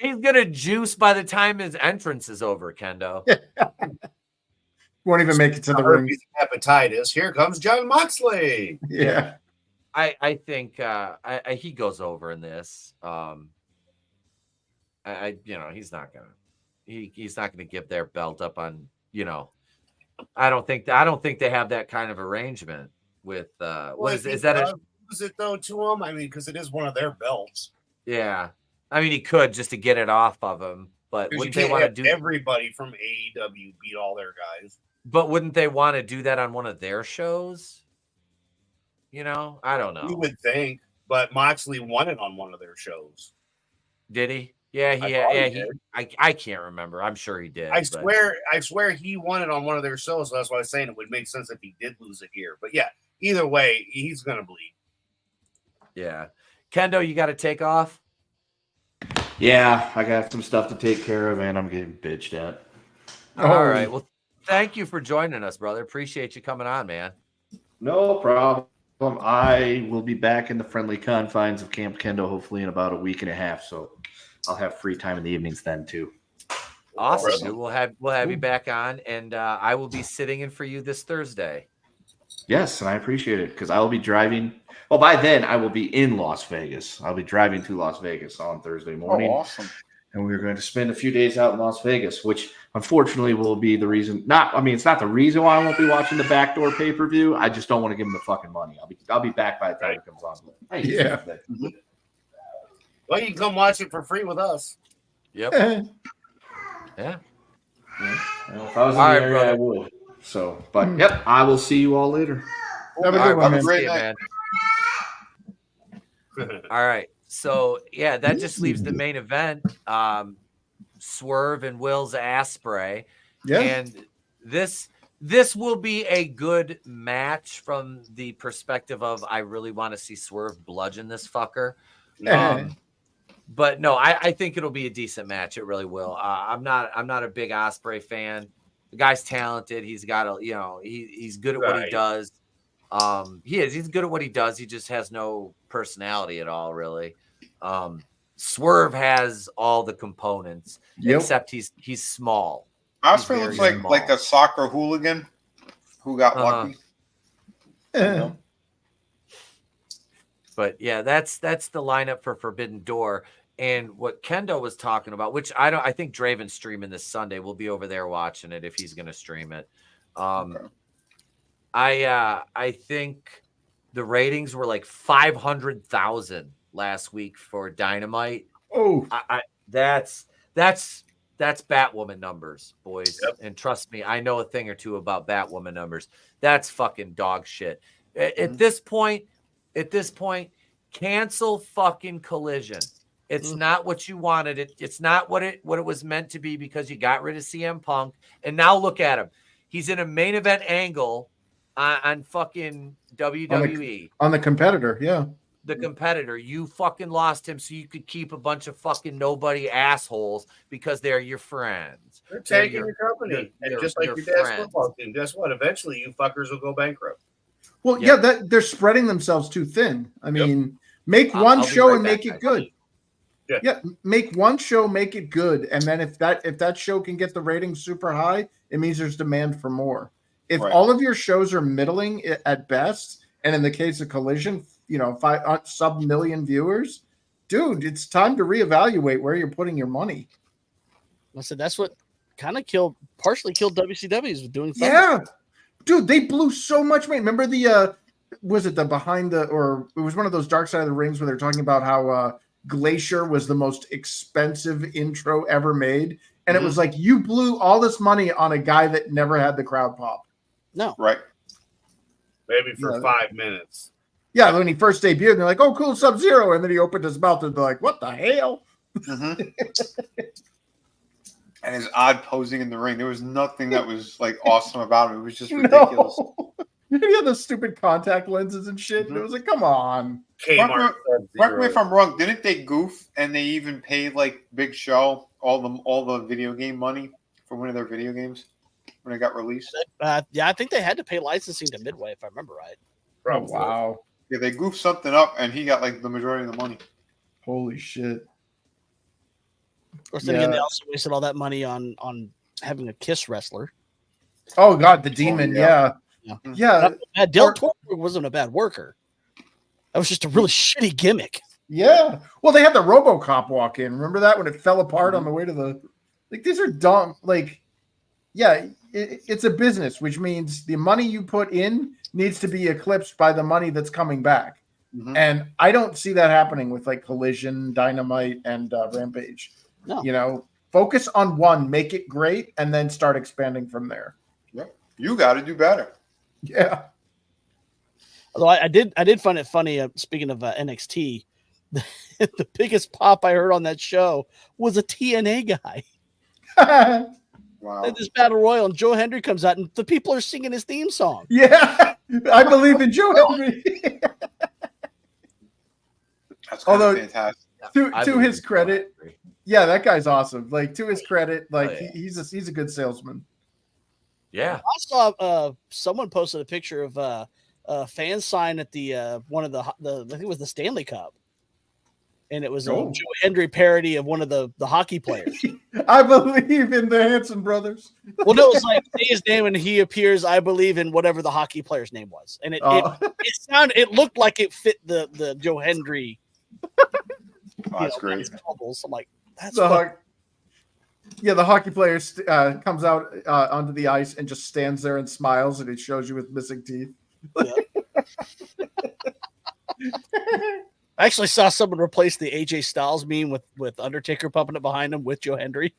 Speaker 2: gonna juice by the time his entrance is over, Kendo.
Speaker 12: Won't even make it to the ring.
Speaker 6: Hepatitis. Here comes Jon Moxley.
Speaker 12: Yeah.
Speaker 2: I think he goes over in this. he's not gonna. He's not gonna give their belt up on. I don't think they have that kind of arrangement with. What is that?
Speaker 6: Lose it though to him? I mean, because it is one of their belts.
Speaker 2: Yeah, I mean, he could just to get it off of him, but wouldn't they want to do?
Speaker 6: Everybody from AEW beat all their guys.
Speaker 2: But wouldn't they want to do that on one of their shows? I don't know.
Speaker 6: You would think, but Moxley won it on one of their shows.
Speaker 2: Did he? Yeah, he I can't remember. I'm sure he did.
Speaker 6: I swear he won it on one of their shows. So that's why I was saying it would make sense if he did lose it here. But yeah, either way, he's gonna bleed.
Speaker 2: Yeah. Kendo, you got to take off?
Speaker 7: Yeah, I got some stuff to take care of, and I'm getting bitched at.
Speaker 2: All right. Well, thank you for joining us, brother. Appreciate you coming on, man.
Speaker 7: No problem. I will be back in the friendly confines of Camp Kendo hopefully in about a week and a half, so I'll have free time in the evenings then too.
Speaker 2: Awesome. Dude. We'll have you back on, and I will be sitting in for you this Thursday.
Speaker 7: Yes, and I appreciate it because I will be driving. Well, by then I will be in Las Vegas. I'll be driving to Las Vegas on Thursday morning.
Speaker 9: Oh, awesome.
Speaker 7: And we're going to spend a few days out in Las Vegas, which unfortunately will be the reason. It's not the reason why I won't be watching the backdoor pay-per-view. I just don't want to give them the fucking money. I'll be back by the time it comes on.
Speaker 12: Yeah.
Speaker 6: Well, you can come watch it for free with us.
Speaker 2: Yep. Yeah.
Speaker 7: Well, if I was in the area, I would. So, but yep, I will see you all later.
Speaker 12: Have a good one, man.
Speaker 2: Great night. All right. So yeah, that just leaves the main event. Swerve and Will's ass spray.
Speaker 12: Yeah.
Speaker 2: And this will be a good match from the perspective of I really want to see Swerve bludgeon this fucker. But no, I think it'll be a decent match. It really will. I'm not a big Ospreay fan. The guy's talented. He's got he's good at what he does. He's good at what he does. He just has no personality at all, really. Swerve has all the components, except he's small.
Speaker 9: Ospreay looks like a soccer hooligan who got lucky.
Speaker 2: But yeah, that's the lineup for Forbidden Door. And what Kendo was talking about, which I think Draven's streaming this Sunday. We'll be over there watching it if he's going to stream it. I think the ratings were like 500,000 last week for Dynamite.
Speaker 12: Oh,
Speaker 2: that's Batwoman numbers, boys. Yep. And trust me, I know a thing or two about Batwoman numbers. That's fucking dog shit. At this point, cancel fucking Collision. It's not what you wanted. It's not what it was meant to be because you got rid of CM Punk. And now look at him. He's in a main event angle on fucking WWE.
Speaker 12: On the competitor, yeah.
Speaker 2: The competitor. You fucking lost him so you could keep a bunch of fucking nobody assholes because they're your friends.
Speaker 6: They're taking your company. And just like your dad's football team, guess what? Eventually you fuckers will go bankrupt.
Speaker 12: Well, they're spreading themselves too thin. I mean, make one show and make it good. Yeah, make one show, make it good, and then if that show can get the ratings super high, it means there's demand for more. If all of your shows are middling at best, and in the case of Collision, sub-million viewers, dude, it's time to reevaluate where you're putting your money.
Speaker 16: I said that's what kind of partially killed WCW is doing.
Speaker 12: Yeah, dude, they blew so much money. Remember it was one of those Dark Side of the Rings where they're talking about how Glacier was the most expensive intro ever made, and it was like you blew all this money on a guy that never had the crowd pop.
Speaker 16: No,
Speaker 9: right?
Speaker 6: Maybe for 5 minutes.
Speaker 12: Yeah, when he first debuted, they're like, "Oh, cool, Sub-Zero," and then he opened his mouth and they're like, "What the hell?"
Speaker 9: And his odd posing in the ring. There was nothing that was like awesome about him. It was just ridiculous.
Speaker 12: He had those stupid contact lenses and shit. And it was like, come on.
Speaker 9: Correct me if I'm wrong. Didn't they goof and they even paid like Big Show all the video game money for one of their video games when it got released?
Speaker 16: Yeah, I think they had to pay licensing to Midway, if I remember right.
Speaker 12: Oh, wow.
Speaker 9: Yeah, they goofed something up and he got like the majority of the money.
Speaker 12: Holy shit.
Speaker 16: Of course, then again, they also wasted all that money on having a Kiss wrestler.
Speaker 12: Oh, God, the Demon, yeah.
Speaker 16: Del Toro wasn't a bad worker. That was just a really shitty gimmick.
Speaker 12: Yeah. Well, they had the RoboCop walk in. Remember that when it fell apart on the way to the? Like these are dumb. Like, yeah, it's a business, which means the money you put in needs to be eclipsed by the money that's coming back. And I don't see that happening with like Collision, Dynamite, and Rampage.
Speaker 16: No.
Speaker 12: You know, focus on one, make it great, and then start expanding from there.
Speaker 9: Yep. You got to do better.
Speaker 12: Yeah.
Speaker 16: Although I did find it funny. Speaking of NXT, the biggest pop I heard on that show was a TNA guy.
Speaker 9: Wow.
Speaker 16: At this battle royal, and Joe Hendry comes out, and the people are singing his theme song.
Speaker 12: Yeah, I believe in Joe Hendry.
Speaker 9: That's
Speaker 12: Although,
Speaker 9: fantastic.
Speaker 12: To his credit, yeah, that guy's awesome. Like to his credit, like
Speaker 2: yeah.
Speaker 12: he's a good salesman.
Speaker 2: Yeah,
Speaker 16: I saw someone posted a picture of a fan sign at the one of the I think it was the Stanley Cup, and it was a Joe Hendry parody of one of the hockey players.
Speaker 12: I believe in the Hanson brothers.
Speaker 16: Well, no, it's like say his name and he appears. I believe in whatever the hockey player's name was, and it looked like it fit the Joe Hendry.
Speaker 9: That's great.
Speaker 16: I'm like, that's
Speaker 12: the hockey player comes out onto the ice and just stands there and smiles, and it shows you with missing teeth.
Speaker 16: Yeah. I actually saw someone replace the AJ Styles meme with Undertaker pumping it behind him with Joe Hendry.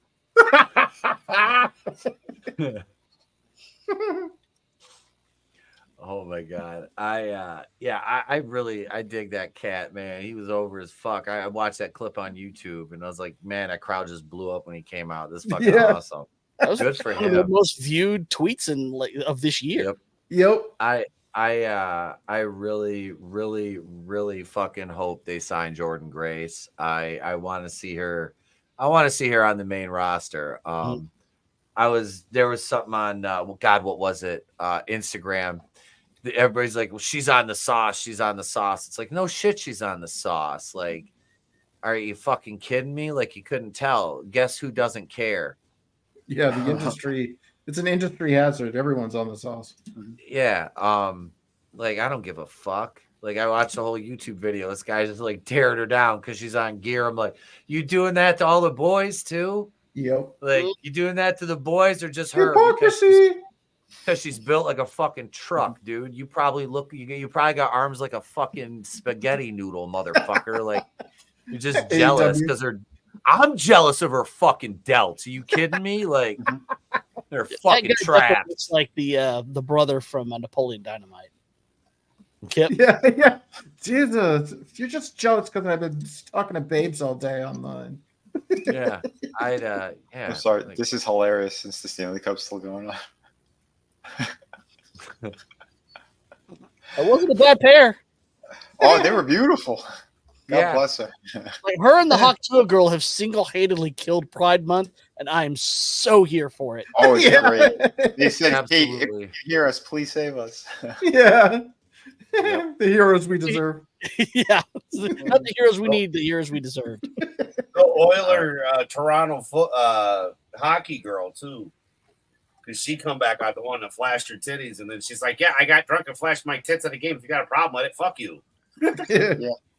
Speaker 2: Oh my god. I really dig that cat, man. He was over as fuck. I watched that clip on YouTube and I was like, man, that crowd just blew up when he came out. This is fucking awesome.
Speaker 16: That was
Speaker 2: good for
Speaker 16: one of
Speaker 2: him.
Speaker 16: the most viewed tweets of this year.
Speaker 12: Yep.
Speaker 2: I really, really, really fucking hope they sign Jordan Grace. I want to see her. I want to see her on the main roster. There was something on what was it? Instagram. Everybody's like, well, she's on the sauce. She's on the sauce. It's like, no shit, she's on the sauce. Like, are you fucking kidding me? Like, you couldn't tell. Guess who doesn't care?
Speaker 12: Yeah, the industry. It's an industry hazard. Everyone's on the sauce.
Speaker 2: Yeah. Like, I don't give a fuck. Like, I watched the whole YouTube video. This guy just like tearing her down because she's on gear. I'm like, you doing that to all the boys too?
Speaker 12: Yep.
Speaker 2: Like, you doing that to the boys or just her?
Speaker 12: Hypocrisy.
Speaker 2: Because she's built like a fucking truck, dude. You probably you probably got arms like a fucking spaghetti noodle, motherfucker. Like, you're just jealous because I'm jealous of her fucking delts. Are you kidding me? Like, they're fucking trapped.
Speaker 16: It's like the brother from Napoleon Dynamite. Kip.
Speaker 12: Yeah. Jesus, you're just jealous because I've been talking to babes all day online.
Speaker 2: Yeah, yeah.
Speaker 9: I'm sorry. Like, this is hilarious since the Stanley Cup's still going on.
Speaker 16: It wasn't a bad pair.
Speaker 9: Oh, they were beautiful. God bless her.
Speaker 16: Like her and the Hawk Tuah girl have single-handedly killed Pride Month, and I am so here for it.
Speaker 9: Oh, it's great. They said, Kate, if you hear us, please save us.
Speaker 12: Yeah. Yep. The heroes we deserve.
Speaker 16: Yeah. Not the heroes we need, the heroes we deserve.
Speaker 6: The Oiler Toronto hockey girl, too. Because she come back out the one that flashed her titties, and then she's like, yeah, I got drunk and flashed my tits at a game. If you got a problem with it, fuck you.
Speaker 9: Yeah.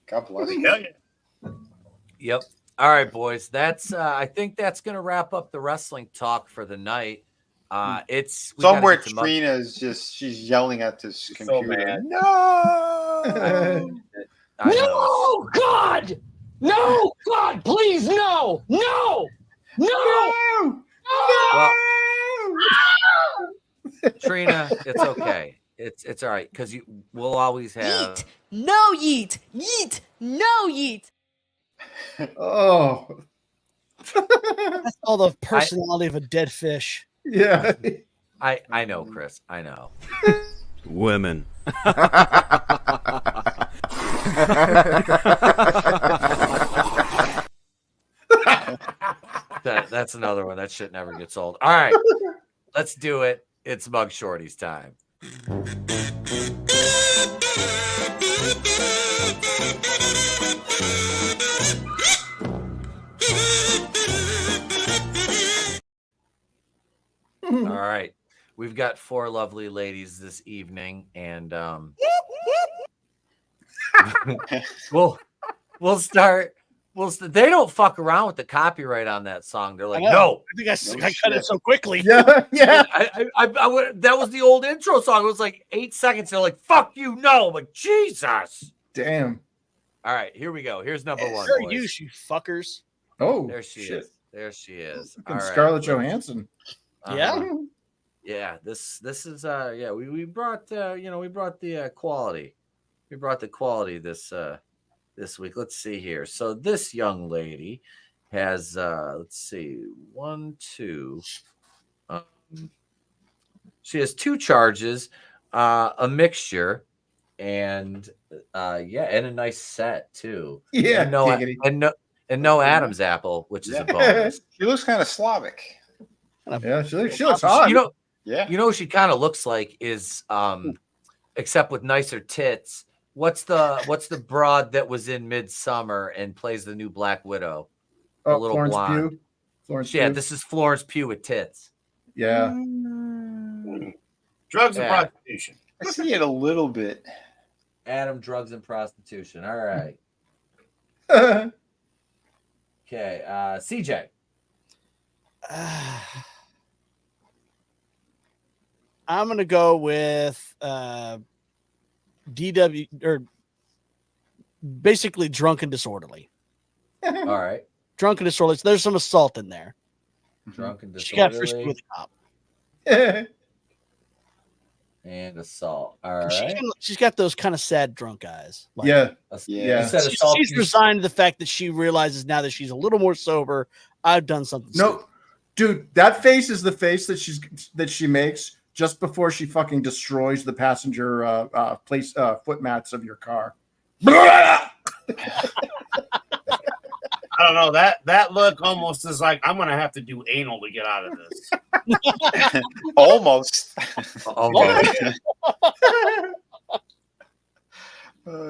Speaker 9: God bless you.
Speaker 6: Yeah.
Speaker 2: Yep. All right, boys. That's I think that's gonna wrap up the wrestling talk for the night. It's
Speaker 9: somewhere Trina is she's yelling at this computer.
Speaker 2: No,
Speaker 18: no, God, no, God, please, no.
Speaker 2: Well, Trina, it's okay. It's all right because we'll always have
Speaker 14: Yeet. No yeet. Yeet. No yeet.
Speaker 12: Oh.
Speaker 16: That's all the personality of a dead fish.
Speaker 12: Yeah.
Speaker 2: I know, Chris. I know.
Speaker 21: Women.
Speaker 2: That's another one. That shit never gets old. All right. Let's do it. It's Mug Shawtys time. All right. We've got 4 lovely ladies this evening, and we'll we'll start. They don't fuck around with the copyright on that song. They're like, no.
Speaker 16: I think I cut it so quickly.
Speaker 12: Yeah, yeah.
Speaker 2: That was the old intro song. It was like 8 seconds. They're like, fuck you, no. I'm like, Jesus.
Speaker 12: Damn.
Speaker 2: All right, here we go. Here's number one.
Speaker 16: Sure,
Speaker 2: Boys.
Speaker 16: you fuckers.
Speaker 12: Oh,
Speaker 2: there she is. There she is.
Speaker 12: All right, Scarlett Johansson.
Speaker 16: Yeah.
Speaker 2: Yeah. This is we brought we brought the quality. We brought the quality this week. Let's see here. So this young lady has let's see, 1, 2. She has 2 charges, a mixture, and and a nice set too.
Speaker 12: Yeah,
Speaker 2: and no Adam's apple, which is a bonus.
Speaker 9: She looks kind of Slavic.
Speaker 12: Yeah, she looks hot.
Speaker 2: You know,
Speaker 9: yeah.
Speaker 2: You know what she kind of looks like is except with nicer tits. What's the broad that was in Midsummer and plays the new Black Widow? The little
Speaker 12: Florence
Speaker 2: blonde.
Speaker 12: Pugh. Florence
Speaker 2: Yeah,
Speaker 12: Pugh.
Speaker 2: this is Florence Pugh with tits.
Speaker 12: Yeah.
Speaker 6: Drugs and prostitution.
Speaker 9: I see it a little bit.
Speaker 2: Adam, drugs and prostitution. All right. Okay, CJ.
Speaker 16: I'm gonna go with DW or basically drunk and disorderly.
Speaker 2: All right.
Speaker 16: Drunk and disorderly. So there's some assault in there.
Speaker 2: Drunk and
Speaker 16: She got
Speaker 2: disorderly.
Speaker 16: frisky with a cop.
Speaker 2: And assault. All right.
Speaker 16: She's got those kind of sad drunk eyes. Like,
Speaker 12: Yeah.
Speaker 2: You said assault.
Speaker 16: She's resigned to the fact that she realizes now that she's a little more sober. I've done something.
Speaker 12: No, dude, that face is the face that she makes just before she fucking destroys the passenger foot mats of your car.
Speaker 6: I don't know. That look almost is like I'm gonna have to do anal to get out of this.
Speaker 9: Almost.
Speaker 6: Oh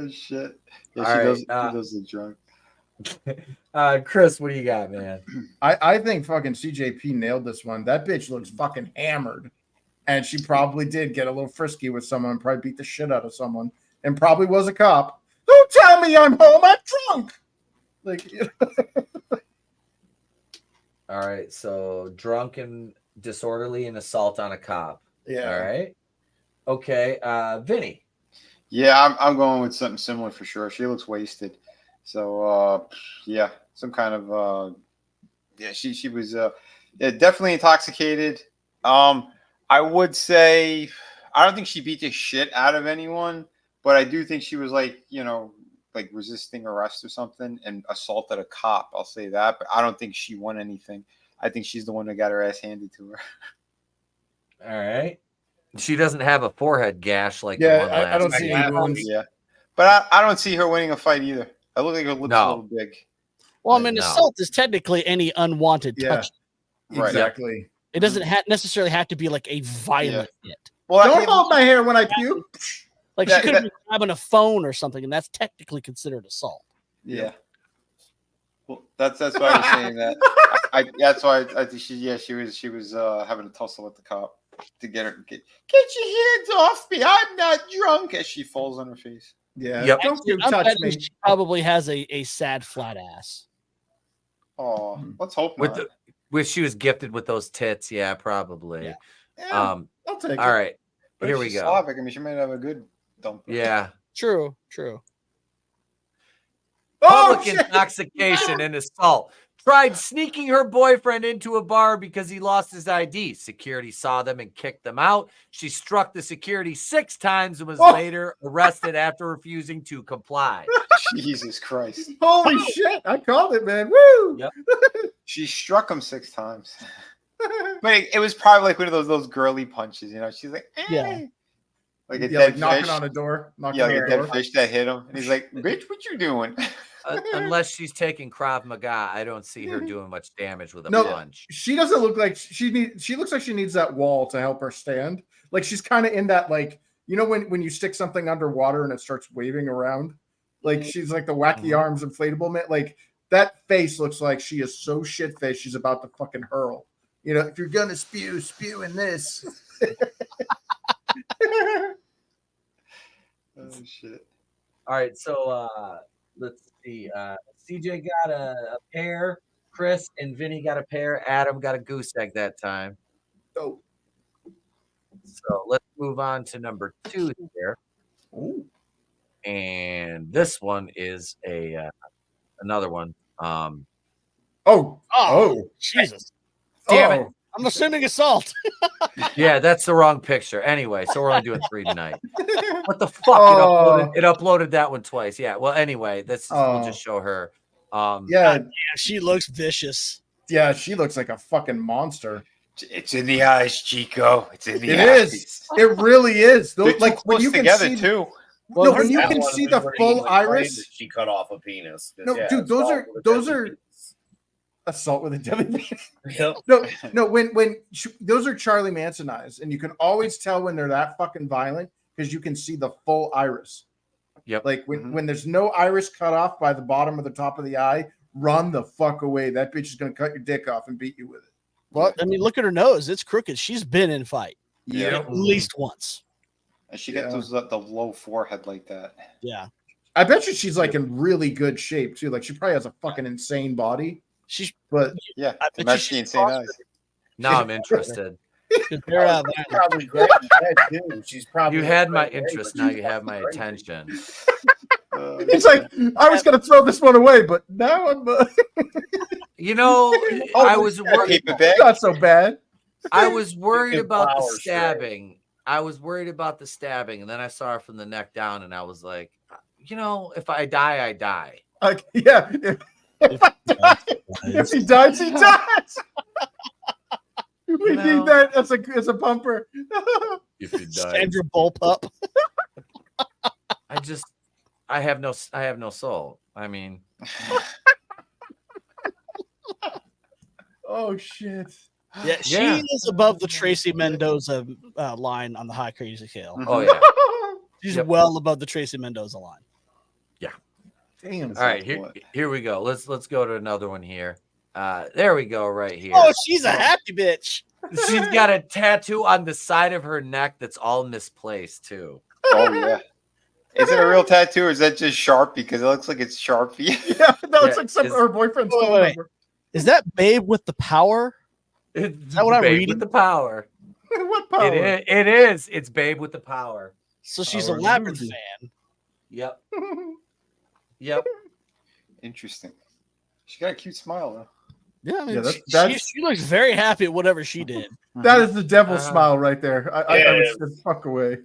Speaker 9: shit.
Speaker 2: All
Speaker 9: Yeah,
Speaker 2: right,
Speaker 9: she does the drunk.
Speaker 2: Chris, what do you got, man?
Speaker 12: I think fucking CJP nailed this one. That bitch looks fucking hammered. And she probably did get a little frisky with someone, probably beat the shit out of someone, and probably was a cop. Don't tell me I'm home. I'm drunk. Like,
Speaker 2: All right, so drunk and disorderly and assault on a cop.
Speaker 12: Yeah.
Speaker 2: All right. Okay, Vinny.
Speaker 9: Yeah, I'm going with something similar for sure. She looks wasted. So yeah, some kind of she was definitely intoxicated. I would say I don't think she beat the shit out of anyone, but I do think she was like resisting arrest or something and assaulted a cop. I'll say that, but I don't think she won anything. I think she's the one that got her ass handed to her.
Speaker 2: All right. She doesn't have a forehead gash like
Speaker 12: Yeah,
Speaker 2: the one last
Speaker 12: I don't see any wounds.
Speaker 9: Yeah, but I don't see her winning a fight either. I look like her lips a little big.
Speaker 16: Well, I mean, assault is technically any unwanted touch.
Speaker 9: Right.
Speaker 12: Exactly.
Speaker 16: It doesn't necessarily have to be like a violent hit.
Speaker 9: Well,
Speaker 12: don't hold my hair when I puke.
Speaker 16: Like she could have been grabbing a phone or something, and that's technically considered assault.
Speaker 9: Yeah. Well, that's why I was saying that. That's why I think she was having a tussle with the cop to get her get your hands off me. I'm not drunk as she falls on her face.
Speaker 12: Yeah.
Speaker 2: Yep.
Speaker 12: Don't you
Speaker 16: I'm
Speaker 12: touch
Speaker 16: betting
Speaker 12: me.
Speaker 16: She probably has a sad flat ass.
Speaker 9: Oh, let's hope
Speaker 2: with
Speaker 9: not.
Speaker 2: she was gifted with those tits. Yeah, probably.
Speaker 9: Yeah, I'll take it.
Speaker 2: All right.
Speaker 9: But
Speaker 2: Here
Speaker 9: if
Speaker 2: we
Speaker 9: she's
Speaker 2: go.
Speaker 9: Slavic, I mean, she might have a good dump.
Speaker 2: Yeah.
Speaker 16: True.
Speaker 2: Public intoxication and assault. Tried sneaking her boyfriend into a bar because he lost his ID. Security saw them and kicked them out. She struck the security 6 times and was later arrested after refusing to comply.
Speaker 9: Jesus Christ.
Speaker 12: Holy shit. I called it, man. Woo.
Speaker 2: Yep.
Speaker 9: She struck him 6 times. But it was probably like one of those girly punches, you know. She's like, eh.
Speaker 16: Yeah.
Speaker 9: Like a
Speaker 12: Yeah,
Speaker 9: dead
Speaker 12: like knocking
Speaker 9: fish.
Speaker 12: on a door. Knocking
Speaker 9: Yeah,
Speaker 12: on
Speaker 9: like
Speaker 12: a
Speaker 9: a dead
Speaker 12: door.
Speaker 9: fish that hit him. And he's like, bitch, what you doing?
Speaker 2: Unless she's taking Krav Maga, I don't see her doing much damage with a
Speaker 12: No,
Speaker 2: punch.
Speaker 12: she doesn't look like she looks like she needs that wall to help her stand. Like she's kind of in that, like, you know, when you stick something underwater and it starts waving around, like she's like the wacky arms inflatable man. Like that face looks like she is so shit faced she's about to fucking hurl. You know, if you're gonna spew in this.
Speaker 9: Oh shit.
Speaker 2: All right, so let's see. CJ got a pair. Chris and Vinny got a pair. Adam got a goose egg that time.
Speaker 12: Oh.
Speaker 2: So let's move on to number 2 here.
Speaker 12: Ooh.
Speaker 2: And this one is another one.
Speaker 12: Oh,
Speaker 16: Jesus.
Speaker 2: Damn it.
Speaker 16: I'm assuming assault.
Speaker 2: Yeah, that's the wrong picture. Anyway, so we're only doing 3 tonight. What the fuck? It uploaded that one twice. Yeah. Well, anyway, we'll just show her.
Speaker 12: Yeah,
Speaker 16: she looks vicious.
Speaker 12: Yeah, she looks like a fucking monster.
Speaker 4: It's in the eyes, Chico. It's in the
Speaker 12: It
Speaker 4: eyes.
Speaker 12: is. It really is.
Speaker 9: They're
Speaker 12: Like when
Speaker 9: close
Speaker 12: you can
Speaker 9: together
Speaker 12: see
Speaker 9: too.
Speaker 12: No, when you can see the full iris.
Speaker 6: She cut off a penis.
Speaker 12: No,
Speaker 6: Yeah,
Speaker 12: dude, those are assault with a deadly
Speaker 6: Yep.
Speaker 12: No, those are Charlie Manson eyes, and you can always tell when they're that fucking violent because you can see the full iris.
Speaker 2: Yep.
Speaker 12: Like when there's no iris cut off by the bottom of the top of the eye, run the fuck away. That bitch is gonna cut your dick off and beat you with it.
Speaker 16: Well, I mean, look at her nose. It's crooked. She's been in fight.
Speaker 12: Yeah.
Speaker 16: At least once.
Speaker 9: And she got those the low forehead like that.
Speaker 16: Yeah.
Speaker 12: I bet you she's like in really good shape too. Like she probably has a fucking insane body. But
Speaker 9: yeah,
Speaker 16: I bet
Speaker 9: match the insane eyes.
Speaker 2: Now I'm interested.
Speaker 6: She's probably great in bed, too. She's probably
Speaker 2: You had my interest. Now you have my attention.
Speaker 12: It's like I was gonna throw this one away, but now I'm.
Speaker 2: You know, I was worried.
Speaker 12: Not so bad.
Speaker 2: I was worried about the
Speaker 6: Flower
Speaker 2: stabbing. I was worried about the stabbing, and then I saw her from the neck down, and I was like, you know, if I die, I die.
Speaker 12: Like, yeah. If he dies, he dies. We need that as a bumper.
Speaker 2: If he dies,
Speaker 16: Sandra Bullpup.
Speaker 2: I have no soul. I mean,
Speaker 12: oh shit.
Speaker 16: Yeah, she is above the Tracy Mendoza line on the high crazy scale.
Speaker 2: Oh yeah,
Speaker 16: she's well above the Tracy Mendoza line.
Speaker 2: Yeah.
Speaker 12: Damn.
Speaker 2: All right, here we go. Let's go to another one here. There we go, right here.
Speaker 16: Oh, she's a happy bitch.
Speaker 2: She's got a tattoo on the side of her neck that's all misplaced too.
Speaker 9: Oh yeah. Is it a real tattoo or is that just Sharpie? Because it looks like it's Sharpie.
Speaker 12: Yeah, no, it's like some her boyfriend's phone number.
Speaker 16: Is that Babe with the power?
Speaker 2: Is
Speaker 16: that what I'm reading?
Speaker 2: With the power.
Speaker 12: What power?
Speaker 2: It is. It's Babe with the power.
Speaker 16: So she's a Labyrinth fan.
Speaker 2: Yep. Yep.
Speaker 9: Interesting. She got a cute smile though.
Speaker 16: Yeah, I mean,
Speaker 12: that's
Speaker 16: she looks very happy at whatever she did.
Speaker 12: That is the devil smile right there. I would say fuck away.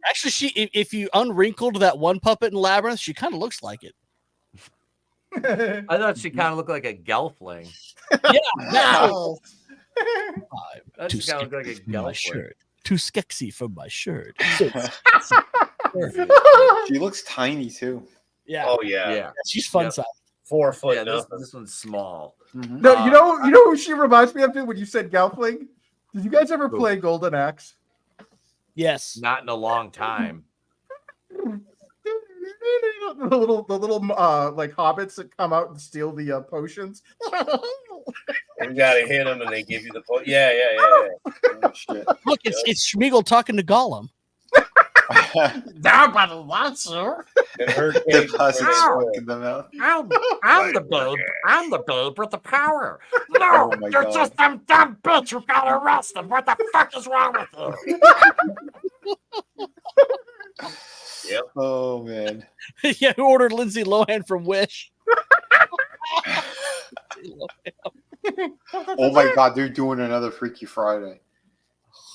Speaker 16: Actually, if you unwrinkled that one puppet in Labyrinth, she kind of looks like it.
Speaker 2: I thought she kind of looked like a gelfling.
Speaker 16: Yeah.
Speaker 2: She kind of looked like a
Speaker 16: My
Speaker 2: gelfling.
Speaker 16: shirt. Too skexy for my shirt.
Speaker 9: She looks tiny too.
Speaker 16: Yeah.
Speaker 6: Oh yeah.
Speaker 2: Yeah.
Speaker 16: She's fun
Speaker 2: Yep.
Speaker 16: size.
Speaker 6: 4 foot.
Speaker 2: Yeah,
Speaker 6: nothing.
Speaker 2: this one's small.
Speaker 12: No, you know who she reminds me of, dude, when you said Gelfling? Did you guys ever play Golden Axe?
Speaker 16: Yes.
Speaker 2: Not in a long time.
Speaker 12: The little like hobbits that come out and steal the potions.
Speaker 6: You gotta hit them and they give you the yeah.
Speaker 9: Oh, shit.
Speaker 16: Look, it's Schmeagol talking to Gollum.
Speaker 6: Nobody wants her. And her
Speaker 9: Deposits smoking them out.
Speaker 2: I'm the babe. I'm the babe with the power. No,
Speaker 9: Oh my
Speaker 2: you're
Speaker 9: God.
Speaker 2: just some dumb bitch who got arrested. What the fuck is wrong with you?
Speaker 6: Yep.
Speaker 9: Oh man.
Speaker 16: Yeah, who ordered Lindsay Lohan from Wish?
Speaker 9: Oh my god, they're doing another Freaky Friday.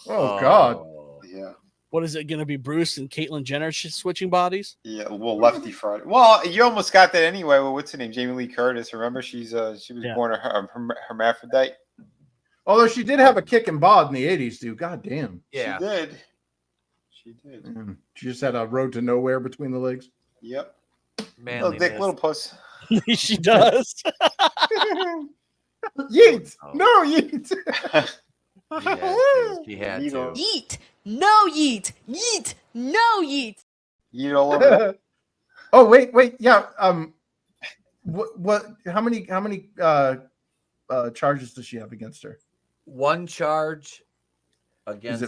Speaker 12: Oh god.
Speaker 9: Yeah.
Speaker 16: What is it going to be? Bruce and Caitlyn Jenner switching bodies?
Speaker 9: Yeah, well, Lefty Friday. Well, you almost got that anyway. Well, what's her name? Jamie Lee Curtis. Remember, she was born a hermaphrodite.
Speaker 12: Although she did have a kick and bod in the 80s, dude. God damn.
Speaker 2: Yeah.
Speaker 9: She did. She did.
Speaker 12: She just had a road to nowhere between the legs.
Speaker 9: Yep.
Speaker 2: Manliness.
Speaker 9: Little dick, little puss.
Speaker 16: She does.
Speaker 12: Yeet! No, yeet!
Speaker 2: She had to.
Speaker 14: Yeet. No yeet. Yeet. No yeet.
Speaker 9: Yeet all over.
Speaker 12: Oh, wait. Yeah. What how many charges does she have against her?
Speaker 2: One charge against.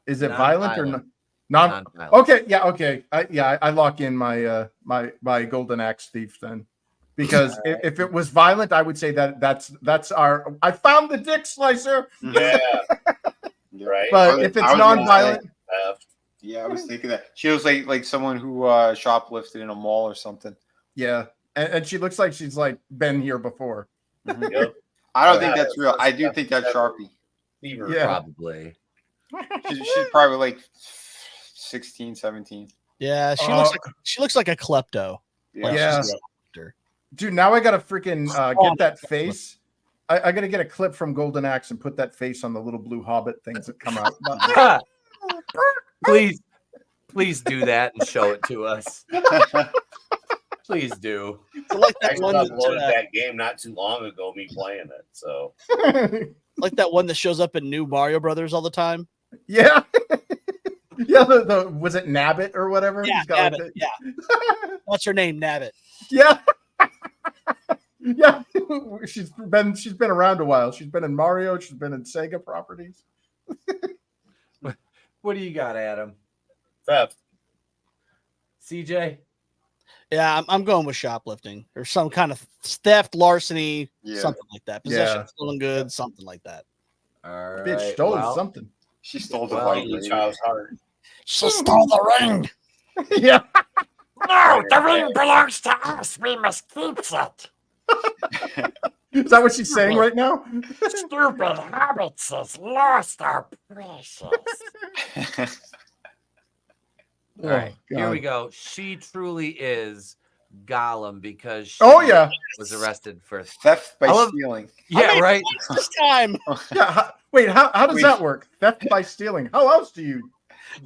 Speaker 12: Is it violent or not?
Speaker 2: Non-violent.
Speaker 12: Okay, yeah, okay. I lock in my my golden axe thief then. Because if it was violent, I would say that's our. I found the dick slicer.
Speaker 6: Yeah. Right.
Speaker 12: But if it's non-violent,
Speaker 9: yeah, I was thinking that she was like someone who shoplifted in a mall or something.
Speaker 12: yeah, and she looks like she's like been here before.
Speaker 6: Yep.
Speaker 9: I don't think that's real. I do think that's Sharpie.
Speaker 6: Fever.
Speaker 12: Yeah.
Speaker 2: Probably.
Speaker 9: She's probably like 16, 17.
Speaker 16: Yeah, she looks like a klepto. Like,
Speaker 12: Yeah.
Speaker 16: she's a klepto.
Speaker 12: Dude, now I gotta freaking get that face. I gotta get a clip from Golden Axe and put that face on the little blue Hobbit things that come out.
Speaker 2: Please do that and show it to us. Please do.
Speaker 16: So like
Speaker 6: I
Speaker 16: that one
Speaker 6: uploaded that game not too long ago, me playing it. So
Speaker 16: like that one that shows up in new Mario Brothers all the time.
Speaker 12: Yeah. Yeah, the was it Nabbit or whatever?
Speaker 16: Yeah,
Speaker 12: He's got
Speaker 16: Nabbit,
Speaker 12: like
Speaker 16: yeah. What's her name? Nabbit.
Speaker 12: Yeah. Yeah. She's been around a while. She's been in Mario, she's been in Sega properties.
Speaker 2: What do you got, Adam?
Speaker 6: theft.
Speaker 2: CJ?
Speaker 16: Yeah, I'm going with shoplifting or some kind of theft, larceny,
Speaker 9: Yeah.
Speaker 16: something like that. Possession,
Speaker 12: Yeah.
Speaker 16: stolen goods, something like that.
Speaker 2: All
Speaker 12: Bitch
Speaker 2: right.
Speaker 12: stole
Speaker 2: well,
Speaker 12: something.
Speaker 9: She stole the
Speaker 2: Well,
Speaker 9: white
Speaker 6: The
Speaker 9: lady.
Speaker 6: child's heart.
Speaker 16: She stole the ring.
Speaker 12: Yeah.
Speaker 10: No, the ring belongs to us. We must keep it.
Speaker 12: Is that what she's saying right now?
Speaker 10: Stupid hobbits has lost our precious.
Speaker 2: All right,
Speaker 12: Oh,
Speaker 2: here we
Speaker 12: God.
Speaker 2: go. She truly is Gollum because she
Speaker 12: Oh, yeah.
Speaker 2: was arrested for
Speaker 9: Theft by
Speaker 2: I love-
Speaker 9: stealing.
Speaker 2: Yeah, right.
Speaker 16: This time.
Speaker 12: Yeah. How does that work? Theft by stealing. How else do you?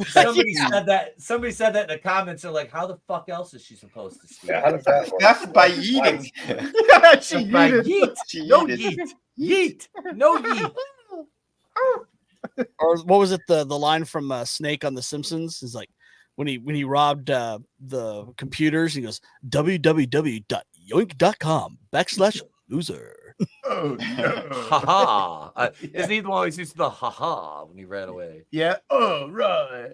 Speaker 2: Somebody said that. Somebody said that in the comments. They're like, "How the fuck else is she supposed to steal?"
Speaker 6: Yeah, how does that work?
Speaker 9: Theft by eating.
Speaker 12: Yeah, she
Speaker 2: By
Speaker 12: yeeted.
Speaker 2: yeet.
Speaker 9: She
Speaker 2: No
Speaker 9: yeeted.
Speaker 2: yeet. Yeet. No yeet.
Speaker 16: Or what was it? The line from Snake on The Simpsons is like when he robbed the computers. He goes www.yoink.com/loser.
Speaker 12: Oh no.
Speaker 2: Ha ha. Isn't he the one who used the ha ha when he ran away?
Speaker 12: Yeah. Oh right.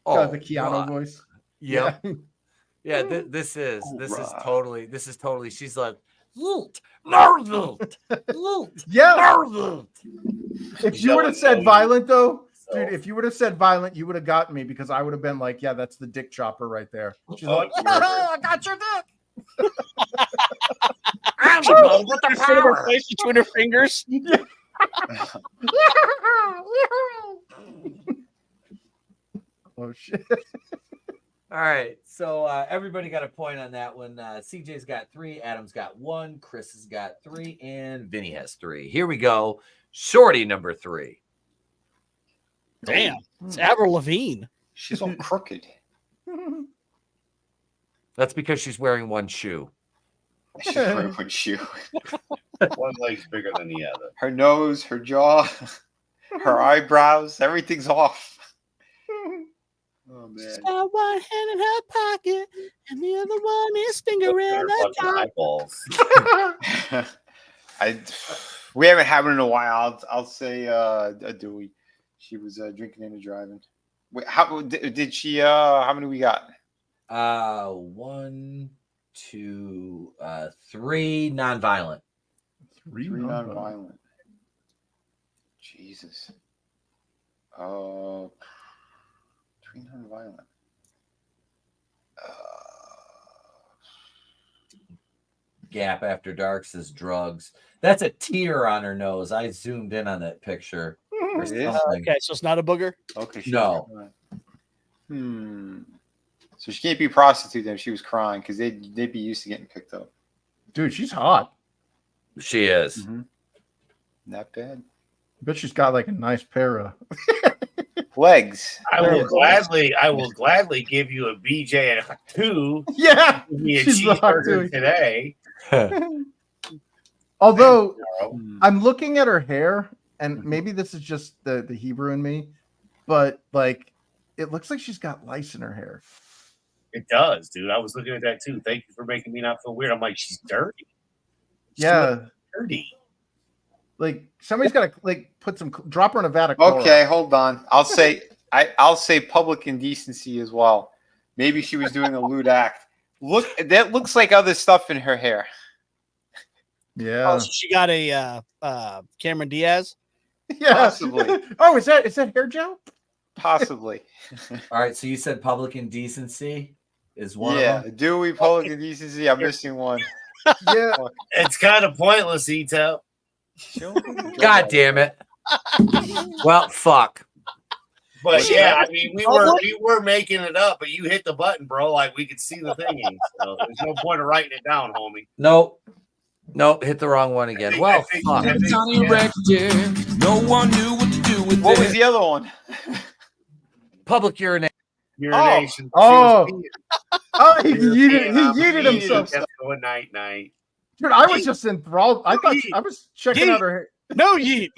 Speaker 2: Oh,
Speaker 12: The Keanu
Speaker 2: right.
Speaker 12: voice.
Speaker 2: Yep. Yeah. This is
Speaker 9: Right.
Speaker 2: totally. She's like, yeet. No yeet. Yeet.
Speaker 12: Yeah.
Speaker 2: No yeet.
Speaker 12: If you would have said violent though, dude, if you would have said violent, you would have gotten me because I would have been like, yeah, that's the dick chopper right there. She's like,
Speaker 10: I got your dick.
Speaker 16: I'm the one with the power. Face between her fingers.
Speaker 12: oh shit.
Speaker 2: All right. So everybody got a point on that one. CJ's got 3, Adam's got 1, Chris has got 3, and Vinny has 3. Here we go. Shorty number 3.
Speaker 16: Damn, it's Avril Lavigne.
Speaker 9: She's all crooked.
Speaker 2: That's because she's wearing one shoe.
Speaker 9: She's wearing one shoe.
Speaker 6: One leg's bigger than the other.
Speaker 9: Her nose, her jaw, her eyebrows, everything's off. Oh man.
Speaker 16: She's got one hand in her pocket, and the other one is finger in
Speaker 6: Her
Speaker 16: her
Speaker 6: fucking
Speaker 16: top.
Speaker 6: eyeballs.
Speaker 9: We haven't had one in a while. I'll say a Dewey. She was drinking and driving. Wait, how did she? How many we got?
Speaker 2: 1, 2, 3 non-violent.
Speaker 9: Three non-violent. Jesus. 3 non-violent.
Speaker 2: Gap After Dark says drugs. That's a tear on her nose. I zoomed in on that picture. Or something.
Speaker 16: Okay, so it's not a booger.
Speaker 9: Okay.
Speaker 2: No.
Speaker 9: So she can't be a prostitute then if she was crying because they'd be used to getting picked up.
Speaker 12: Dude, she's hot.
Speaker 2: She is.
Speaker 9: Mm-hmm. Not bad.
Speaker 12: I bet she's got like a nice pair of
Speaker 9: legs.
Speaker 6: I will gladly give you a BJ and a 2.
Speaker 12: Yeah,
Speaker 6: Give me a
Speaker 12: she's the hot
Speaker 6: cheeseburger
Speaker 12: too.
Speaker 6: today.
Speaker 12: Although I'm looking at her hair, and maybe this is just the Hebrew in me, but like it looks like she's got lice in her hair.
Speaker 6: It does, dude. I was looking at that too. Thank you for making me not feel weird. I'm like, she's dirty. She's
Speaker 12: Yeah,
Speaker 6: dirty.
Speaker 12: like somebody's got to like drop her in a vat of
Speaker 9: Okay, hold on. I'll say I'll say public indecency as well. Maybe she was doing a lewd act. Look, that looks like other stuff in her hair.
Speaker 12: Yeah.
Speaker 16: Oh, so she got a Cameron Diaz.
Speaker 12: Yeah.
Speaker 9: Possibly.
Speaker 12: Oh, is that hair gel?
Speaker 9: Possibly.
Speaker 2: All right, so you said public indecency is one
Speaker 9: Yeah,
Speaker 2: of them?
Speaker 9: Dewey, public indecency. I'm missing one.
Speaker 12: Yeah.
Speaker 6: It's kind of pointless, Etep.
Speaker 2: God damn it. Well, fuck.
Speaker 6: But yeah, I mean, we were making it up, but you hit the button, bro. Like we could see the thingy. So there's no point of writing it down, homie.
Speaker 2: Nope, hit the wrong one again. Well, fuck.
Speaker 18: No one knew what to do with
Speaker 9: What was the other one?
Speaker 2: Public urination.
Speaker 6: Urination.
Speaker 12: Oh, he yeeted himself.
Speaker 6: Going night.
Speaker 12: Dude, I was just enthralled. I thought I was checking out her hair.
Speaker 16: No yeet.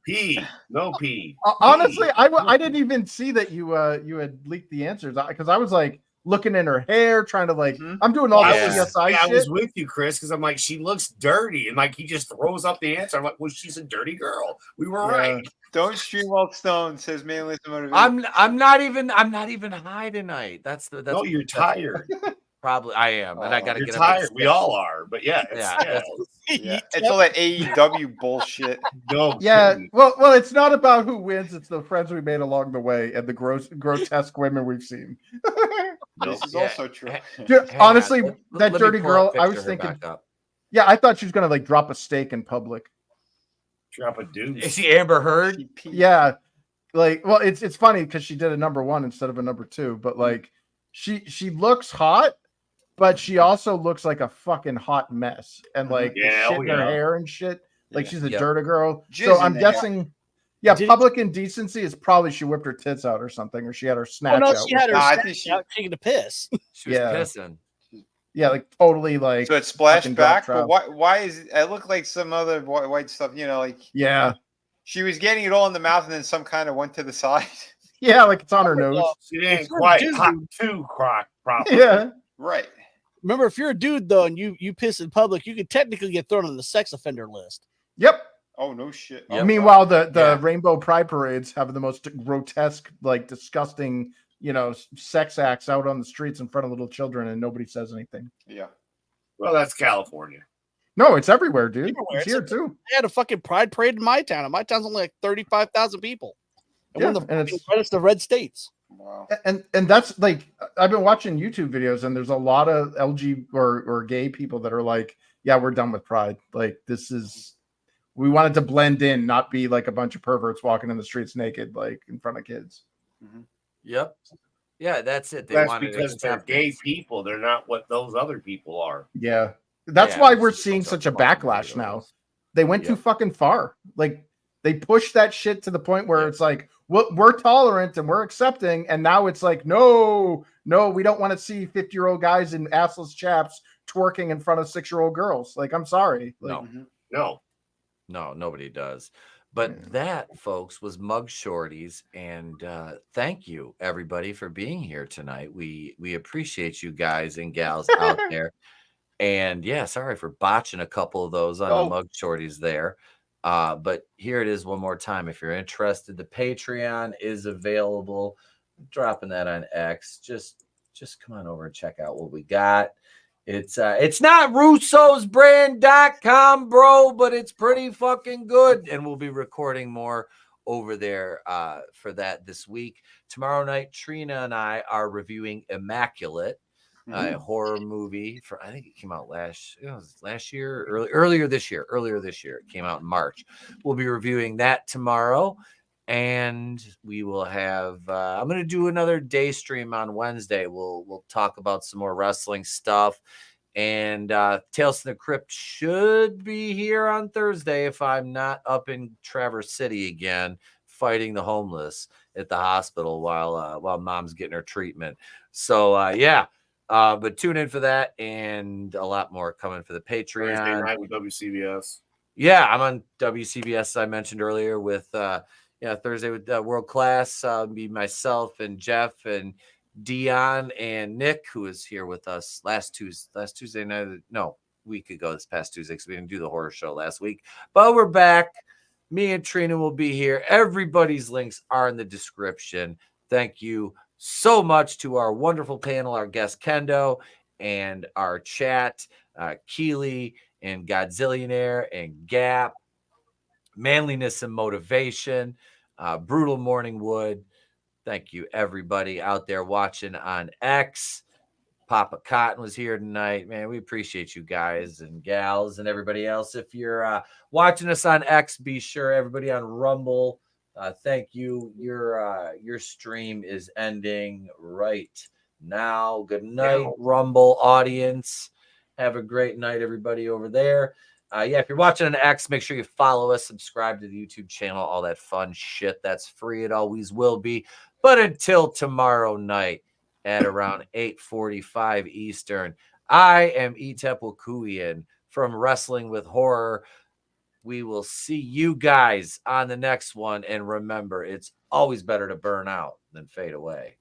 Speaker 6: Pee. No pee.
Speaker 12: Honestly, I didn't even see that you had leaked the answers because I was like looking in her hair, trying to like I'm doing all the CSI shit.
Speaker 6: I was with you, Chris, because I'm like, she looks dirty, and like he just throws up the answer. I'm like, well, she's a dirty girl. We were right.
Speaker 9: Don't stream while stoned, says mainly motivation.
Speaker 2: I'm not even high tonight. That's
Speaker 6: no, you're tired.
Speaker 2: Probably I am, and I got to get
Speaker 6: tired.
Speaker 2: up.
Speaker 6: We all are, but yeah.
Speaker 9: It's all that AEW bullshit.
Speaker 6: No,
Speaker 12: yeah. Well, it's not about who wins. It's the friends we made along the way and the grotesque women we've seen.
Speaker 9: This is also true.
Speaker 12: Dude, honestly, that
Speaker 2: let
Speaker 12: dirty
Speaker 2: me pull
Speaker 12: girl.
Speaker 2: a
Speaker 12: I was
Speaker 2: picture of her
Speaker 12: thinking.
Speaker 2: back up.
Speaker 12: Yeah, I thought she was gonna like drop a steak in public.
Speaker 6: Drop a dude.
Speaker 2: Is she Amber Heard?
Speaker 12: Yeah, like well, it's funny because she did a number 1 instead of a number 2, but like she looks hot. But she also looks like a fucking hot mess and like shit in her hair and shit. Like she's a dirty girl. So I'm guessing, public indecency is probably she whipped her tits out or something, or she had her snatch out.
Speaker 16: She had her snatch out taking a piss.
Speaker 2: She was pissing.
Speaker 12: Yeah, like totally like.
Speaker 9: So it splashed back. But why is it look like some other white stuff? You know, like she was getting it all in the mouth, and then some kind of went to the side.
Speaker 12: Yeah, like it's on her nose.
Speaker 6: She didn't quite hot too crock properly.
Speaker 12: Yeah,
Speaker 9: right.
Speaker 16: Remember, if you're a dude though, and you piss in public, you could technically get thrown on the sex offender list.
Speaker 12: Yep.
Speaker 9: Oh no shit.
Speaker 12: Yep. Meanwhile, the Rainbow Pride parades have the most grotesque, like disgusting, sex acts out on the streets in front of little children, and nobody says anything.
Speaker 9: Yeah.
Speaker 6: Well, that's California.
Speaker 12: No, it's everywhere, dude.
Speaker 16: Everywhere.
Speaker 12: It's here too.
Speaker 16: They had a fucking pride parade in my town, and my town's only like 35,000 people. And one of the red states.
Speaker 9: Wow.
Speaker 12: And that's like I've been watching YouTube videos, and there's a lot of LG or gay people that are like, yeah, we're done with pride. Like we wanted to blend in, not be like a bunch of perverts walking in the streets naked, like in front of kids.
Speaker 9: Mm-hmm.
Speaker 2: Yep. Yeah, that's it.
Speaker 6: That's because they're gay people. They're not what those other people are.
Speaker 12: Yeah. That's why we're seeing such a backlash now. They went too fucking far. Like they pushed that shit to the point where it's like, we're tolerant and we're accepting, and now it's like, no, we don't want to see 50-year-old guys in assless chaps twerking in front of 6-year-old girls. Like, I'm sorry. Like,
Speaker 6: No,
Speaker 2: nobody does. But that, folks, was Mug Shawtys, and thank you everybody for being here tonight. We appreciate you guys and gals out there. And yeah, sorry for botching a couple of those on the Mug Shawtys there. But here it is one more time. If you're interested, the Patreon is available. I'm dropping that on X. Just come on over and check out what we got. It's not russosbrand.com, bro, but it's pretty fucking good. And we'll be recording more over there for that this week. Tomorrow night, Trina and I are reviewing Immaculate. A horror movie for, I think it came out last year, earlier this year. It came out in March. We'll be reviewing that tomorrow, and we will have I'm going to do another day stream on Wednesday. We'll talk about some more wrestling stuff, and Tales from the Crypt should be here on Thursday if I'm not up in Traverse City again fighting the homeless at the hospital while mom's getting her treatment. So but tune in for that and a lot more coming for the Patreon.
Speaker 6: Thursday night with WCBS.
Speaker 2: Yeah, I'm on WCBS, as I mentioned earlier, with Thursday with World Class. Be myself and Jeff and Dion and Nick, who was here with us last Tuesday night. No, week ago, this past Tuesday, because we didn't do the horror show last week. But we're back. Me and Trina will be here. Everybody's links are in the description. Thank you so much to our wonderful panel, our guest Kendo, and our chat, Keely and Godzillionaire and Gap, Manliness and Motivation, Brutal Morning Wood. Thank you, everybody out there watching on X. Papa Cotton was here tonight. Man, we appreciate you guys and gals and everybody else. If you're watching us on X, be sure everybody on Rumble. Thank you. Your stream is ending right now. Good night, Rumble audience. Have a great night, everybody over there. If you're watching on X, make sure you follow us, subscribe to the YouTube channel, all that fun shit. That's free. It always will be. But until tomorrow night at around 8:45 Eastern, I am Etep from Wrestling with Horror. We will see you guys on the next one. And remember, it's always better to burn out than fade away.